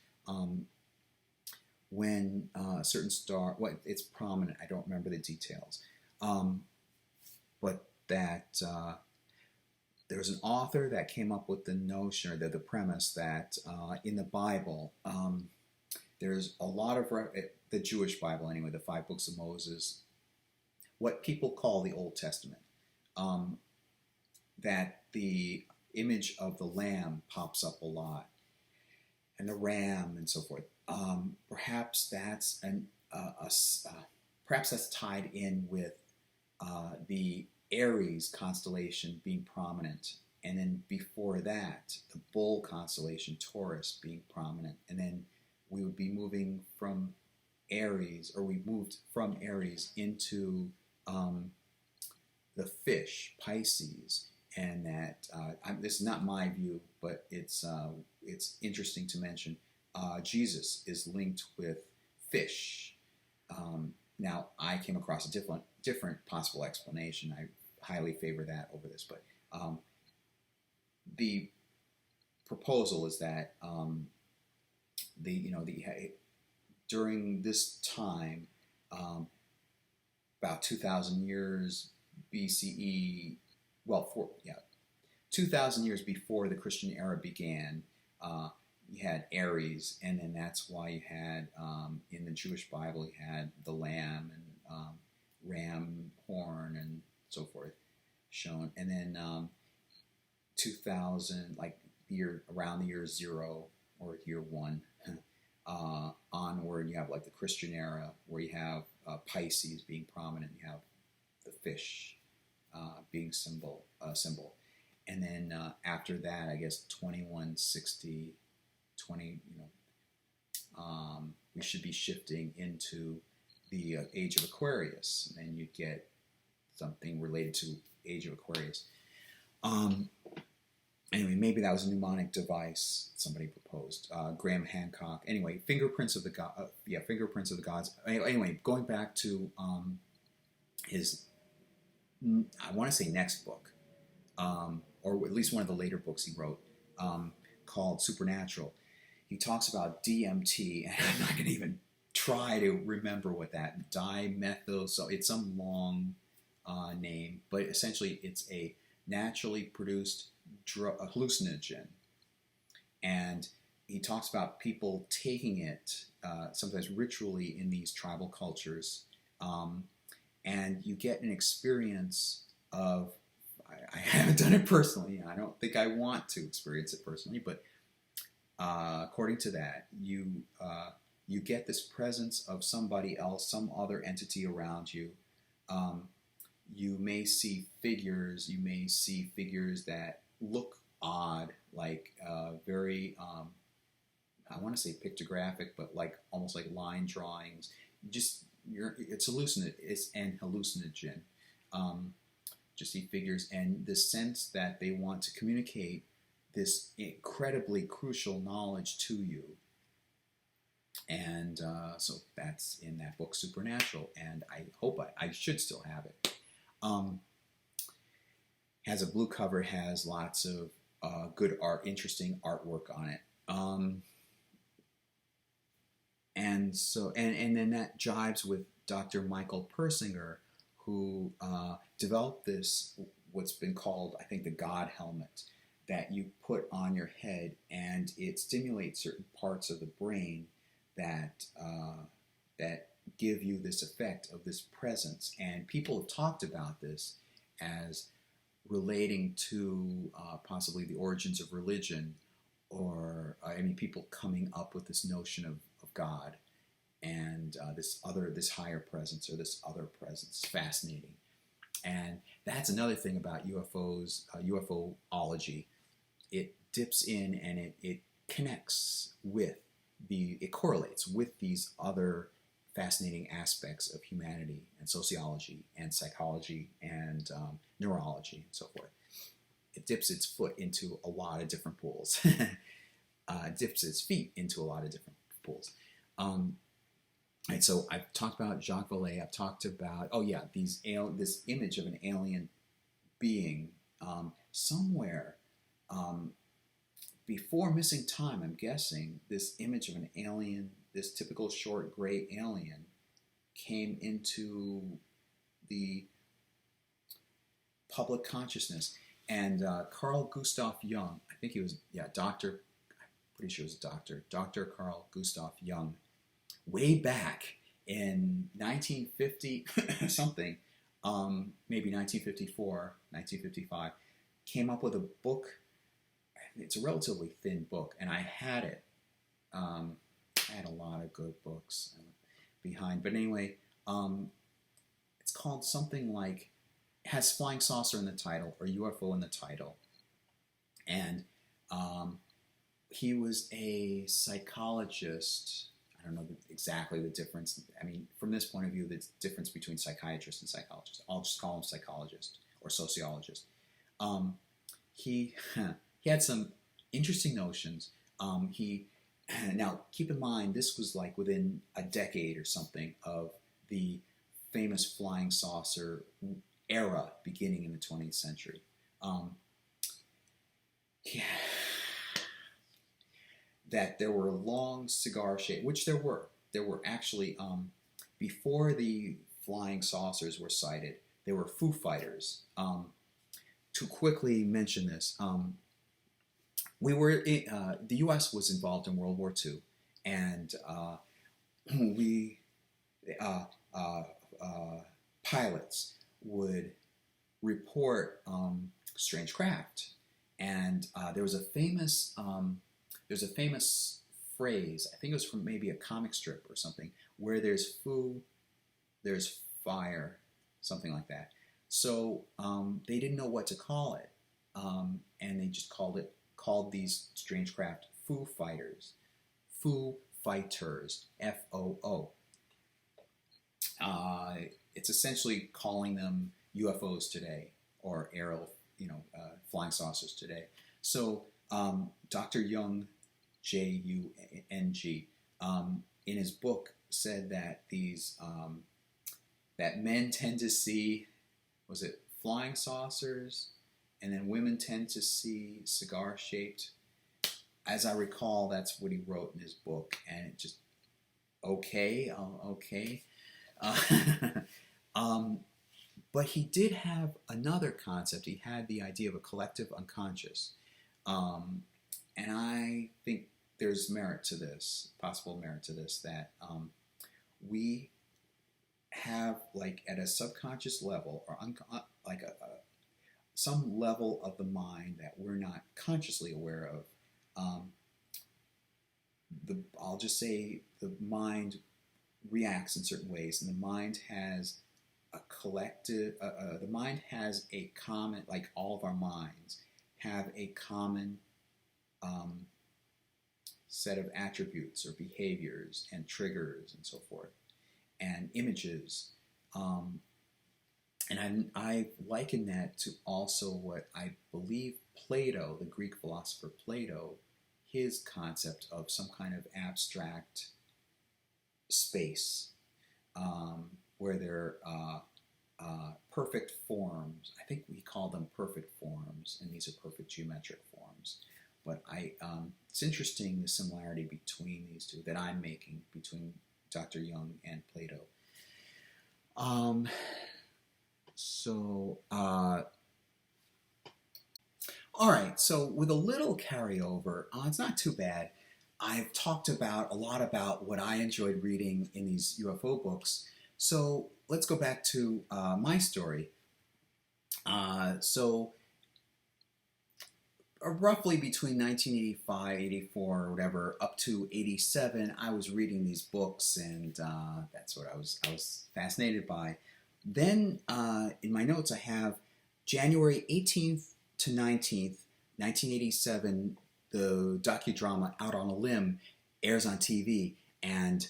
When a certain star, it's prominent, I don't remember the details, but that there was an author that came up with the notion, or the premise, that in the Bible, there's a lot of, the Jewish Bible anyway, the 5 books of Moses, what people call the Old Testament, that the image of the lamb pops up a lot, and the ram and so forth. Perhaps that's perhaps that's tied in with the Aries constellation being prominent, and then before that, the bull constellation Taurus being prominent, and then we would be moving from Aries, or we moved from Aries into the fish, Pisces, and that this is not my view, but it's interesting to mention. Jesus is linked with fish. Now, I came across a different possible explanation. I highly favor that over this, but the proposal is that during this time, about 2,000 years BCE, 2,000 years before the Christian era began, you had Aries, and then that's why you had, in the Jewish Bible, you had the lamb and ram horn and so forth shown. And then 2,000, like around the year 0 or year 1 onward, you have like the Christian era, where you have Pisces being prominent. You have the fish being symbol. And then after that, I guess 2160, we should be shifting into the age of Aquarius, and then you get something related to age of Aquarius. Anyway, maybe that was a mnemonic device somebody proposed. Graham Hancock. Anyway, fingerprints of the gods. Anyway, going back to his, I want to say next book, or at least one of the later books he wrote, called Supernatural. He talks about DMT, and I'm not going to even try to remember what that dimethyl. So it's some long name, but essentially it's a naturally produced hallucinogen, and he talks about people taking it sometimes ritually in these tribal cultures, and you get an experience of, I haven't done it personally, I don't think I want to experience it personally, but according to that, you get this presence of somebody else, some other entity around you. You may see figures that look odd, like very, I want to say pictographic, but like almost like line drawings. It's hallucinogen. Just see figures, and the sense that they want to communicate this incredibly crucial knowledge to you. And so that's in that book, Supernatural, and I hope I should still have it. Has a blue cover, has lots of good art, interesting artwork on it. And so, and then that jives with Dr. Michael Persinger, who developed this, what's been called, I think, the God helmet, that you put on your head, and it stimulates certain parts of the brain that that give you this effect of this presence. And people have talked about this as relating to possibly the origins of religion, or people coming up with this notion of God and this higher presence or this other presence. Fascinating. And that's another thing about UFOs, UFOlogy. It dips in and it connects with it correlates with these other fascinating aspects of humanity and sociology and psychology and neurology and so forth. It dips its foot into a lot of different pools. Dips its feet into a lot of different pools. Right, so I've talked about Jacques Vallee. I've talked about, this image of an alien being somewhere before Missing Time. I'm guessing this image of an alien, this typical short gray alien, came into the public consciousness. And Carl Gustav Jung, I think he was, doctor, I'm pretty sure he was a doctor, Dr. Carl Gustav Jung, way back in 1950 something, maybe 1954, 1955, came up with a book. It's a relatively thin book, and I had it. I had a lot of good books behind, but anyway, it's called something like, it has flying saucer in the title or UFO in the title, and he was a psychologist. I don't know exactly the difference. From this point of view, the difference between psychiatrist and psychologist. I'll just call him psychologist or sociologist. He had some interesting notions. Now, keep in mind, this was like within a decade or something of the famous flying saucer era beginning in the 20th century. That there were long cigar shaped, which there were. There were actually, before the flying saucers were sighted, there were Foo Fighters. To quickly mention this, the U.S. was involved in World War II, and pilots would report strange craft, and there's a famous phrase. I think it was from maybe a comic strip or something, where there's foo, there's fire, something like that. So they didn't know what to call it, and they just called these strange craft Foo Fighters, Foo Fighters, FOO. It's essentially calling them UFOs today, or aerial, flying saucers today. So Dr. Jung, Jung, in his book said that that men tend to see, was it flying saucers, and then women tend to see cigar-shaped. As I recall, that's what he wrote in his book, and it just, okay. But he did have another concept. He had the idea of a collective unconscious. And I think there's possible merit to this, that we have, like, at a subconscious level, or some level of the mind that we're not consciously aware of. I'll just say the mind reacts in certain ways, and the mind has a collective, the mind has a common, like all of our minds have a common set of attributes or behaviors and triggers and so forth, and images. And I liken that to also what I believe Plato, the Greek philosopher Plato, his concept of some kind of abstract space, where they're perfect forms. I think we call them perfect forms, and these are perfect geometric forms. But it's interesting the similarity between these two that I'm making between Dr. Jung and Plato. All right, so with a little carryover, it's not too bad. I've talked a lot about what I enjoyed reading in these UFO books. So let's go back to my story. Roughly between 1985, 84, or whatever, up to 87, I was reading these books, and that's what I was fascinated by. Then in my notes, I have January 18th to 19th, 1987, the docudrama Out on a Limb airs on TV, and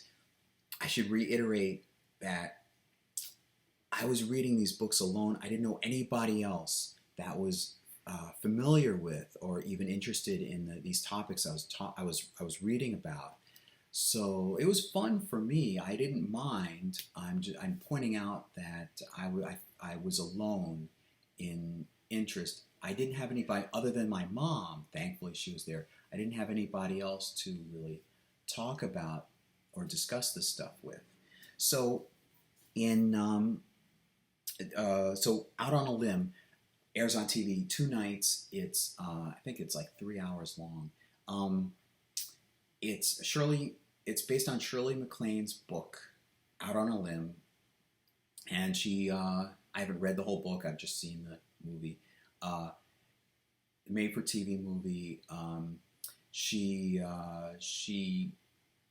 I should reiterate that I was reading these books alone. I didn't know anybody else that was familiar with or even interested in these topics I was reading about. So it was fun for me. I didn't mind. I'm pointing out that I was alone in interest. I didn't have anybody other than my mom. Thankfully, she was there. I didn't have anybody else to really talk about or discuss this stuff with. So so Out on a Limb airs on TV 2 nights. It's I think it's like 3 hours long. It's based on Shirley MacLaine's book Out on a Limb, and I haven't read the whole book. I've just seen the movie, made for TV movie. She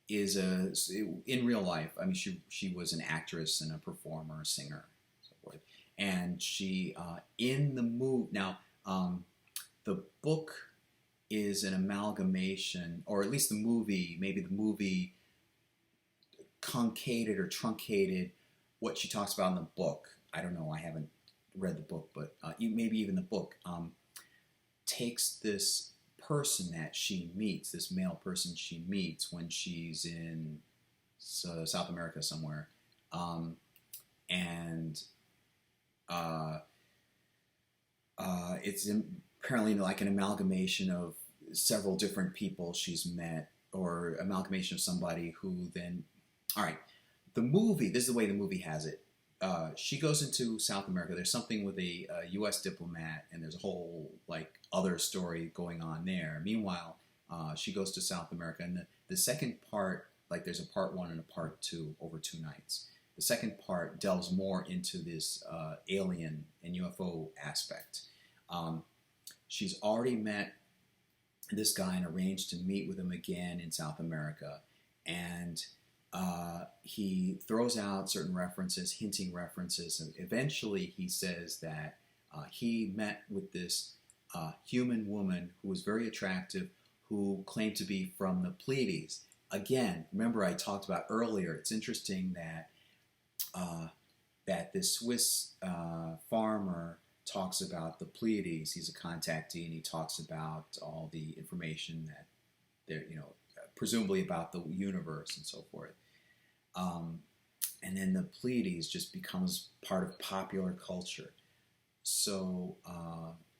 is in real life. I mean, she was an actress and a performer, a singer, so forth. And she in the movie now, the book is an amalgamation, or at least the movie, maybe the movie concated or truncated what she talks about in the book. I don't know. I haven't read the book, but maybe even the book takes this person that she meets, this male person she meets when she's in South America somewhere, and it's apparently like an amalgamation of several different people she's met, or amalgamation of somebody who then, all right, the movie, this is the way the movie has it. She goes into South America. There's something with a U.S. diplomat, and there's a whole like other story going on there. Meanwhile, she goes to South America, and the second part, like there's a part 1 and a part 2 over 2 nights. The second part delves more into this alien and UFO aspect. She's already met this guy and arranged to meet with him again in South America, and he throws out certain references, hinting references, and eventually he says that he met with this human woman who was very attractive, who claimed to be from the Pleiades. Again, remember I talked about earlier, it's interesting that that this Swiss farmer talks about the Pleiades. He's a contactee, and he talks about all the information that they're, presumably about the universe and so forth. And then the Pleiades just becomes part of popular culture. So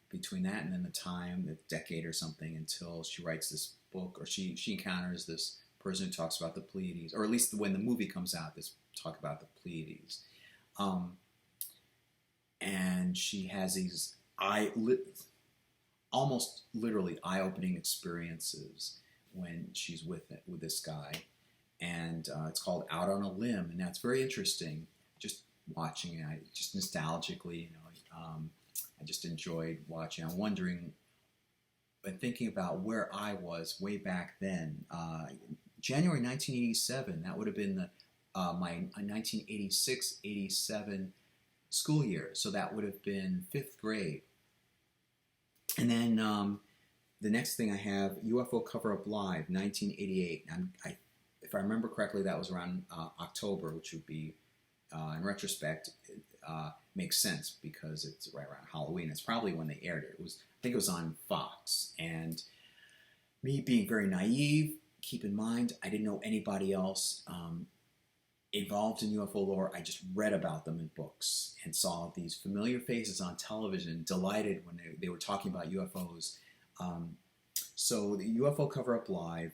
between that and then the time, the decade or something, until she writes this book, or she encounters this person who talks about the Pleiades, or at least when the movie comes out, this talk about the Pleiades. And she has these almost literally eye-opening experiences when she's with this guy. And it's called Out on a Limb, and that's very interesting. Just watching it, just nostalgically, I just enjoyed watching. I'm wondering and thinking about where I was way back then. January 1987, that would have been my 1986-87 school year, so that would have been 5th grade. And then the next thing I have, UFO Cover-Up Live, 1988. If I remember correctly, that was around October, which would be, in retrospect, makes sense because it's right around Halloween. It's probably when they aired it. I think it was on Fox. And me being very naive, keep in mind, I didn't know anybody else involved in UFO lore. I just read about them in books and saw these familiar faces on television, delighted when they were talking about UFOs. So the UFO Cover-Up Live,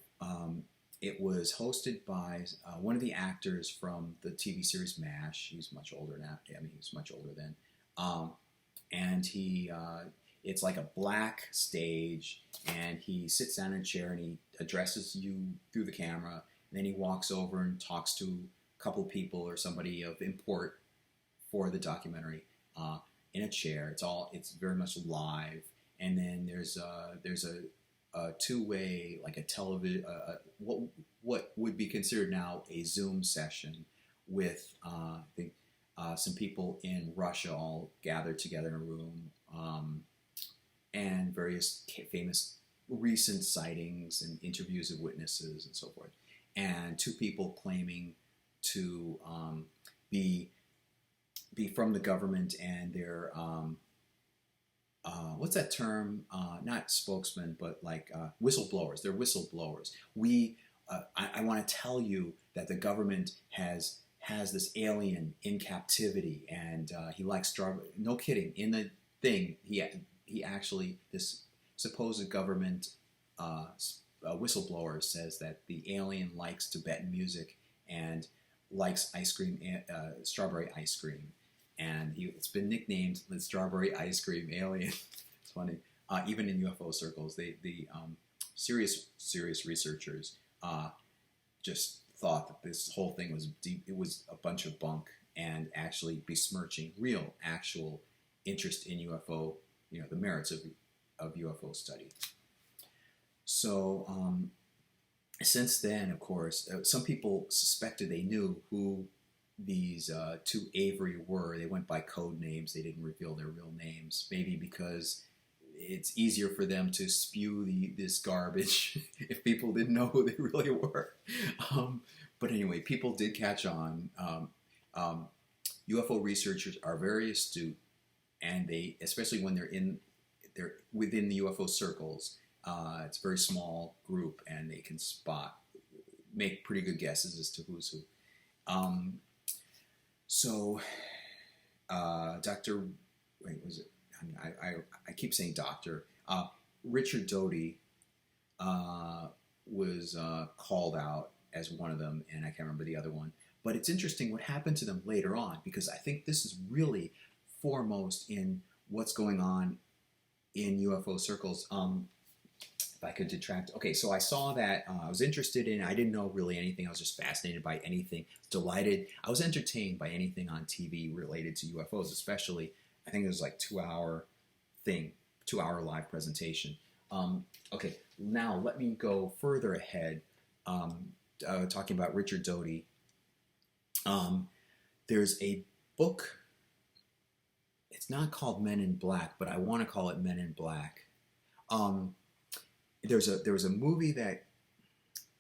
it was hosted by one of the actors from the TV series MASH. He's much older now. I mean, he was much older then. And it's like a black stage, and he sits down in a chair and he addresses you through the camera. And then he walks over and talks to a couple people or somebody of import for the documentary in a chair. It's very much live. And then there's a two-way, like a television, what would be considered now a Zoom session with I think some people in Russia all gathered together in a room, and various famous recent sightings and interviews of witnesses and so forth, and two people claiming to be from the government, and they're what's that term? Not spokesman, but like whistleblowers. They're whistleblowers. I want to tell you that the government has this alien in captivity, and he likes strawberry. No kidding. In the thing, he actually, this supposed government whistleblower says that the alien likes Tibetan music and likes ice cream, strawberry ice cream. And it's been nicknamed the strawberry ice cream alien. It's funny. Even in UFO circles, the serious researchers just thought that this whole thing was deep. It was a bunch of bunk, and actually besmirching real, actual interest in UFO, the merits of UFO study. So since then, of course, some people suspected they knew who these two Avery were. They went by code names. They didn't reveal their real names, maybe because it's easier for them to spew this garbage if people didn't know who they really were. But anyway, people did catch on. UFO researchers are very astute, and they, especially when they're within the UFO circles, it's a very small group, and they can make pretty good guesses as to who's who. So, Dr. Wait, was it? I keep saying doctor. Richard Doty was called out as one of them, and I can't remember the other one. But it's interesting what happened to them later on, because I think this is really foremost in what's going on in UFO circles. If I could detract. Okay, so I saw that. I was interested in. I didn't know really anything. I was just fascinated by anything. Delighted. I was entertained by anything on TV related to UFOs, especially. I think it was like 2-hour thing, 2-hour live presentation. Okay, now let me go further ahead. Talking about Richard Doty. There's a book. It's not called Men in Black, but I want to call it Men in Black. There was a movie that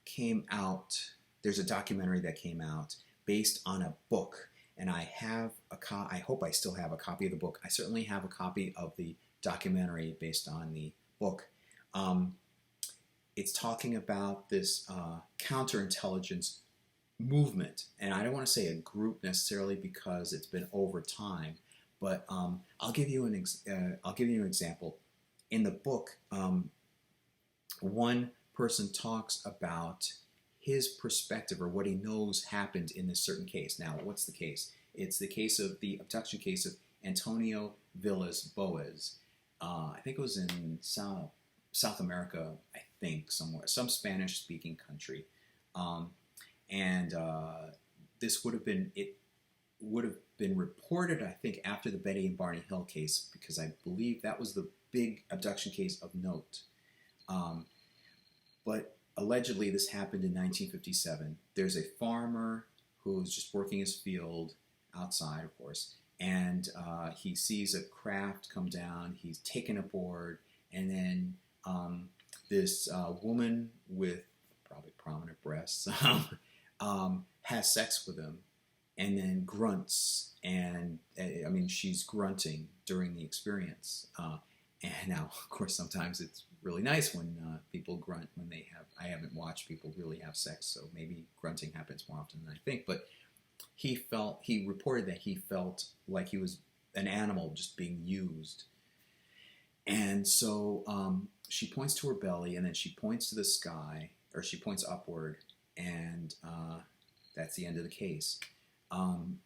came out. There's a documentary that came out based on a book, and I have I hope I still have a copy of the book. I certainly have a copy of the documentary based on the book. It's talking about this counterintelligence movement, and I don't want to say a group necessarily because it's been over time, but I'll give you an example. In the book, one person talks about his perspective or what he knows happened in this certain case. Now, what's the case? It's the case of the abduction case of Antonio Villas Boas. I think it was in South America, I think, somewhere, some Spanish-speaking country. This would have been reported, I think, after the Betty and Barney Hill case, because I believe that was the big abduction case of note. But allegedly this happened in 1957. There's a farmer who's just working his field outside, of course, and he sees a craft come down. He's taken aboard, and then this woman with probably prominent breasts has sex with him, and then grunts, and I mean, she's grunting during the experience. And now, of course, sometimes it's really nice when people grunt when they have. I haven't watched people really have sex, so maybe grunting happens more often than I think. But he reported that he felt like he was an animal just being used. And so she points to her belly, and then she points to the sky, or she points upward, and that's the end of the case. And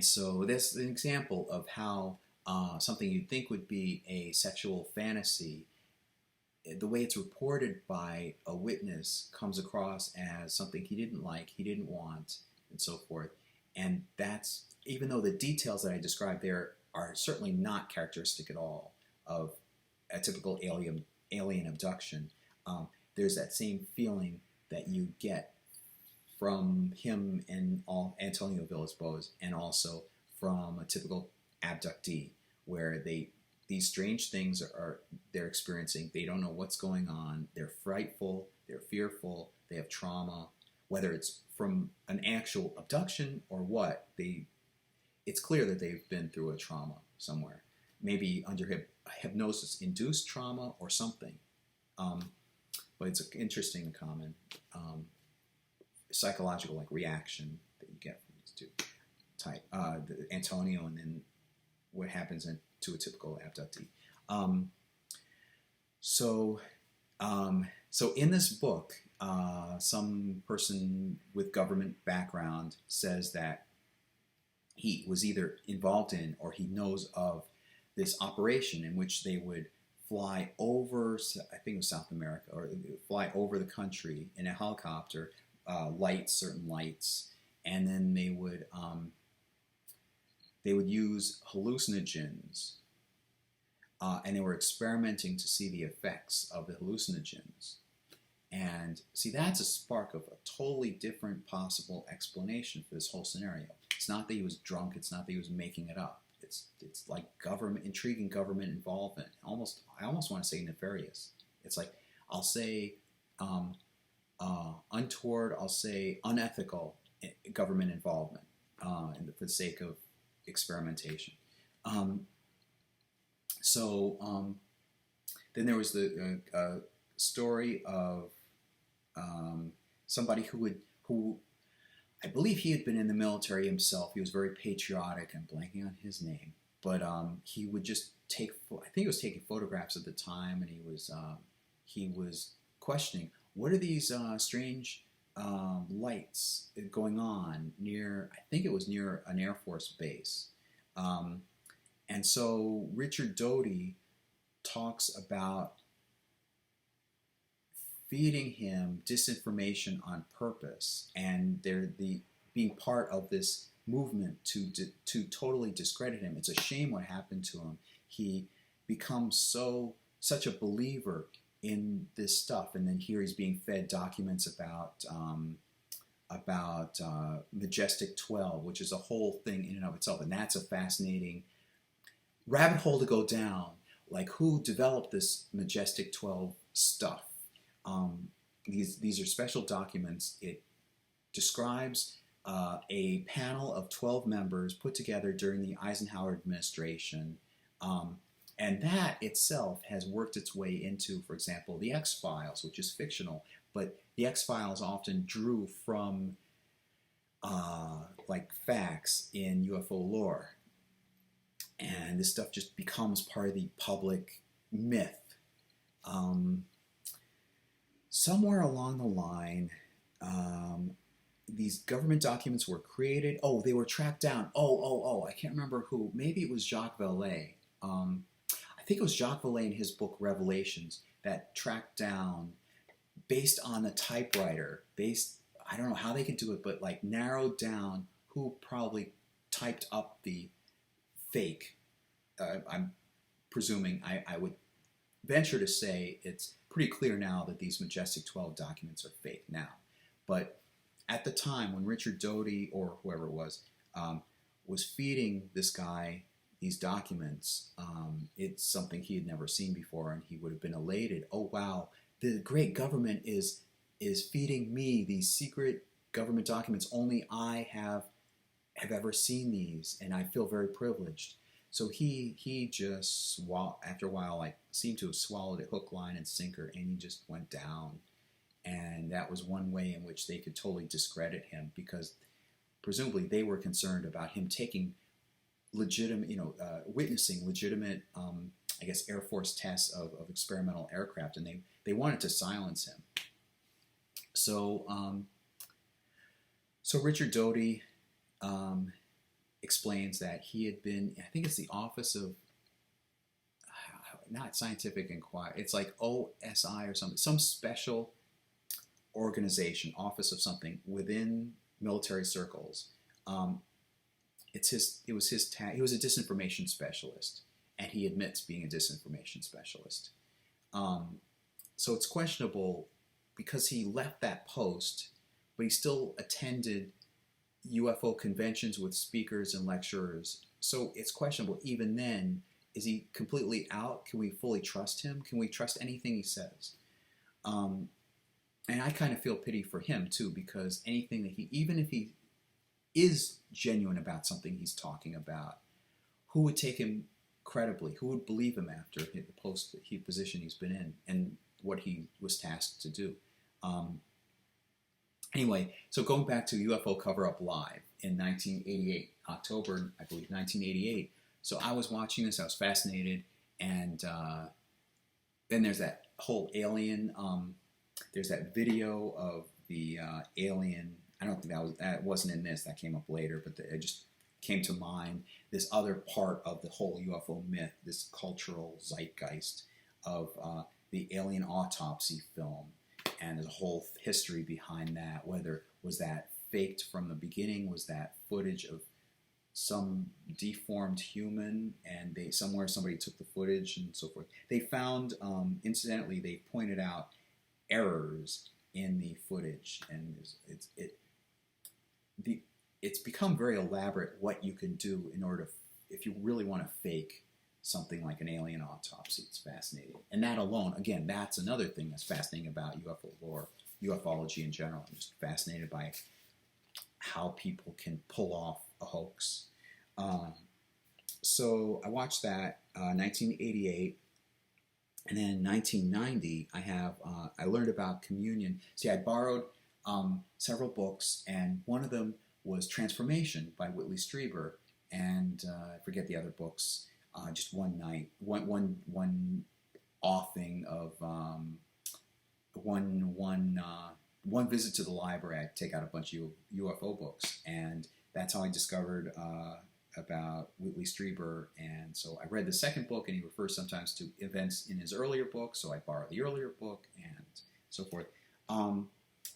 so that's an example of how something you'd think would be a sexual fantasy, the way it's reported by a witness comes across as something he didn't like, he didn't want, and so forth. And that's, even though the details that I described there are certainly not characteristic at all of a typical alien abduction, there's that same feeling that you get from him and all Antonio Villas-Boas, and also from a typical abductee, where these strange things they're experiencing. They don't know what's going on. They're frightful. They're fearful. They have trauma, whether it's from an actual abduction or what. It's clear that they've been through a trauma somewhere, maybe under hypnosis-induced trauma or something. But it's an interesting common psychological reaction that you get from these two type, the Antonio, and then what happens to a typical abductee. So in this book, some person with government background says that he was either involved in or he knows of this operation in which they would fly over, I think it was South America, or fly over the country in a helicopter, certain lights, and then they would use hallucinogens, and they were experimenting to see the effects of the hallucinogens. And see, that's a spark of a totally different possible explanation for this whole scenario. It's not that he was drunk. It's not that he was making it up. It's like intriguing government involvement. I almost want to say nefarious. It's like, I'll say untoward. I'll say unethical government involvement for the sake of experimentation. Then there was the story of somebody who I believe he had been in the military himself. He was very patriotic. I'm blanking on his name, but he would just I think he was taking photographs at the time, and he was questioning, what are these strange lights going on near, I think it was near an Air Force base. And so Richard Doty talks about feeding him disinformation on purpose, and being part of this movement to totally discredit him. It's a shame what happened to him. He becomes such a believer in this stuff, and then here he's being fed documents about Majestic 12, which is a whole thing in and of itself, and that's a fascinating rabbit hole to go down. Like, who developed this Majestic 12 stuff? These are special documents. It describes a panel of 12 members put together during the Eisenhower administration, and that itself has worked its way into, for example, the X-Files, which is fictional, but the X-Files often drew from facts in UFO lore, and this stuff just becomes part of the public myth. Somewhere along the line, these government documents were created. Oh, they were tracked down. I can't remember who. Maybe it was Jacques Vallee. I think it was Jacques Vallee in his book Revelations that tracked down, based on a typewriter, I don't know how they could do it, but narrowed down who probably typed up the fake. I'm presuming, I would venture to say it's pretty clear now that these Majestic 12 documents are fake now. But at the time when Richard Doty, or whoever it was feeding this guy these documents, it's something he had never seen before, and he would have been elated. Oh, wow, the great government is feeding me these secret government documents. Only I have ever seen these, and I feel very privileged. So he just, after a while, seemed to have swallowed it hook, line, and sinker, and he just went down. And that was one way in which they could totally discredit him, because presumably they were concerned about him taking legitimate, witnessing legitimate, I guess, Air Force tests of experimental aircraft, and they wanted to silence him. So, so Richard Doty explains that he had been, I think it's the Office of, not Scientific Inquiry, it's like OSI or something, some special organization, office of something within military circles. It was his tag. He was a disinformation specialist, and he admits being a disinformation specialist. So it's questionable because he left that post, but he still attended UFO conventions with speakers and lecturers. So it's questionable even then. Is he completely out? Can we fully trust him? Can we trust anything he says? And I kind of feel pity for him too, because anything that even if he is genuine about something he's talking about, who would take him credibly? Who would believe him after the position he's been in and what he was tasked to do? Anyway, so going back to UFO Cover-Up Live in 1988, October, I believe, 1988. So I was watching this, I was fascinated, and then there's that whole alien, there's that video of the alien. I don't think that wasn't in this, that came up later, but it just came to mind, this other part of the whole UFO myth, this cultural zeitgeist of the alien autopsy film. And there's a whole history behind that. Whether was that faked from the beginning? Was that footage of some deformed human, and somebody took the footage and so forth? They found, incidentally, they pointed out errors in the footage, and it's become very elaborate what you can do in order, if you really want to fake something like an alien autopsy. It's fascinating. And that alone, again, that's another thing that's fascinating about UFO lore, UFOlogy in general. I'm just fascinated by how people can pull off a hoax. So I watched that 1988, and then 1990 I learned about communion. See, I borrowed several books, and one of them was Transformation by Whitley Strieber, and I forget the other books. Just one night, one offing of one visit to the library. I'd take out a bunch of UFO books, and that's how I discovered about Whitley Strieber. And so I read the second book, and he refers sometimes to events in his earlier book, so I borrowed the earlier book and so forth. And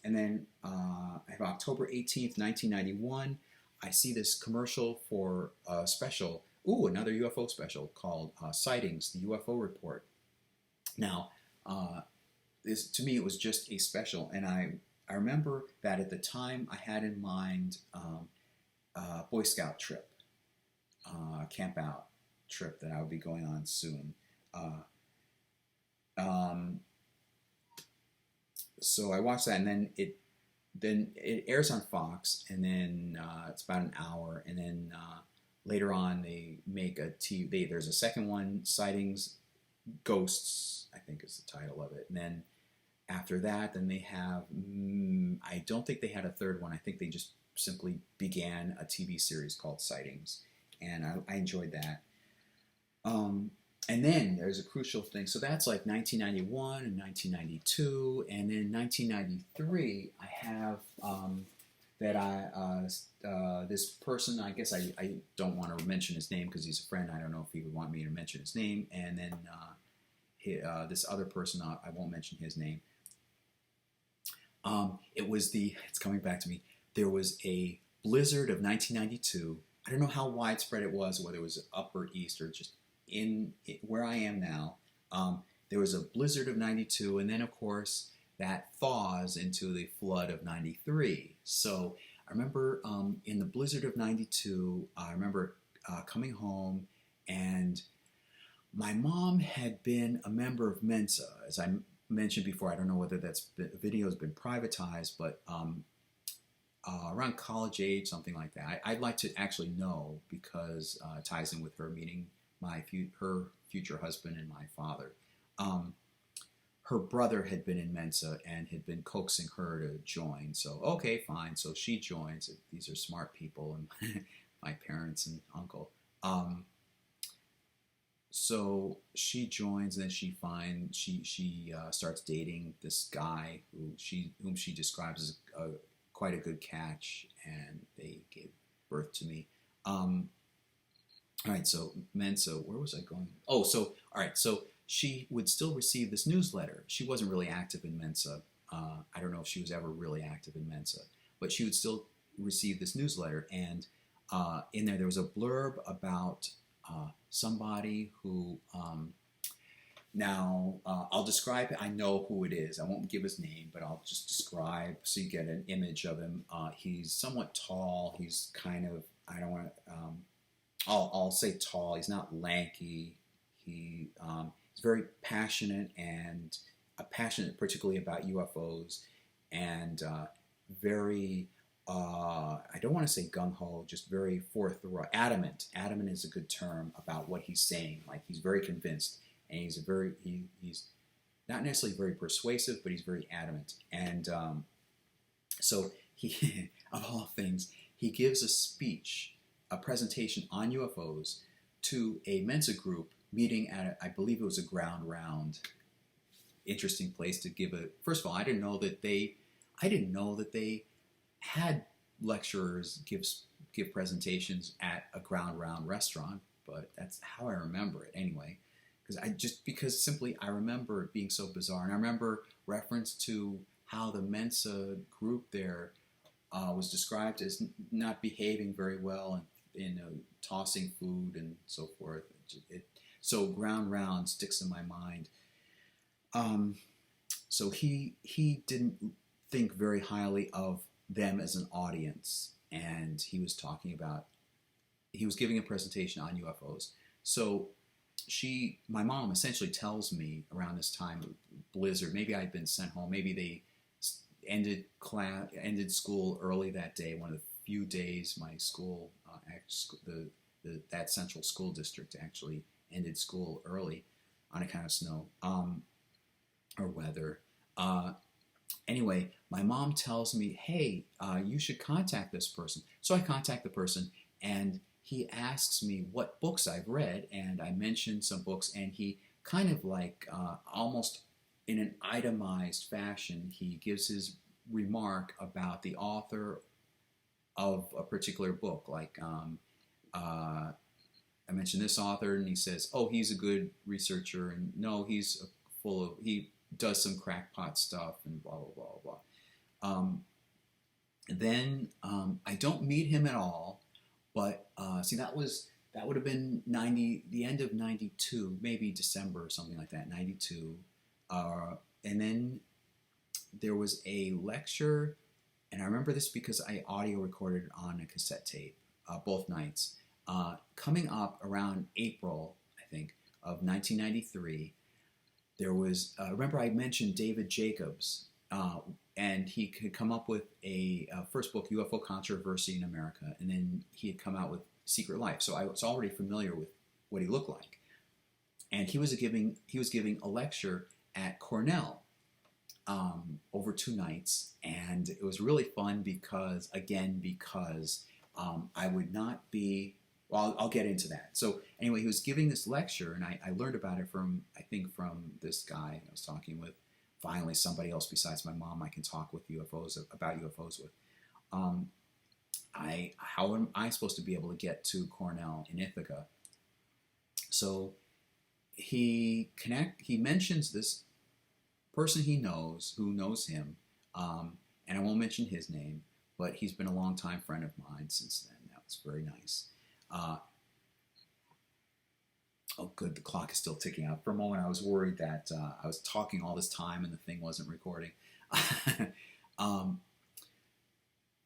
then I have October 18th, 1991. I see this commercial for a special, another UFO special called Sightings, the UFO Report. Now, to me, it was just a special, and I remember that at the time I had in mind a Boy Scout trip, camp out trip that I would be going on soon. So I watched that, and then it airs on Fox, and then it's about an hour, and then later on they make a TV. There's a second one, Sightings, Ghosts, I think is the title of it, and then after that, then they have. I don't think they had a third one. I think they just simply began a TV series called Sightings, and I enjoyed that. And then there's a crucial thing. So that's like 1991 and 1992. And then 1993, I have this person, I guess I don't want to mention his name because he's a friend. I don't know if he would want me to mention his name. And then this other person, I won't mention his name. It's coming back to me. There was a blizzard of 1992. I don't know how widespread it was, whether it was upper east or just where I am now. There was a blizzard of 92, and then of course that thaws into the flood of 93. So I remember in the blizzard of 92, I remember coming home, and my mom had been a member of Mensa. As I mentioned before, I don't know whether that video has been privatized, but around college age, something like that. I'd like to actually know, because it ties in with her meeting her future husband and my father. her brother had been in Mensa and had been coaxing her to join. So, okay, fine. So she joins. These are smart people, and my parents and uncle. So she joins, and then she starts dating this guy whom she describes as quite a good catch, and they gave birth to me. All right, so Mensa, where was I going? Oh, so all right, so she would still receive this newsletter. She wasn't really active in Mensa. I don't know if she was ever really active in Mensa, but she would still receive this newsletter, and in there was a blurb about somebody who. Now, I'll describe it. I know who it is. I won't give his name, but I'll just describe so you get an image of him. He's somewhat tall. He's kind of, I don't want to, I'll say tall. He's not lanky. He's very passionate and passionate particularly about UFOs, and very, I don't want to say gung-ho, just very forthright, adamant. Adamant is a good term about what he's saying. Like, he's very convinced. And he's he's not necessarily very persuasive, but he's very adamant. And so he, of all things, he gives a speech, a presentation on UFOs to a Mensa group meeting at, I believe it was a ground round. Interesting place to give a. First of all, I didn't know that they had lecturers give presentations at a ground round restaurant, but that's how I remember it anyway. Because simply I remember it being so bizarre, and I remember reference to how the Mensa group there was described as not behaving very well and tossing food and so forth. So ground round sticks in my mind. So he didn't think very highly of them as an audience, and he was giving a presentation on UFOs. So my mom essentially tells me around this time, blizzard, maybe I'd been sent home, maybe they ended school early that day, one of the few days my school, that central school district actually ended school early on account of snow or weather. Anyway, my mom tells me, hey, you should contact this person. So I contact the person, and he asks me what books I've read, and I mentioned some books, and he kind of like almost in an itemized fashion, he gives his remark about the author of a particular book. Like I mentioned this author, and he says, oh, he's a good researcher, and no, he does some crackpot stuff, and blah, blah, blah, blah. Then I don't meet him at all. But see, that would have been the end of '92, maybe December or something like that, '92. And then there was a lecture, and I remember this because I audio recorded on a cassette tape both nights. Coming up around April, I think, of 1993, there was. Remember, I mentioned David Jacobs. And he could come up with a first book, UFO Controversy in America, and then he had come out with Secret Life. So I was already familiar with what he looked like. And he was giving a lecture at Cornell over 2 nights, and it was really fun because I would not be. Well, I'll get into that. So anyway, he was giving this lecture, and I learned about it from this guy I was talking with. Finally, somebody else besides my mom I can talk with about UFOs with. How am I supposed to be able to get to Cornell in Ithaca? So he mentions this person he knows, who knows him, and I won't mention his name, but he's been a longtime friend of mine since then. That was very nice. Oh, good, the clock is still ticking out. For a moment, I was worried that I was talking all this time and the thing wasn't recording.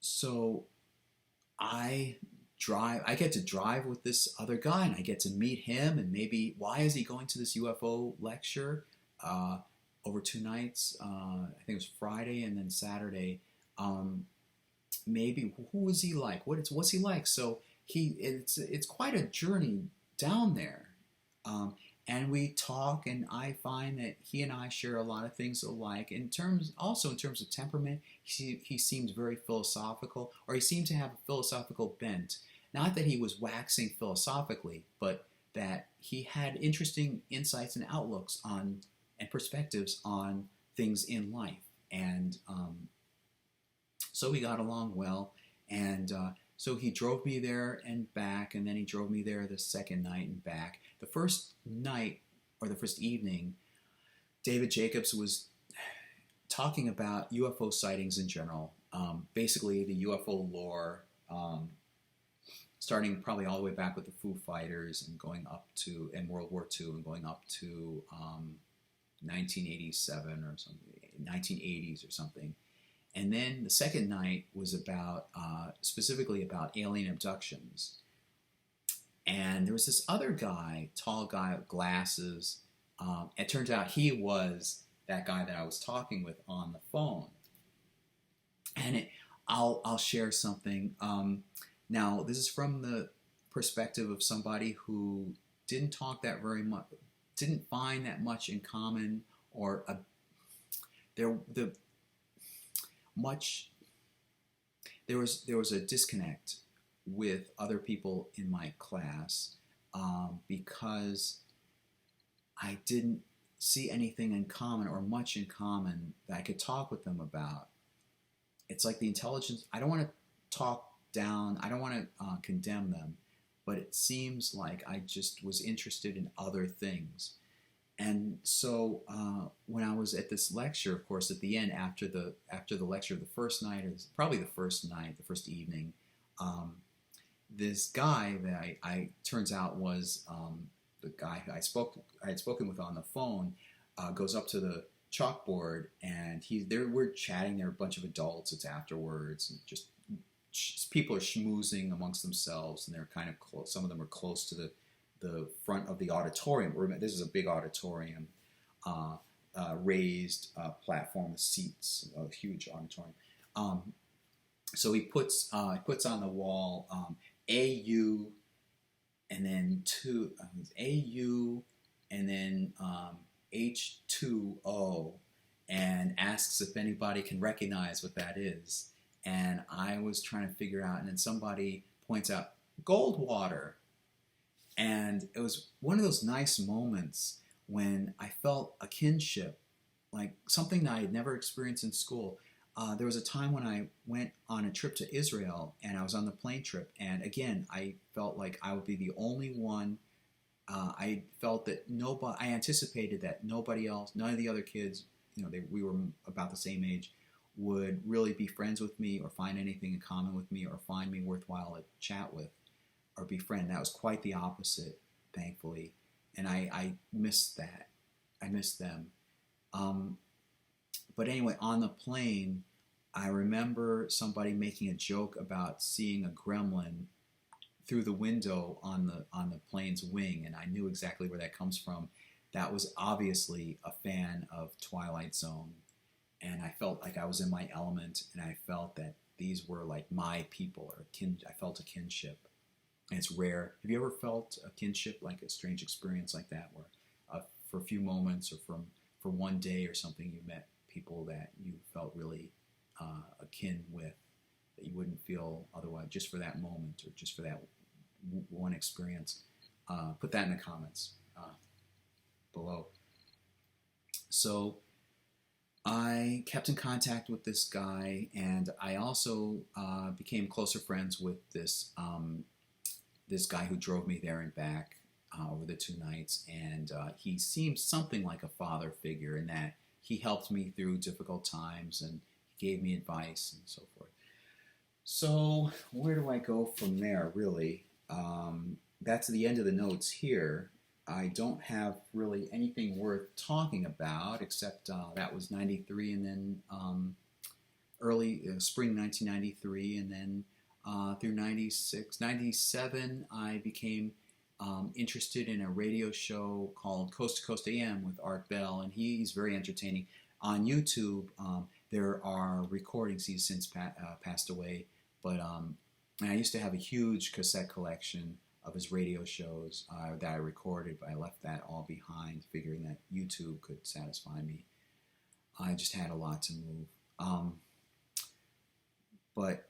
So I get to drive with this other guy, and I get to meet him, and maybe, why is he going to this UFO lecture over 2 nights? I think it was Friday and then Saturday. Maybe, who is he like? What's he like? So it's quite a journey down there. and we talk, and I find that he and I share a lot of things alike. In terms of temperament, he seems very philosophical, or he seemed to have a philosophical bent. Not that he was waxing philosophically, but that he had interesting insights and outlooks on and perspectives on things in life. And so we got along well, and so he drove me there and back, and then he drove me there the second night and back. The first night, or the first evening, David Jacobs was talking about UFO sightings in general, basically the UFO lore, starting probably all the way back with the Foo Fighters and going up to, and World War II, and going up to 1987 or something, 1980s or something. And then the second night was about, specifically about alien abductions. And there was this other guy, tall guy with glasses. It turns out he was that guy that I was talking with on the phone. And I'll share something. Now, this is from the perspective of somebody who didn't talk that very much, didn't find that much in common, or there was a disconnect with other people in my class, because I didn't see anything in common, or much in common, that I could talk with them about. It's like the intelligence, I don't want to talk down, I don't want to condemn them, but it seems like I just was interested in other things. And so when I was at this lecture, of course, at the end, after the lecture, the first night, or probably the first night, the first evening, this guy that I turns out was the guy I had spoken with on the phone, goes up to the chalkboard, and we're chatting. There are a bunch of adults. It's afterwards, and just people are schmoozing amongst themselves, and they're kind of close. Some of them are close to the front of the auditorium. This is a big auditorium, raised platform with seats, a huge auditorium. So he puts on the wall AU, and then AU, and then H2O, and asks if anybody can recognize what that is. And I was trying to figure out, and then somebody points out Goldwater. And it was one of those nice moments when I felt a kinship, like something that I had never experienced in school. There was a time when I went on a trip to Israel, and I was on the plane trip, and again, I felt like I would be the only one. I felt that I anticipated that nobody else, none of the other kids, we were about the same age, would really be friends with me, or find anything in common with me, or find me worthwhile to chat with or befriend. That was quite the opposite, thankfully. And I missed that. I missed them. But anyway, on the plane, I remember somebody making a joke about seeing a gremlin through the window on the plane's wing, and I knew exactly where that comes from. That was obviously a fan of Twilight Zone, and I felt like I was in my element, and I felt that these were like my people, or I felt a kinship. And it's rare. Have you ever felt a kinship, like a strange experience like that, where for a few moments, or for one day or something, you met people that you felt really akin with, that you wouldn't feel otherwise, just for that moment, or just for that one experience? Put that in the comments below. So I kept in contact with this guy, and I also became closer friends with this guy who drove me there and back over the 2 nights, and he seemed something like a father figure, in that he helped me through difficult times, and he gave me advice and so forth. So where do I go from there, really? That's the end of the notes here. I don't have really anything worth talking about, except that was 93, and then early spring 1993, and then through 96, 97, I became interested in a radio show called Coast to Coast AM with Art Bell, and he's very entertaining. On YouTube, there are recordings. He's since passed away, but and I used to have a huge cassette collection of his radio shows that I recorded, but I left that all behind, figuring that YouTube could satisfy me. I just had a lot to move. But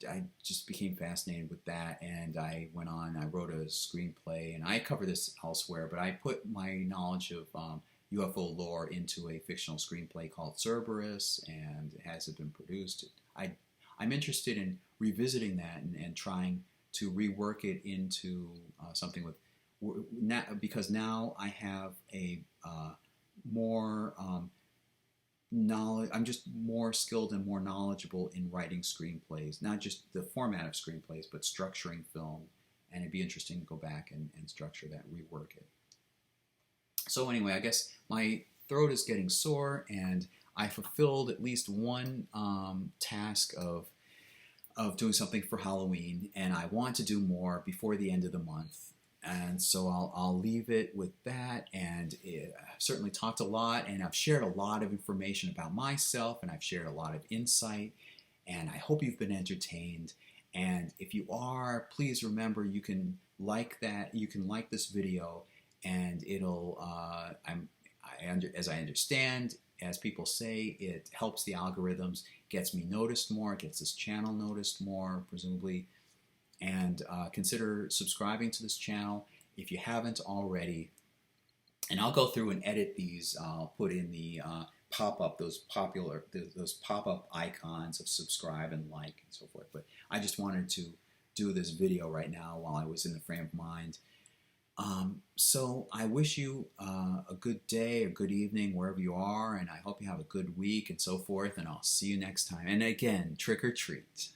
I just became fascinated with that, and I went on, I wrote a screenplay, and I cover this elsewhere, but I put my knowledge of UFO lore into a fictional screenplay called Cerberus, and it hasn't been produced. I'm interested in revisiting that and trying to rework it into something with, because now I have a more knowledge. I'm just more skilled and more knowledgeable in writing screenplays, not just the format of screenplays, but structuring film. And it'd be interesting to go back and structure that, rework it. So anyway, I guess my throat is getting sore, and I fulfilled at least one task of doing something for Halloween, and I want to do more before the end of the month. And so I'll leave it with that, and I've certainly talked a lot, and I've shared a lot of information about myself, and I've shared a lot of insight, and I hope you've been entertained. And if you are, please remember you can like that, you can like this video, and it'll, as I understand, as people say, it helps the algorithms, gets me noticed more, gets this channel noticed more, presumably. And consider subscribing to this channel if you haven't already. And I'll go through and edit these. I'll put in the pop-up, those pop-up icons of subscribe and like and so forth. But I just wanted to do this video right now while I was in the frame of mind. So I wish you a good day, a good evening, wherever you are, and I hope you have a good week and so forth, and I'll see you next time. And again, trick or treat.